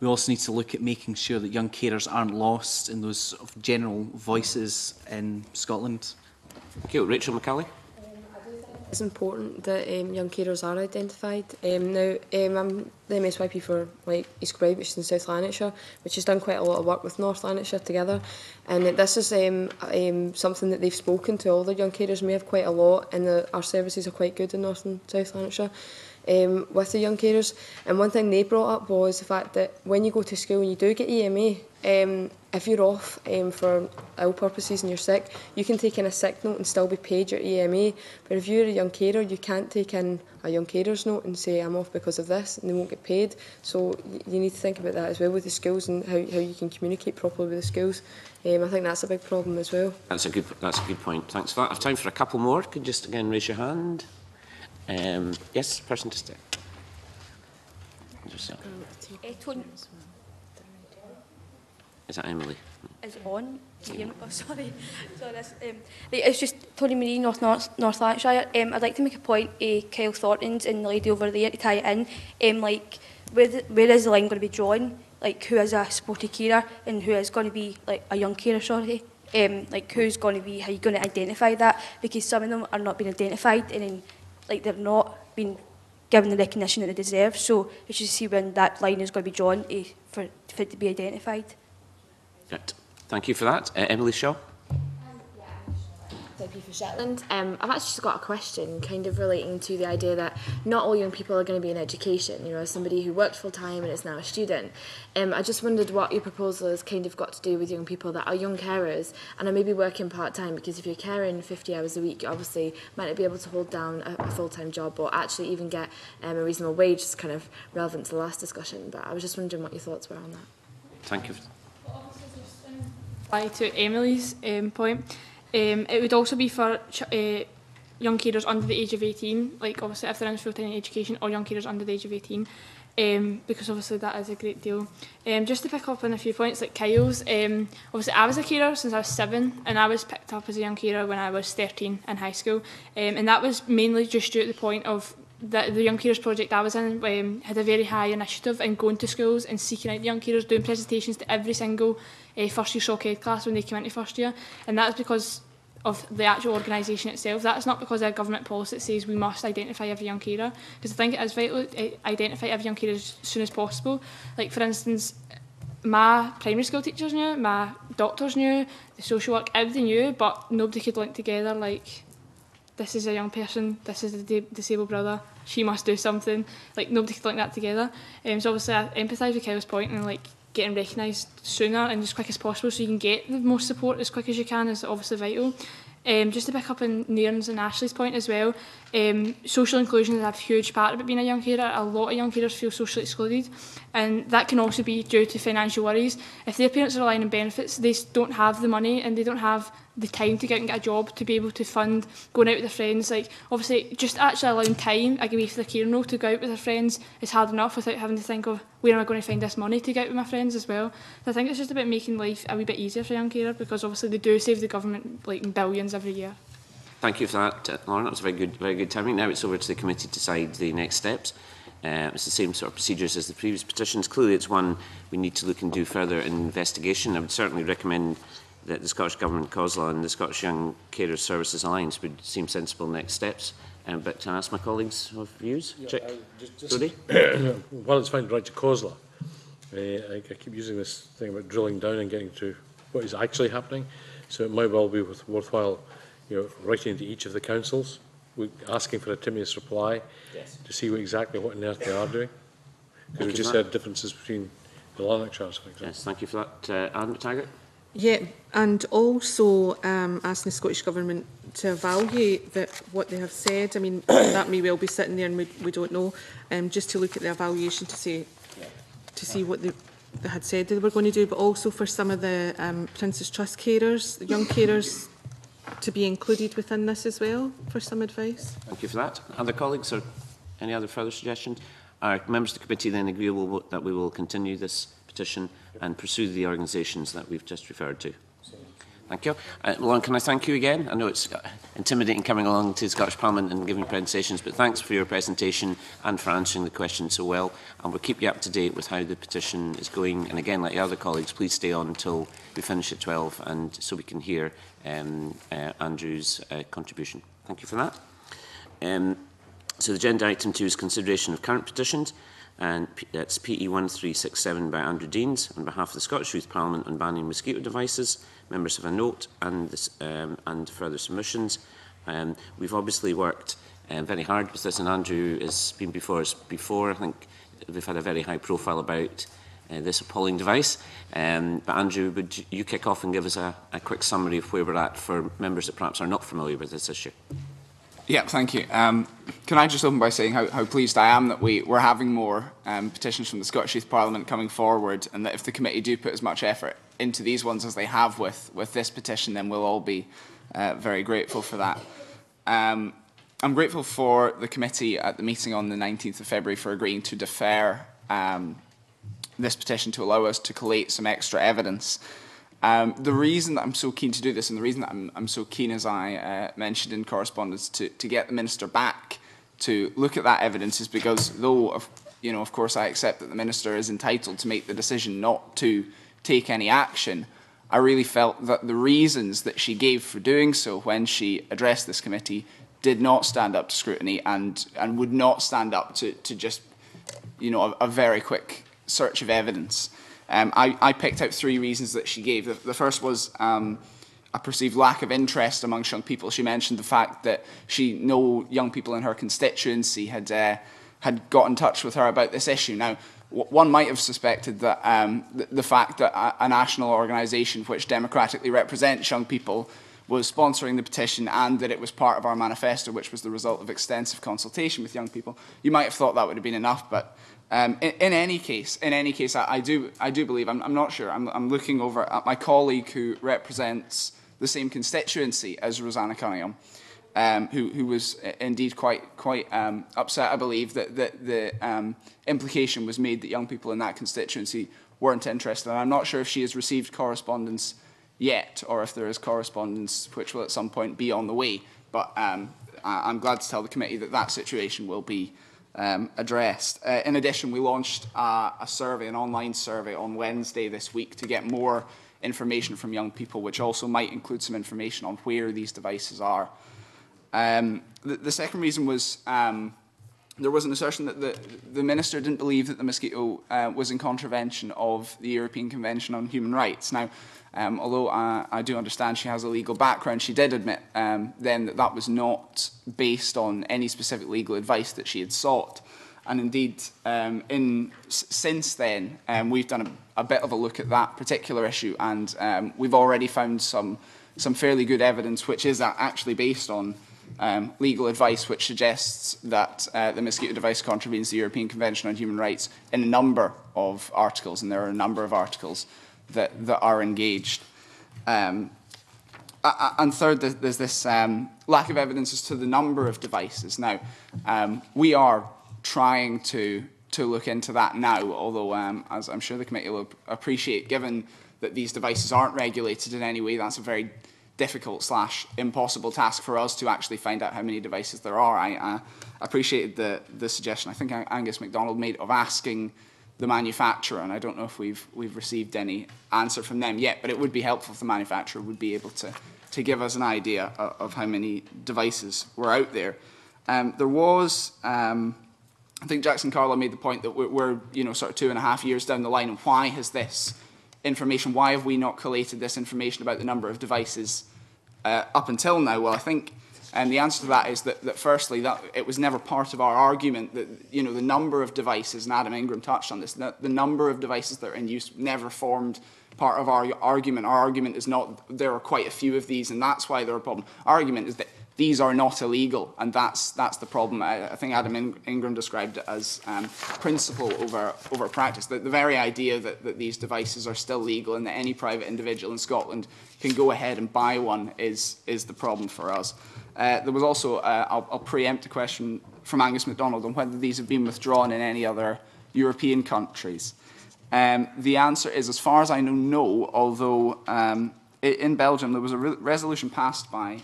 we also need to look at making sure that young carers aren't lost in those sort of general voices in Scotland. Thank you. Rachel McCally. It's important that young carers are identified. Now, I'm the MSYP for East Kilbride, which is in South Lanarkshire, which has done quite a lot of work with North Lanarkshire together. And this is something that they've spoken to all the young carers. We have quite a lot, and our services are quite good in North and South Lanarkshire with the young carers. And one thing they brought up was the fact that when you go to school and you do get EMA, if you're off for ill purposes and you're sick, you can take in a sick note and still be paid your EMA. But if you're a young carer, you can't take in a young carer's note and say, I'm off because of this, and they won't get paid. So you need to think about that as well with the schools and how you can communicate properly with the schools. I think that's a big problem as well. That's a good point. Thanks for that. I have time for a couple more. Could you just again raise your hand? Yes, person to step. Is that Emily? Is it on? Oh, sorry. It's just Tony Marie, North Lanarkshire. I'd like to make a point, Kyle Thorntons and the lady over there, to tie it in. Where is the line going to be drawn? Like, who is a supported carer and who is going to be a young carer, sorry? Who's going to be, how are you going to identify that? Because some of them are not being identified and they're not being given the recognition that they deserve. So we should see when that line is going to be drawn for it to be identified. Right. Thank you for that. Emily Shaw. MP for Shetland. I've actually just got a question kind of relating to the idea that not all young people are going to be in education. You know, as somebody who worked full time and is now a student, I just wondered what your proposal has kind of got to do with young people that are young carers and are maybe working part time, because if you're caring 50 hours a week, you obviously might not be able to hold down a full time job or actually even get a reasonable wage. It's kind of relevant to the last discussion, but I was just wondering what your thoughts were on that. Thank you. To Emily's point, it would also be for young carers under the age of 18, like obviously if they're in full-time education, or young carers under the age of 18, because obviously that is a great deal. Just to pick up on a few points like Kyle's, obviously I was a carer since I was 7, and I was picked up as a young carer when I was 13 in high school, and that was mainly just due to the point of the Young Carers project I was in had a very high initiative in going to schools and seeking out the young carers, doing presentations to every single first year shock ed class when they came into first year, and that's because of the actual organisation itself. That's not because of a government policy that says we must identify every young carer, because I think it is vital to identify every young carer as soon as possible. Like for instance, my primary school teachers knew, my doctors knew, the social work, everybody knew, but nobody could link together like, this is a young person, this is a disabled brother, she must do something. Like nobody could link that together. So obviously I empathise with Kyle's point and like getting recognised sooner and as quick as possible so you can get the most support as quick as you can is obviously vital. Just to pick up on Nairn's and Ashley's point as well, social inclusion is a huge part about being a young carer. A lot of young carers feel socially excluded, and that can also be due to financial worries. If their parents are relying on benefits, they don't have the money and they don't have the time to go out and get a job to be able to fund going out with their friends. Like obviously just actually allowing time away for the carer role to go out with their friends is hard enough without having to think of where am I going to find this money to go out with my friends as well. So I think it's just about making life a wee bit easier for a young carer, because obviously they do save the government like billions every year. Thank you for that, Lauren. That was very good timing. Now it's over to the committee to decide the next steps. It's the same sort of procedures as the previous petitions. Clearly it's one we need to look and do further investigation. I would certainly recommend that the Scottish Government COSLA and the Scottish Young Carers Services Alliance would seem sensible next steps. But can I ask my colleagues of views? Yeah, Chick? While it's fine to write to COSLA, I keep using this thing about drilling down and getting to what is actually happening. So it might well be worthwhile writing to each of the councils, asking for a Timaeus reply to see exactly what on earth they are doing. Because we just heard differences between the Lanarkshires, for example. Yes, thank you for that. Anne McTaggart? Yeah, and also asking the Scottish Government to evaluate what they have said. I mean, that may well be sitting there and we don't know. Just to look at the evaluation to see what they had said they were going to do, but also for some of the Prince's Trust carers, the young carers, to be included within this as well for some advice. Thank you for that. Other colleagues or any other further suggestions? Are members of the committee then agreeable that we will continue this petition and pursue the organisations that we've just referred to? Thank you. Lauren, can I thank you again? I know it's intimidating coming along to the Scottish Parliament and giving presentations, but thanks for your presentation and for answering the questions so well. And we'll keep you up to date with how the petition is going. And again, like the other colleagues, please stay on until we finish at 12 and so we can hear Andrew's contribution. Thank you for that. So the agenda item 2 is consideration of current petitions, and that's PE 1367 by Andrew Deans on behalf of the Scottish Youth Parliament on banning mosquito devices. Members have a note and further submissions. We've obviously worked very hard with this, and Andrew has been before us before. I think we've had a very high profile about this appalling device. But Andrew, would you kick off and give us a quick summary of where we're at for members that perhaps are not familiar with this issue? Yeah, thank you. Can I just open by saying how pleased I am that we're having more petitions from the Scottish Youth Parliament coming forward, and that if the committee do put as much effort into these ones as they have with this petition, then we'll all be very grateful for that. I'm grateful for the committee at the meeting on the 19th of February for agreeing to defer this petition to allow us to collate some extra evidence. The reason that I'm so keen to do this, and the reason that I'm so keen, as I mentioned in correspondence, to get the Minister back to look at that evidence is because, though, of course, I accept that the Minister is entitled to make the decision not to take any action, I really felt that the reasons that she gave for doing so when she addressed this committee did not stand up to scrutiny and would not stand up to just, a very quick search of evidence. I picked out 3 reasons that she gave. The first was a perceived lack of interest amongst young people. She mentioned the fact that no young people in her constituency had got in touch with her about this issue. Now, one might have suspected that the fact that a national organisation which democratically represents young people was sponsoring the petition and that it was part of our manifesto, which was the result of extensive consultation with young people, you might have thought that would have been enough, but in any case, I do believe, I'm not sure, I'm looking over at my colleague who represents the same constituency as Rosanna Cunningham, who was indeed quite upset, I believe, that the implication was made that young people in that constituency weren't interested. And I'm not sure if she has received correspondence yet, or if there is correspondence which will at some point be on the way. But I'm glad to tell the committee that that situation will be addressed. In addition, we launched a survey, an online survey on Wednesday this week to get more information from young people, which also might include some information on where these devices are. The second reason was there was an assertion that the Minister didn't believe that the Mosquito was in contravention of the European Convention on Human Rights. Now, although I do understand she has a legal background, she did admit then that that was not based on any specific legal advice that she had sought. And indeed, since then, we've done a bit of a look at that particular issue, and we've already found some fairly good evidence which is actually based on legal advice which suggests that the mosquito device contravenes the European Convention on Human Rights in a number of articles, and there are a number of articles that are engaged. And third, there's this lack of evidence as to the number of devices. Now, we are trying to look into that now, although, as I'm sure the committee will appreciate, given that these devices aren't regulated in any way, that's a very difficult / impossible task for us to actually find out how many devices there are. I appreciated the suggestion I think Angus MacDonald made of asking the manufacturer, and I don't know if we've received any answer from them yet, but it would be helpful if the manufacturer would be able to give us an idea of how many devices were out there. There was, I think Jackson Carlow made the point that we're sort of 2.5 years down the line, and why has this information, why have we not collated this information about the number of devices up until now? Well, I think the answer to that is that firstly, that it was never part of our argument that, you know, the number of devices, and Adam Ingram touched on this, the number of devices that are in use never formed part of our argument. Our argument is not there are quite a few of these and that's why they're a problem. Our argument is that these are not illegal, and that's the problem. I think Adam Ingram described it as principle over practice. The very idea that these devices are still legal and that any private individual in Scotland can go ahead and buy one is the problem for us. There was also, I'll preempt a question from Angus MacDonald on whether these have been withdrawn in any other European countries. The answer is, as far as I know, no, although in Belgium there was a resolution passed by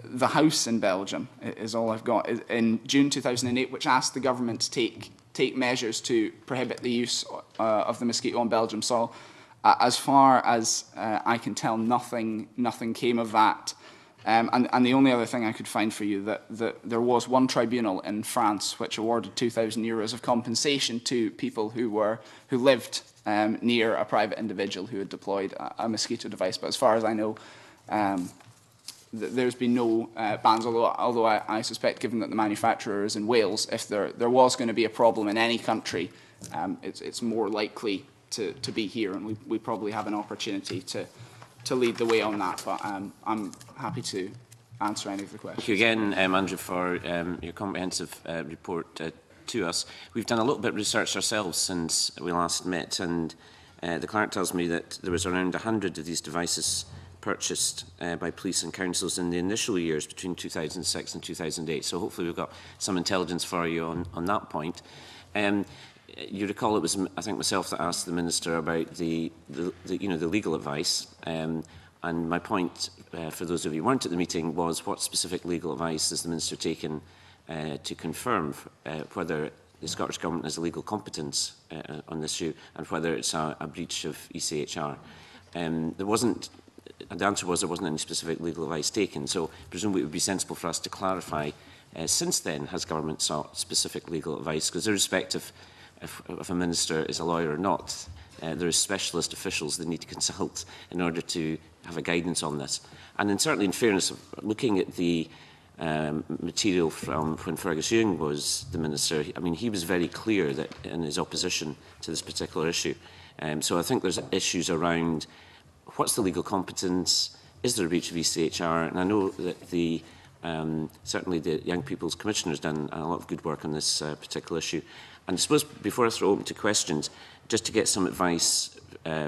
the House in Belgium, is all I've got, in June 2008, which asked the government to take measures to prohibit the use of the Mosquito on Belgian soil. As far as I can tell, nothing came of that. And the only other thing I could find for you, that there was one tribunal in France which awarded €2,000 of compensation to people who lived near a private individual who had deployed a mosquito device. But as far as I know, there's been no bans, although I suspect, given that the manufacturer is in Wales, if there was going to be a problem in any country, it's more likely to be here, and we probably have an opportunity to lead the way on that. But I'm happy to answer any of the questions. Thank you again, Andrew, for your comprehensive report to us. We've done a little bit of research ourselves since we last met, and the clerk tells me that there was around 100 of these devices purchased by police and councils in the initial years between 2006 and 2008. So hopefully we've got some intelligence for you on that point. You recall it was, I think, myself that asked the Minister about the legal advice. And my point, for those of you who weren't at the meeting, was what specific legal advice has the Minister taken to confirm whether the Scottish Government has a legal competence on this issue and whether it's a breach of ECHR. The answer was there wasn't any specific legal advice taken, so presumably it would be sensible for us to clarify, since then, has government sought specific legal advice? Because irrespective if a minister is a lawyer or not, there are specialist officials that need to consult in order to have a guidance on this. And certainly, in fairness, looking at the material from when Fergus Ewing was the minister, I mean, he was very clear that in his opposition to this particular issue. So I think there's issues around what's the legal competence, is there a breach of ECHR, and I know that certainly the Young People's Commissioner has done a lot of good work on this particular issue. And I suppose before I throw open to questions, just to get some advice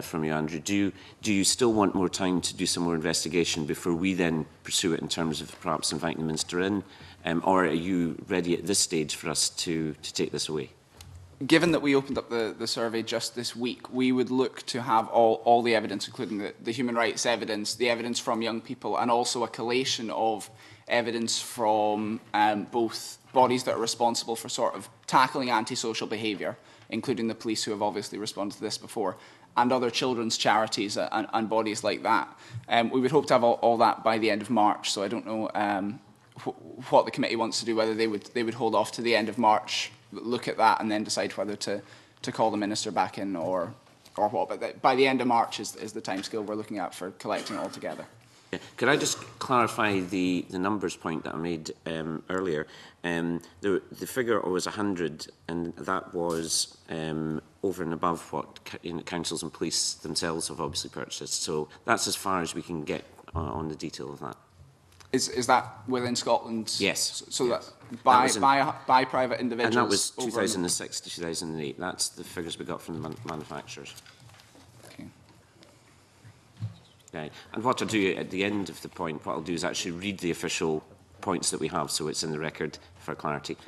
from you, Andrew, do you still want more time to do some more investigation before we then pursue it in terms of perhaps inviting the Minister in, or are you ready at this stage for us to take this away? Given that we opened up the survey just this week, we would look to have all the evidence, including the human rights evidence, the evidence from young people, and also a collation of evidence from both bodies that are responsible for sort of tackling antisocial behaviour, including the police who have obviously responded to this before, and other children's charities and bodies like that. We would hope to have all that by the end of March, so I don't know what the committee wants to do, whether they would hold off to the end of March, look at that and then decide whether to call the Minister back in or what. But by the end of March is the timescale we're looking at for collecting it all together. Yeah. Could I just clarify the numbers point that I made earlier? The figure was 100, and that was over and above what councils and police themselves have obviously purchased. So that's as far as we can get on the detail of that. Is that within Scotland? Yes. So yes. That by private individuals? And that was 2006 to 2008. That's the figures we got from the manufacturers. Okay. Okay. And what I'll do at the end of the point, what I'll do is actually read the official points that we have, so it's in the record for clarity.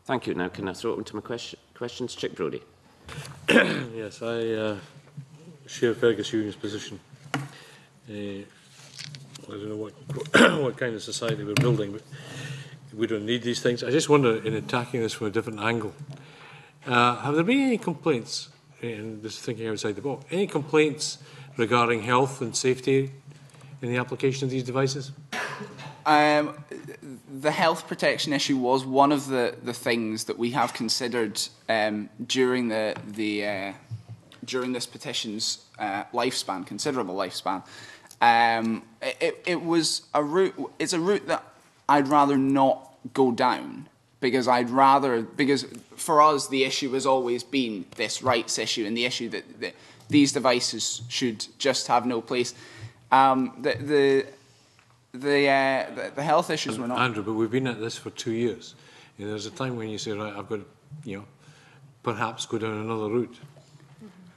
Thank you. Now, can I throw it into my questions? Chick Brodie. Yes, I share Fergus Ewing's position. I don't know what kind of society we're building, but we don't need these things. I just wonder, in attacking this from a different angle, have there been any complaints, and this is thinking outside the box, any complaints regarding health and safety in the application of these devices? The health protection issue was one of the things that we have considered during during this petition's lifespan, considerable lifespan. it was a route. It's a route that I'd rather not go down, because because for us the issue has always been this rights issue, and the issue that these devices should just have no place. The health issues were not. Andrew, but we've been at this for 2 years. You know, there's a time when you say, right, I've got to, you know, perhaps go down another route.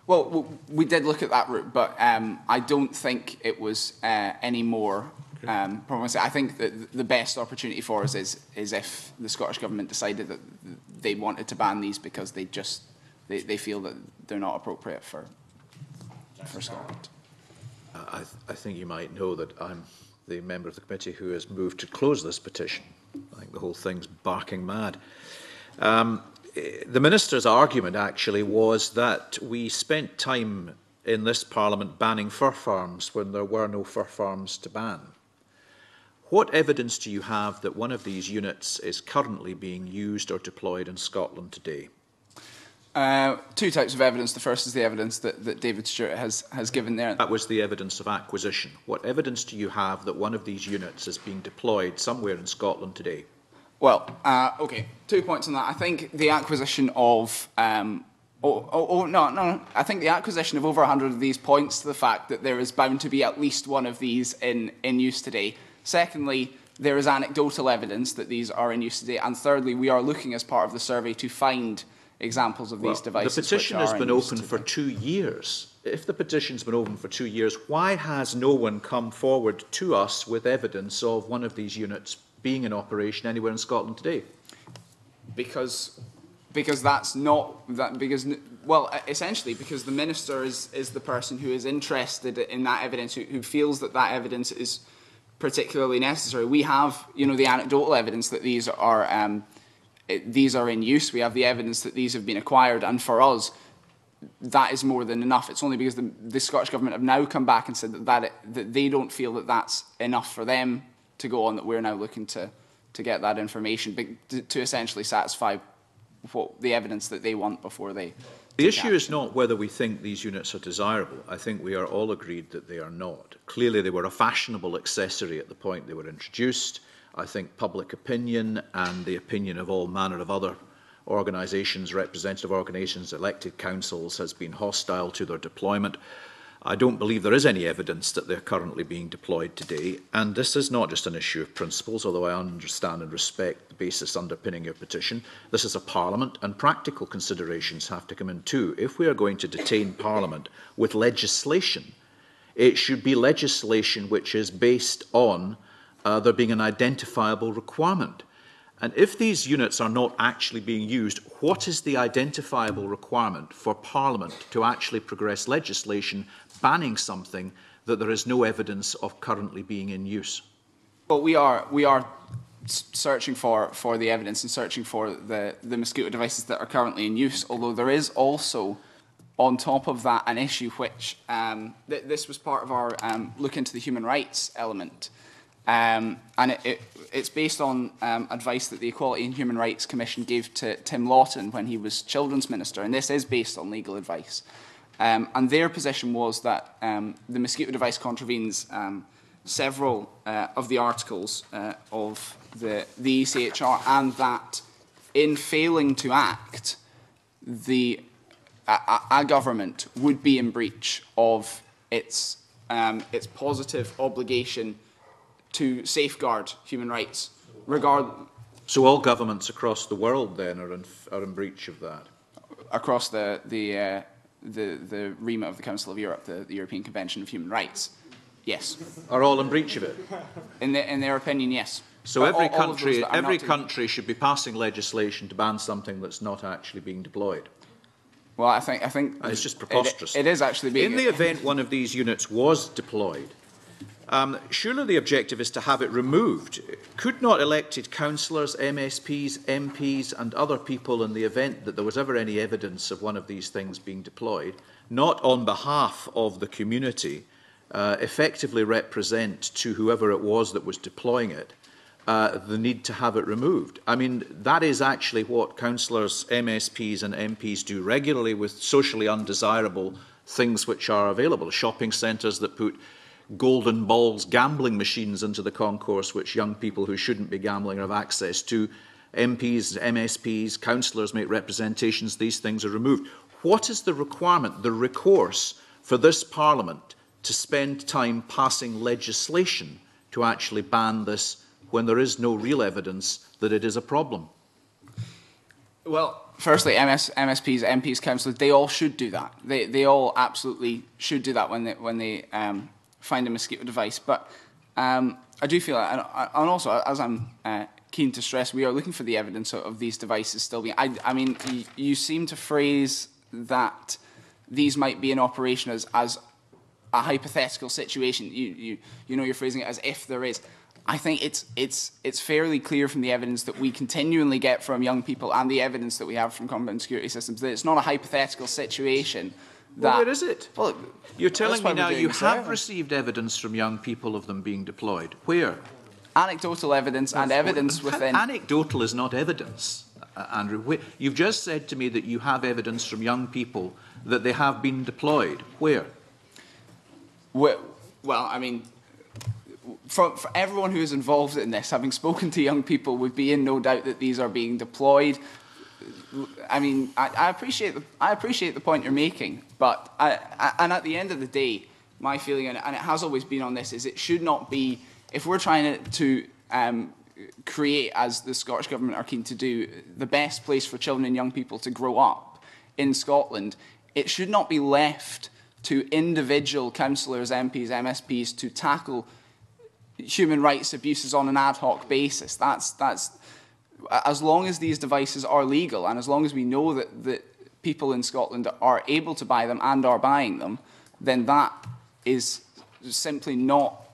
Well, we did look at that route, but I don't think it was any more promising. I think that the best opportunity for us is if the Scottish Government decided that they wanted to ban these because they feel that they're not appropriate for Scotland. I think you might know that I'm the member of the committee who has moved to close this petition. I think the whole thing's barking mad. The Minister's argument actually was that we spent time in this Parliament banning fur farms when there were no fur farms to ban. What evidence do you have that one of these units is currently being used or deployed in Scotland today? Two types of evidence. The first is the evidence that David Stewart has given there. That was the evidence of acquisition. What evidence do you have that one of these units is being deployed somewhere in Scotland today? Well, okay, 2 points on that. I think the acquisition of I think the acquisition of over 100 of these points to the fact that there is bound to be at least one of these in use today. Secondly, there is anecdotal evidence that these are in use today. And thirdly, we are looking as part of the survey to find examples of these devices. The petition has been open for 2 years. If the petition's been open for 2 years, why has no one come forward to us with evidence of one of these units being in operation anywhere in Scotland today? Because that's not that. Well, essentially, because the minister is the person who is interested in that evidence, who feels that evidence is particularly necessary. We have, the anecdotal evidence that these are in use. We have the evidence that these have been acquired, and for us, that is more than enough. It's only because the Scottish Government have now come back and said that they don't feel that that's enough for them to go on, that we're now looking to get that information to essentially satisfy the evidence that they want before they... The issue is not whether we think these units are desirable. I think we are all agreed that they are not. Clearly, they were a fashionable accessory at the point they were introduced. I think public opinion and the opinion of all manner of other organisations, representative organisations, elected councils, has been hostile to their deployment. I don't believe there is any evidence that they're currently being deployed today. And this is not just an issue of principles, although I understand and respect the basis underpinning your petition. This is a Parliament, and practical considerations have to come in too. If we are going to detain Parliament with legislation, it should be legislation which is based on there being an identifiable requirement. And if these units are not actually being used, what is the identifiable requirement for Parliament to actually progress legislation banning something that there is no evidence of currently being in use? Well, we are searching for the evidence and searching for the Mosquito devices that are currently in use, although there is also, on top of that, an issue which this was part of our look into the human rights element. And it's based on advice that the Equality and Human Rights Commission gave to Tim Lawton when he was Children's Minister, and this is based on legal advice. And their position was that the Mosquito device contravenes several of the articles of the ECHR, and that in failing to act, a government would be in breach of its positive obligation to safeguard human rights, So all governments across the world then are in breach of that? Across the remit of the Council of Europe, the European Convention of Human Rights, yes. Are all in breach of it? In their opinion, yes. So every country should be passing legislation to ban something that's not actually being deployed? Well, I think it's just preposterous. It is actually being... In the event one of these units was deployed, surely the objective is to have it removed. Could not elected councillors, MSPs, MPs and other people, in the event that there was ever any evidence of one of these things being deployed, not on behalf of the community, effectively represent to whoever it was that was deploying it the need to have it removed? I mean, that is actually what councillors, MSPs and MPs do regularly with socially undesirable things which are available. Shopping centres that put golden balls gambling machines into the concourse, which young people who shouldn't be gambling have access to. MPs, MSPs, councillors make representations, these things are removed. What is the requirement, the recourse for this Parliament to spend time passing legislation to actually ban this when there is no real evidence that it is a problem? Well, firstly, MSPs, MPs, councillors, they all should do that. They all absolutely should do that when they find a mosquito device. But I do feel, and also, as I'm keen to stress, we are looking for the evidence of these devices still being... I mean, you seem to phrase that these might be in operation as a hypothetical situation. You know, you're phrasing it as if there is. I think it's fairly clear from the evidence that we continually get from young people and the evidence that we have from combat and security systems that it's not a hypothetical situation. Well, where is it? Well, you're telling me now you have received evidence from young people of them being deployed. Where? Anecdotal evidence and evidence within... Anecdotal is not evidence, Andrew. You've just said to me that you have evidence from young people that they have been deployed. Where? Well, I mean... For everyone who is involved in this, having spoken to young people, would be in no doubt that these are being deployed. I mean, I appreciate the point you're making, but and at the end of the day, my feeling, and it has always been on this, is it should not be, if we're trying to create, as the Scottish Government are keen to do, the best place for children and young people to grow up in Scotland, it should not be left to individual councillors, MPs, MSPs to tackle human rights abuses on an ad hoc basis. That's as long as these devices are legal, and as long as we know that people in Scotland are able to buy them and are buying them, then that is simply not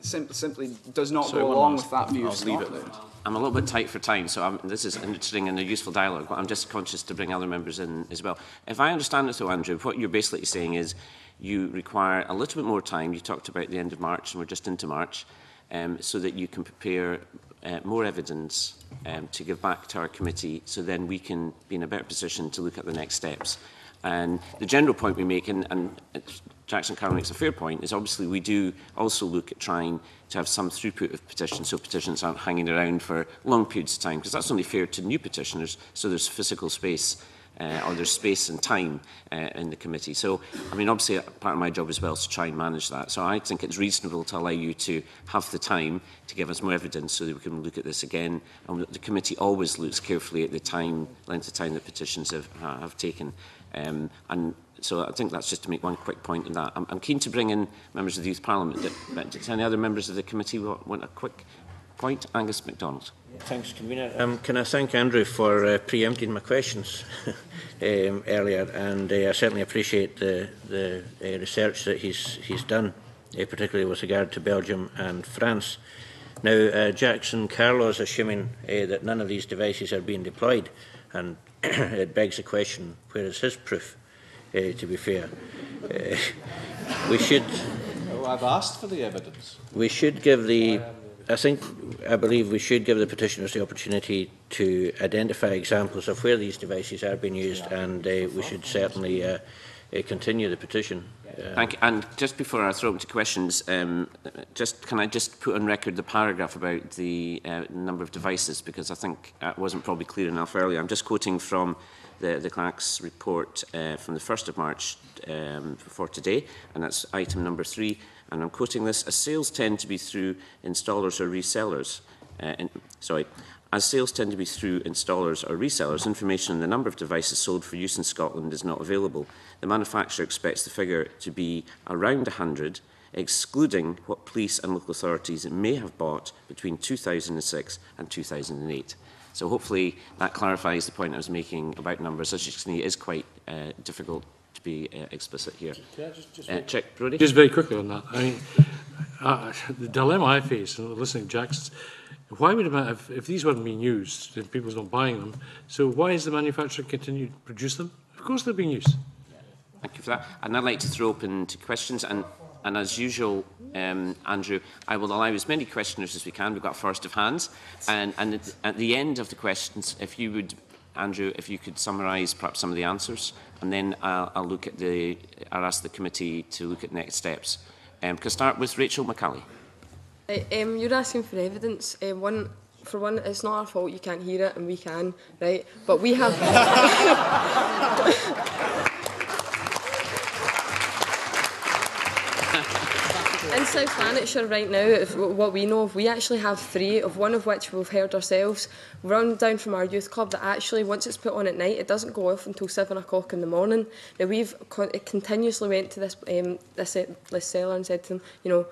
simply does not go along with that view of Scotland. I'm a little bit tight for time, so this is interesting and a useful dialogue, but I'm just conscious to bring other members in as well. If I understand it though, Andrew, what you're basically saying is you require a little bit more time. You talked about the end of March, and we're just into March, so that you can prepare more evidence to give back to our committee, so then we can be in a better position to look at the next steps. And the general point we make, and Jackson Carroll makes a fair point, is obviously we do also look at trying to have some throughput of petitions, so petitions aren't hanging around for long periods of time, because that's only fair to new petitioners, so there's physical space or there's space and time in the committee. So, I mean, obviously, part of my job as well is to try and manage that. So I think it's reasonable to allow you to have the time to give us more evidence so that we can look at this again. And the committee always looks carefully at the length of time that petitions have taken. And so I think that's just to make one quick point on that. I'm keen to bring in members of the Youth Parliament. Does any other members of the committee want a quick point? Angus MacDonald. Thanks, Convener. Can I thank Andrew for preempting my questions earlier, and I certainly appreciate the research that he's done, particularly with regard to Belgium and France. Now, Jackson Carlow is assuming that none of these devices are being deployed, and it begs the question, where is his proof, to be fair? We should... Oh, I've asked for the evidence. We should give the... I believe we should give the petitioners the opportunity to identify examples of where these devices are being used, and we should certainly continue the petition. Thank you. And just before I throw up to questions, can I just put on record the paragraph about the number of devices, because I think it wasn't probably clear enough earlier. I'm just quoting from the clerk's report from the 1st of March for today, and that's item number 3. And I'm quoting this: as sales tend to be through installers or resellers, as sales tend to be through installers or resellers, information on the number of devices sold for use in Scotland is not available. The manufacturer expects the figure to be around 100, excluding what police and local authorities may have bought between 2006 and 2008. So hopefully that clarifies the point I was making about numbers. As you can see, it is quite difficult to be explicit here. Check, Brodie? Just very quickly on that. I mean, the dilemma I face, and listening to Jackson's, why would it, if these weren't being used, if people's not buying them, so why is the manufacturer continue to produce them? Of course they're being used. Thank you for that. And I'd like to throw open to questions, and as usual, Andrew, I will allow as many questioners as we can. We've got first of hands, and at the end of the questions, if you would, Andrew, if you could summarise perhaps some of the answers, and then I'll ask the committee to look at next steps. Can I start with Rachel McCally? You're asking for evidence. For one, it's not our fault you can't hear it, and we can, right? But we have... In South Lanarkshire right now, what we know of, we actually have 3, of one of which we've heard ourselves, run down from our youth club, that actually, once it's put on at night, it doesn't go off until 7 o'clock in the morning. Now, we've continuously went to this seller and said to them, you know,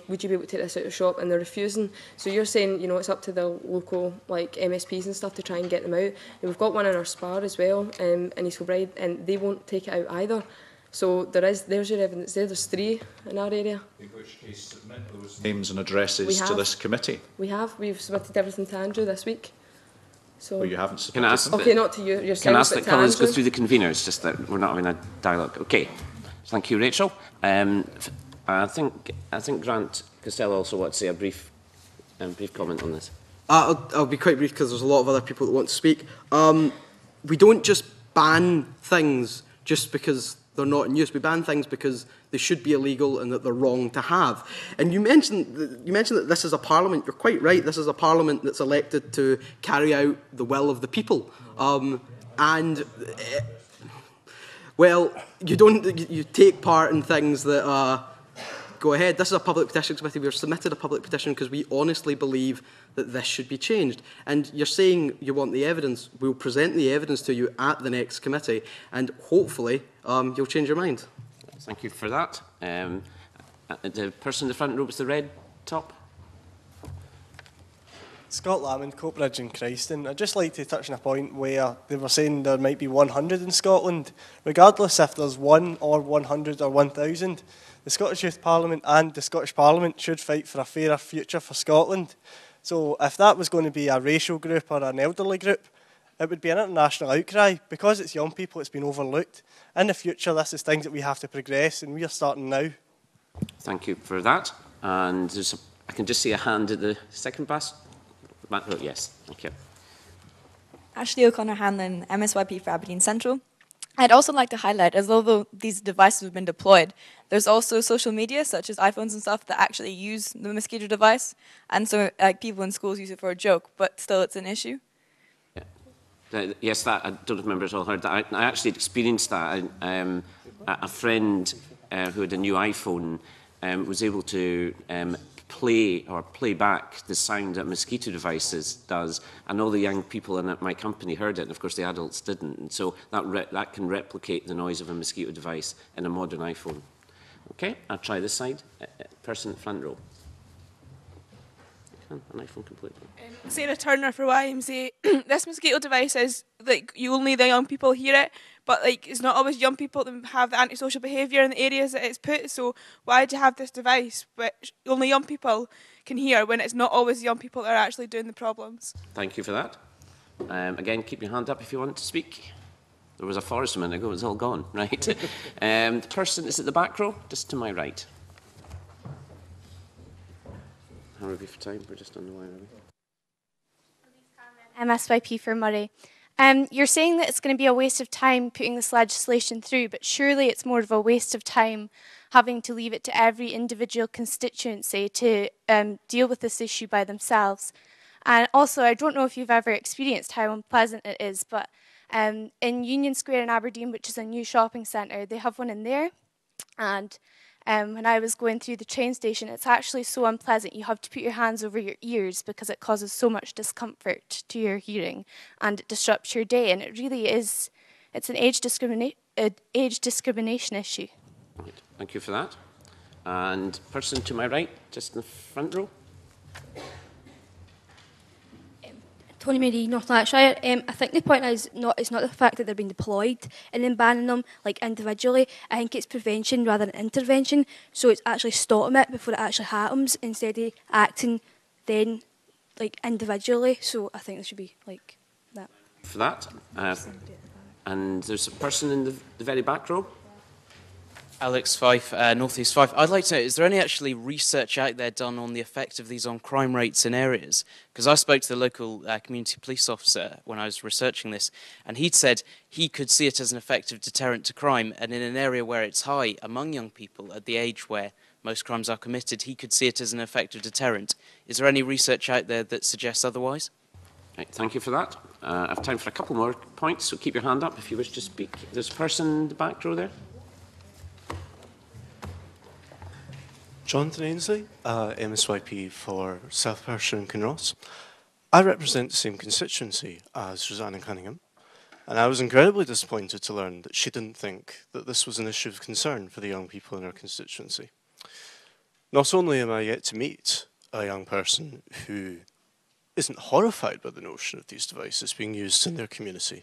would you be able to take this out of the shop? And they're refusing. So you're saying, you know, it's up to the local like MSPs and stuff to try and get them out. And we've got one in our Spar as well, in East Kilbride, and they won't take it out either. So there's your evidence there. There's 3 in our area. In which case, submit those names and addresses to this committee. We've submitted everything to Andrew this week. So well, you haven't submitted them. Okay, not to you yourself. Can I ask but that to colours go Andrew? through the conveners, just that we're not having a dialogue? Okay. Thank you, Rachel. I think Grant Costello also wants to say a brief comment on this. I'll be quite brief because there's a lot of other people that want to speak. We don't just ban things just because they're not in use. We ban things because they should be illegal and that they're wrong to have. And you mentioned that this is a parliament. You're quite right. This is a parliament that's elected to carry out the will of the people. Well, you take part in things that go ahead. This is a public petitions committee. We've submitted a public petition because we honestly believe that this should be changed. And you're saying you want the evidence. We'll present the evidence to you at the next committee, and hopefully you'll change your mind. Thank you for that. The person in the front row with the red top. Scott Lamond, Coatbridge and Christen. I'd just like to touch on a point where they were saying there might be 100 in Scotland. Regardless if there's 1 or 100 or 1,000, the Scottish Youth Parliament and the Scottish Parliament should fight for a fairer future for Scotland. So if that was going to be a racial group or an elderly group, it would be an international outcry. Because it's young people, it's been overlooked. In the future, this is things that we have to progress, and we are starting now. Thank you for that. And I can just see a hand at the second pass. Yes, thank you. Ashley O'Connor-Hanlon, MSYP for Aberdeen Central. I'd also like to highlight, as although these devices have been deployed, there's also social media, such as iPhones and stuff, that actually use the Mosquito device. And so people in schools use it for a joke, but still it's an issue. Yeah. Yes, that I don't remember at all heard that. I actually experienced that. A friend who had a new iPhone was able to play back the sound that Mosquito devices does, and all the young people in my company heard it, and of course the adults didn't. And so that can replicate the noise of a Mosquito device in a modern iPhone. Okay, I'll try this side. Person in front row. An iPhone completely. Sarah Turner for YMCA. This Mosquito device is like only the young people hear it, but like it's not always young people that have the antisocial behaviour in the areas that it's put. So why do you have this device which only young people can hear when it's not always young people that are actually doing the problems? Thank you for that. Again, keep your hand up if you want to speak. There was a forest a minute ago, it's all gone, right? The person is at the back row, just to my right. How are we for time? We're just on the wire, are we? MSYP for Murray. You're saying that it's going to be a waste of time putting this legislation through, but surely it's more of a waste of time having to leave it to every individual constituency to deal with this issue by themselves. And also, I don't know if you've ever experienced how unpleasant it is, but in Union Square in Aberdeen, which is a new shopping centre, they have one in there. And when I was going through the train station, it's actually so unpleasant. You have to put your hands over your ears because it causes so much discomfort to your hearing and it disrupts your day. And it really is, it's an age discrimination issue. Right. Thank you for that. And person to my right, just in the front row. Tony Marie, North Lanarkshire. I think the point is it's not the fact that they're being deployed and then banning them like individually. I think it's prevention rather than intervention. So it's actually stopping it before it actually happens instead of acting then like individually. So I think there should be like that. For that. And there's a person in the very back row. Alex Fife, North East Fife. I'd like to know, is there any actually research out there done on the effect of these on crime rates in areas? Because I spoke to the local community police officer when I was researching this, and he'd said he could see it as an effective deterrent to crime, and in an area where it's high among young people at the age where most crimes are committed, he could see it as an effective deterrent. Is there any research out there that suggests otherwise? Right, thank you for that. I have time for a couple more points, so keep your hand up if you wish to speak. There's a person in the back row there. Jonathan Ainsley, MSYP for South Perthshire and Kinross. I represent the same constituency as Rosanna Cunningham, and I was incredibly disappointed to learn that she didn't think that this was an issue of concern for the young people in her constituency. Not only am I yet to meet a young person who isn't horrified by the notion of these devices being used in their community,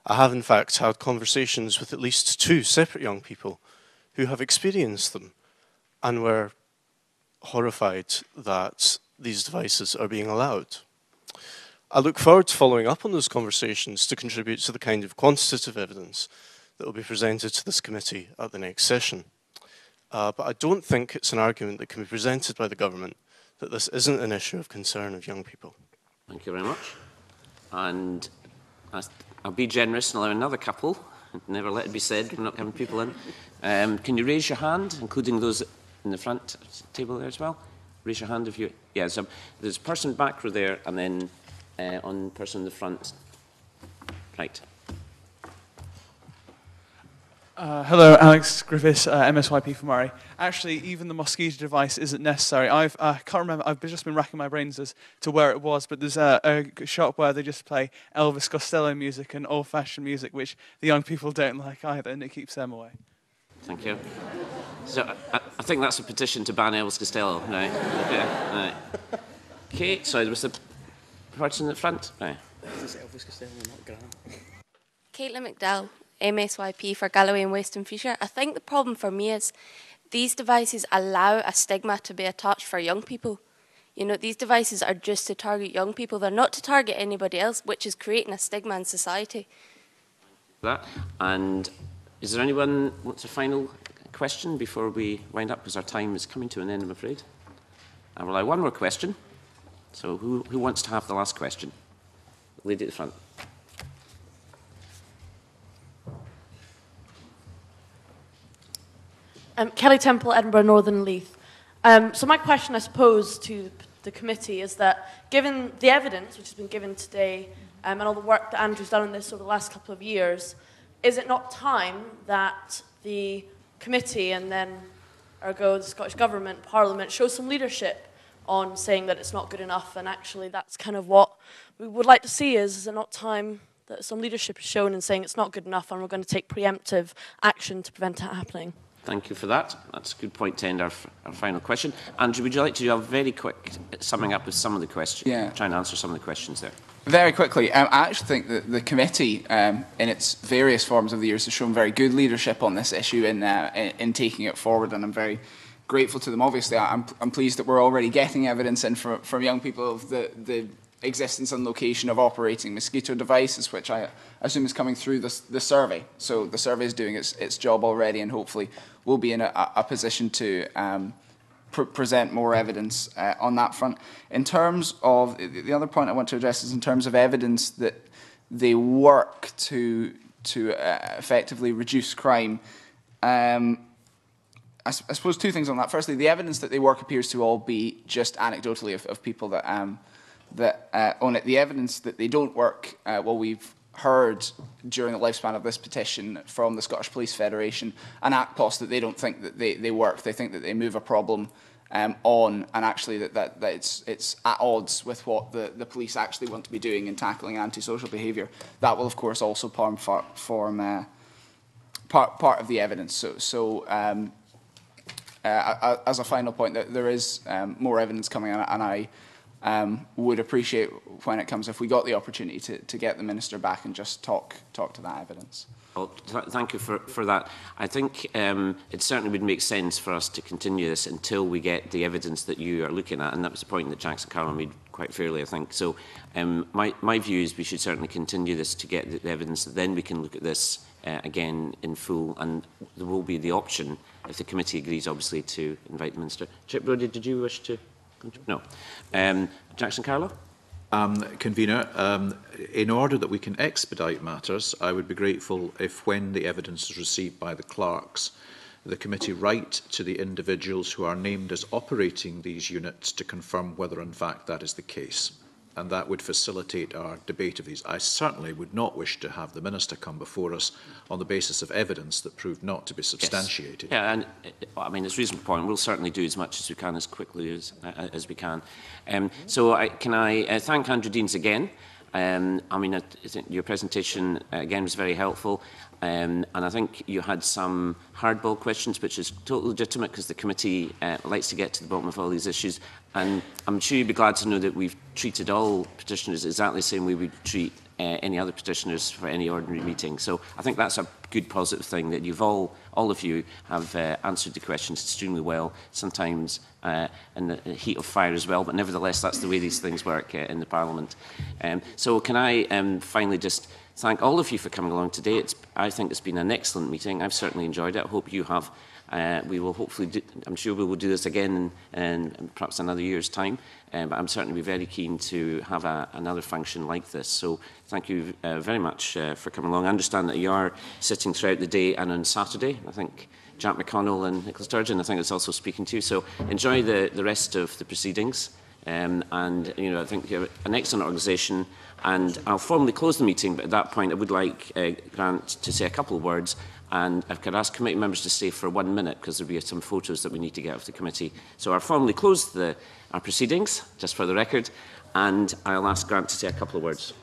I have in fact had conversations with at least 2 separate young people who have experienced them and were horrified that these devices are being allowed. I look forward to following up on those conversations to contribute to the kind of quantitative evidence that will be presented to this committee at the next session. But I don't think it's an argument that can be presented by the government that this isn't an issue of concern of young people. Thank you very much. And I'll be generous and allow another couple. Never let it be said we're not having people in. Can you raise your hand, including those in the front table there as well? Raise your hand if you... Yeah, so there's a person back row there, and then on person in the front. Right. Hello, Alex Griffiths, MSYP for Murray. Actually, even the Mosquito device isn't necessary. I can't remember, I've just been racking my brains as to where it was, but there's a shop where they just play Elvis Costello music and old-fashioned music, which the young people don't like either, and it keeps them away. Thank you. So I think that's a petition to ban Elvis Costello. Right. Okay. Right. Okay, so there was the person in the front. Right. This is Elvis Costello, not Graham. Caitlin McDowell, MSYP for Galloway and Western Fisher. I think the problem for me is these devices allow a stigma to be attached for young people. You know, these devices are just to target young people. They're not to target anybody else, which is creating a stigma in society. That. And is there anyone who wants a final question before we wind up? Because our time is coming to an end, I'm afraid. I will allow one more question. So who wants to have the last question? The lady at the front. Kelly Temple, Edinburgh, Northern Leith. So my question, I suppose, to the committee is that given the evidence which has been given today and all the work that Andrew's done on this over the last couple of years, is it not time that the committee and then, ergo, the Scottish Government, Parliament, show some leadership on saying that it's not good enough, and actually that's kind of what we would like to see is it not time that some leadership is shown in saying it's not good enough and we're going to take preemptive action to prevent it happening? Thank you for that. That's a good point to end our final question. Andrew, would you like to do a very quick summing up of some of the questions? Yeah. Try and answer some of the questions there. Very quickly, I actually think that the committee, in its various forms of the years, has shown very good leadership on this issue in taking it forward, and I'm very grateful to them. Obviously, I'm pleased that we're already getting evidence in from young people of the existence and location of operating Mosquito devices, which I assume is coming through the survey. So the survey is doing its job already, and hopefully we'll be in a position to present more evidence on that front. In terms of, the other point I want to address is in terms of evidence that they work to effectively reduce crime. I suppose 2 things on that. Firstly, the evidence that they work appears to all be just anecdotally of people that own it. The evidence that they don't work, well, we've heard during the lifespan of this petition from the Scottish Police Federation and ACPOS that they don't think that they work. They think that they move a problem on, and actually that it's at odds with what the police actually want to be doing in tackling antisocial behaviour. That will, of course, also form part of the evidence. As a final point, that there is more evidence coming, and I would appreciate when it comes, if we got the opportunity to get the Minister back and just talk to that evidence. Well, thank you for that. I think it certainly would make sense for us to continue this until we get the evidence that you are looking at, and that was the point that Jackson Carroll made quite fairly, I think. So my view is we should certainly continue this to get the evidence, then we can look at this again in full, and there will be the option, if the committee agrees, obviously, to invite the Minister. Chip Brodie, did you wish to? No. Jackson Carlow? Convener, in order that we can expedite matters, I would be grateful if, when the evidence is received by the clerks, the committee write to the individuals who are named as operating these units to confirm whether in fact that is the case. And that would facilitate our debate of these. I certainly would not wish to have the Minister come before us on the basis of evidence that proved not to be substantiated. Yes. Yeah, and I mean, it's a reasonable point. We'll certainly do as much as we can, as quickly as we can. Can I thank Andrew Deans again? I mean, I think your presentation, again, was very helpful. And I think you had some hardball questions, which is totally legitimate because the committee likes to get to the bottom of all these issues. And I'm sure you'd be glad to know that we've treated all petitioners exactly the same way we treat any other petitioners for any ordinary meeting. So I think that's a good positive thing, that you've all of you have answered the questions extremely well, sometimes in the heat of fire as well, but nevertheless that's the way these things work in the Parliament. So can I finally just thank all of you for coming along today. I think it's been an excellent meeting. I've certainly enjoyed it. I hope you have. We will hopefully I'm sure we will do this again in perhaps another year's time. But I'm certainly very keen to have another function like this. So thank you very much for coming along. I understand that you are sitting throughout the day and on Saturday. I think Jack McConnell and Nicola Sturgeon, I think, is also speaking to you. So enjoy the rest of the proceedings. And you know, I think you're an excellent organisation. And I'll formally close the meeting, but at that point I would like Grant to say a couple of words. And I could ask committee members to stay for 1 minute because there'll be some photos that we need to get of the committee. So I'll formally close our proceedings, just for the record, and I'll ask Grant to say a couple of words.